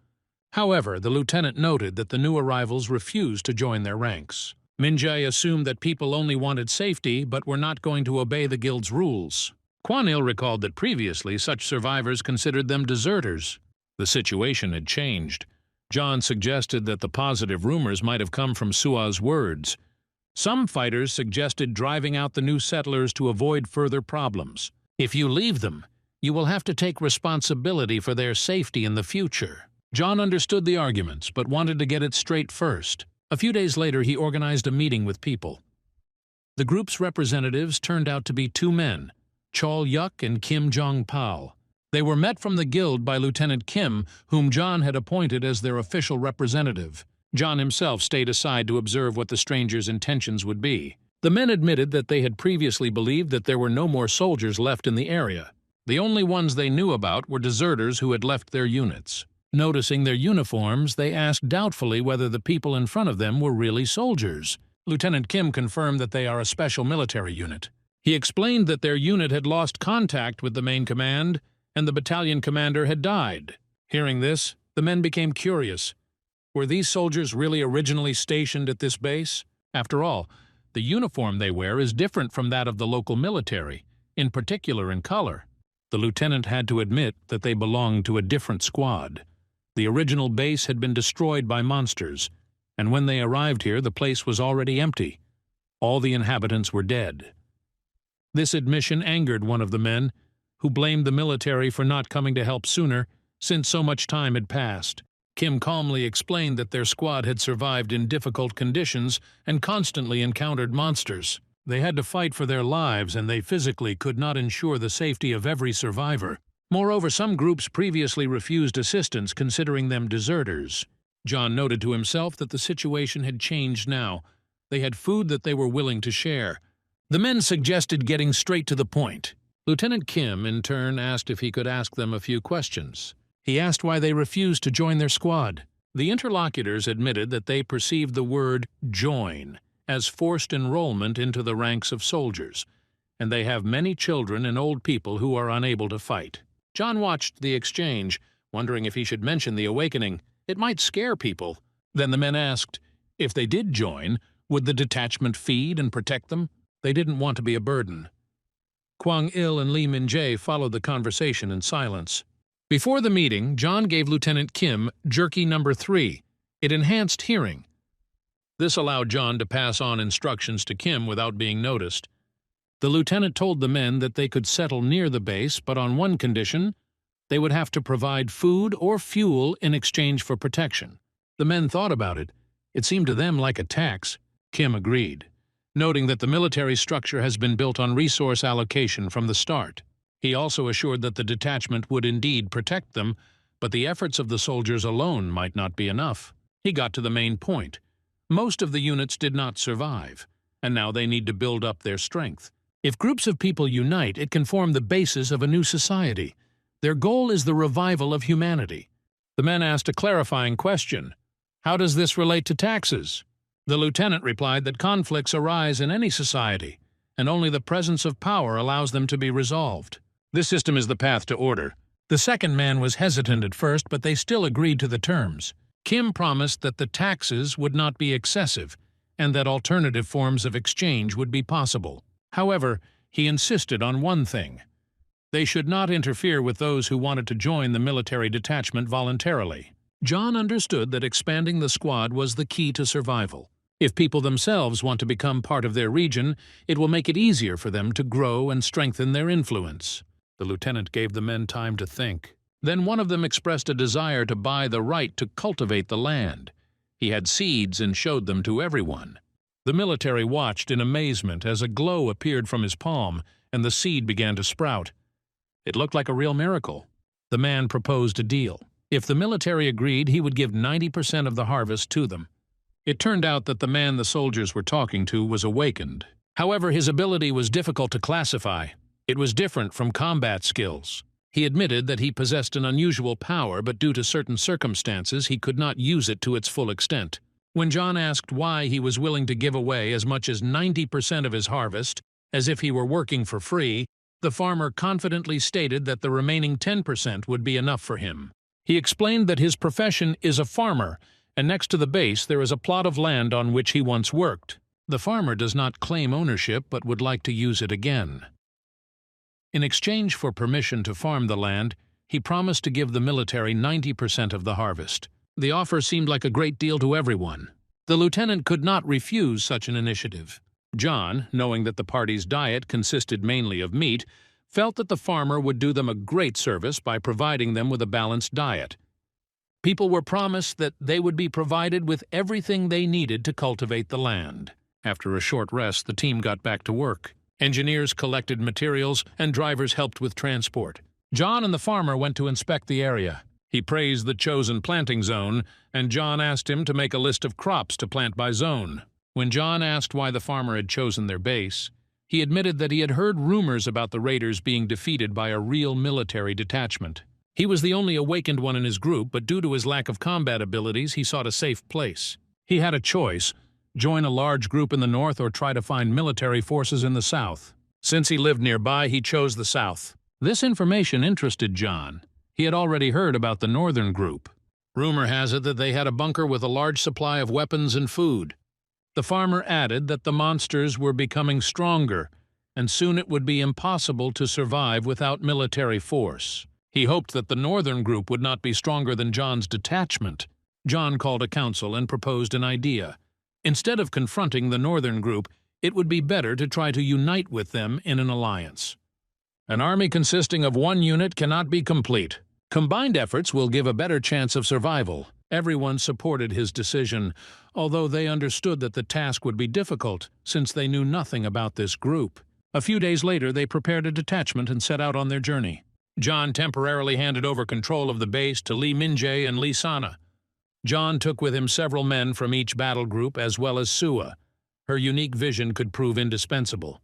However, the lieutenant noted that the new arrivals refused to join their ranks. Mingjie assumed that people only wanted safety but were not going to obey the guild's rules. Kuang Il recalled that previously such survivors considered them deserters. The situation had changed. John suggested that the positive rumors might have come from Sua's words. Some fighters suggested driving out the new settlers to avoid further problems. If you leave them, you will have to take responsibility for their safety in the future. John understood the arguments, but wanted to get it straight first. A few days later, he organized a meeting with people. The group's representatives turned out to be two men, Chol Yuk and Kim Jong-pal. They were met from the guild by Lieutenant Kim, whom John had appointed as their official representative. John himself stayed aside to observe what the strangers' intentions would be. The men admitted that they had previously believed that there were no more soldiers left in the area. The only ones they knew about were deserters who had left their units. Noticing their uniforms, they asked doubtfully whether the people in front of them were really soldiers. Lieutenant Kim confirmed that they are a special military unit. He explained that their unit had lost contact with the main command, and the battalion commander had died. Hearing this, the men became curious. Were these soldiers really originally stationed at this base? After all, the uniform they wear is different from that of the local military, in particular in color. The lieutenant had to admit that they belonged to a different squad. The original base had been destroyed by monsters, and when they arrived here, the place was already empty. All the inhabitants were dead. This admission angered one of the men, who blamed the military for not coming to help sooner, since so much time had passed. Kim calmly explained that their squad had survived in difficult conditions and constantly encountered monsters. They had to fight for their lives, and they physically could not ensure the safety of every survivor. Moreover, some groups previously refused assistance, considering them deserters. John noted to himself that the situation had changed now. They had food that they were willing to share. The men suggested getting straight to the point. Lieutenant Kim, in turn, asked if he could ask them a few questions. He asked why they refused to join their squad. The interlocutors admitted that they perceived the word join as forced enrollment into the ranks of soldiers, and they have many children and old people who are unable to fight. John watched the exchange, wondering if he should mention the awakening. It might scare people. Then the men asked, if they did join, would the detachment feed and protect them? They didn't want to be a burden. Kuang Il and Lee Min-jae followed the conversation in silence. Before the meeting, John gave Lieutenant Kim jerky number 3. It enhanced hearing. This allowed John to pass on instructions to Kim without being noticed. The lieutenant told the men that they could settle near the base, but on one condition: they would have to provide food or fuel in exchange for protection. The men thought about it. It seemed to them like a tax. Kim agreed, noting that the military structure has been built on resource allocation from the start. He also assured that the detachment would indeed protect them, but the efforts of the soldiers alone might not be enough. He got to the main point. Most of the units did not survive, and now they need to build up their strength. If groups of people unite, it can form the basis of a new society. Their goal is the revival of humanity. The men asked a clarifying question. How does this relate to taxes? The lieutenant replied that conflicts arise in any society, and only the presence of power allows them to be resolved. This system is the path to order. The second man was hesitant at first, but they still agreed to the terms. Kim promised that the taxes would not be excessive, and that alternative forms of exchange would be possible. However, he insisted on one thing. They should not interfere with those who wanted to join the military detachment voluntarily. John understood that expanding the squad was the key to survival. If people themselves want to become part of their region, it will make it easier for them to grow and strengthen their influence. The lieutenant gave the men time to think. Then one of them expressed a desire to buy the right to cultivate the land. He had seeds and showed them to everyone. The military watched in amazement as a glow appeared from his palm and the seed began to sprout. It looked like a real miracle. The man proposed a deal. If the military agreed, he would give 90% of the harvest to them. It turned out that the man the soldiers were talking to was awakened. However, his ability was difficult to classify. It was different from combat skills. He admitted that he possessed an unusual power, but due to certain circumstances, he could not use it to its full extent. When John asked why he was willing to give away as much as 90% of his harvest, as if he were working for free, the farmer confidently stated that the remaining 10% would be enough for him. He explained that his profession is a farmer, and next to the base there is a plot of land on which he once worked. The farmer does not claim ownership but would like to use it again. In exchange for permission to farm the land, he promised to give the military 90% of the harvest. The offer seemed like a great deal to everyone. The lieutenant could not refuse such an initiative. John, knowing that the party's diet consisted mainly of meat, felt that the farmer would do them a great service by providing them with a balanced diet. People were promised that they would be provided with everything they needed to cultivate the land. After a short rest, the team got back to work. Engineers collected materials and drivers helped with transport. John and the farmer went to inspect the area. He praised the chosen planting zone, and John asked him to make a list of crops to plant by zone. When John asked why the farmer had chosen their base, he admitted that he had heard rumors about the raiders being defeated by a real military detachment. He was the only awakened one in his group, but due to his lack of combat abilities, he sought a safe place. He had a choice: join a large group in the north or try to find military forces in the south. Since he lived nearby, he chose the south. This information interested John. He had already heard about the northern group. Rumor has it that they had a bunker with a large supply of weapons and food. The farmer added that the monsters were becoming stronger, and soon it would be impossible to survive without military force. He hoped that the northern group would not be stronger than John's detachment. John called a council and proposed an idea. Instead of confronting the northern group, it would be better to try to unite with them in an alliance. An army consisting of one unit cannot be complete. Combined efforts will give a better chance of survival. Everyone supported his decision, although they understood that the task would be difficult since they knew nothing about this group. A few days later, they prepared a detachment and set out on their journey. John temporarily handed over control of the base to Lee Min-jae and Lee Sana. John took with him several men from each battle group as well as Sua. Her unique vision could prove indispensable.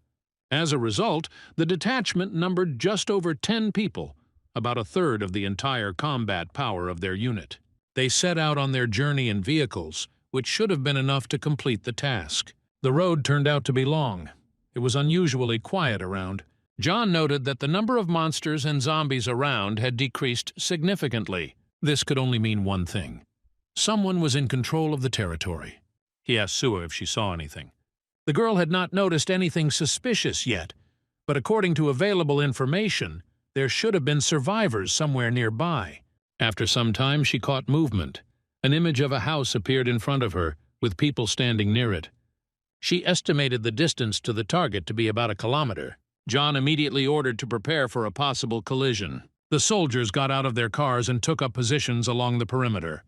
As a result, the detachment numbered just over 10 people, about a third of the entire combat power of their unit. They set out on their journey in vehicles, which should have been enough to complete the task. The road turned out to be long. It was unusually quiet around. John noted that the number of monsters and zombies around had decreased significantly. This could only mean one thing. Someone was in control of the territory. He asked Sue if she saw anything. The girl had not noticed anything suspicious yet, but according to available information, there should have been survivors somewhere nearby. After some time, she caught movement. An image of a house appeared in front of her, with people standing near it. She estimated the distance to the target to be about 1 kilometer. John immediately ordered to prepare for a possible collision. The soldiers got out of their cars and took up positions along the perimeter.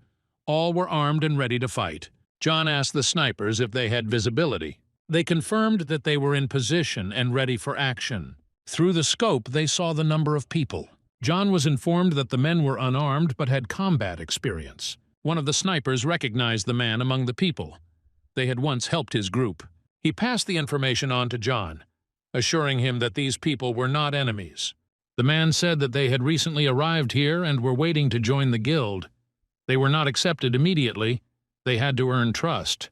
All were armed and ready to fight. John asked the snipers if they had visibility. They confirmed that they were in position and ready for action. Through the scope, they saw the number of people. John was informed that the men were unarmed but had combat experience. One of the snipers recognized the man among the people. They had once helped his group. He passed the information on to John, assuring him that these people were not enemies. The man said that they had recently arrived here and were waiting to join the guild. They were not accepted immediately. They had to earn trust.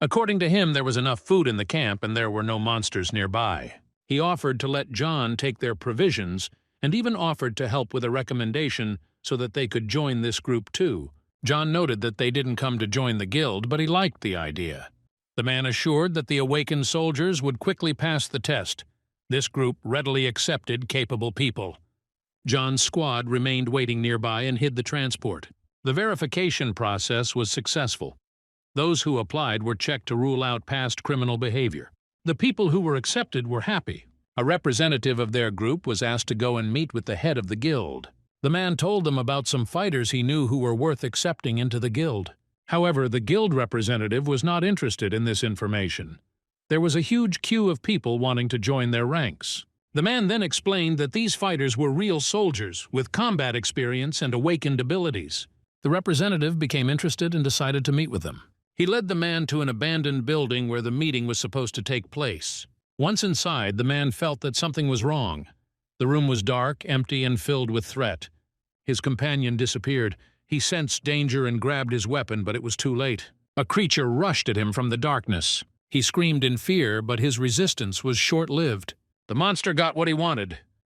According to him, there was enough food in the camp and there were no monsters nearby. He offered to let John take their provisions and even offered to help with a recommendation so that they could join this group too. John noted that they didn't come to join the guild, but he liked the idea. The man assured that the awakened soldiers would quickly pass the test. This group readily accepted capable people. John's squad remained waiting nearby and hid the transport. The verification process was successful. Those who applied were checked to rule out past criminal behavior. The people who were accepted were happy. A representative of their group was asked to go and meet with the head of the guild. The man told them about some fighters he knew who were worth accepting into the guild. However, the guild representative was not interested in this information. There was a huge queue of people wanting to join their ranks. The man then explained that these fighters were real soldiers with combat experience and awakened abilities. The representative became interested and decided to meet with them. He led the man to an abandoned building where the meeting was supposed to take place. Once inside, the man felt that something was wrong. The room was dark, empty, and filled with threat. His companion disappeared. He sensed danger and grabbed his weapon, but it was too late. A creature rushed at him from the darkness. He screamed in fear, but his resistance was short-lived. The monster got what he wanted.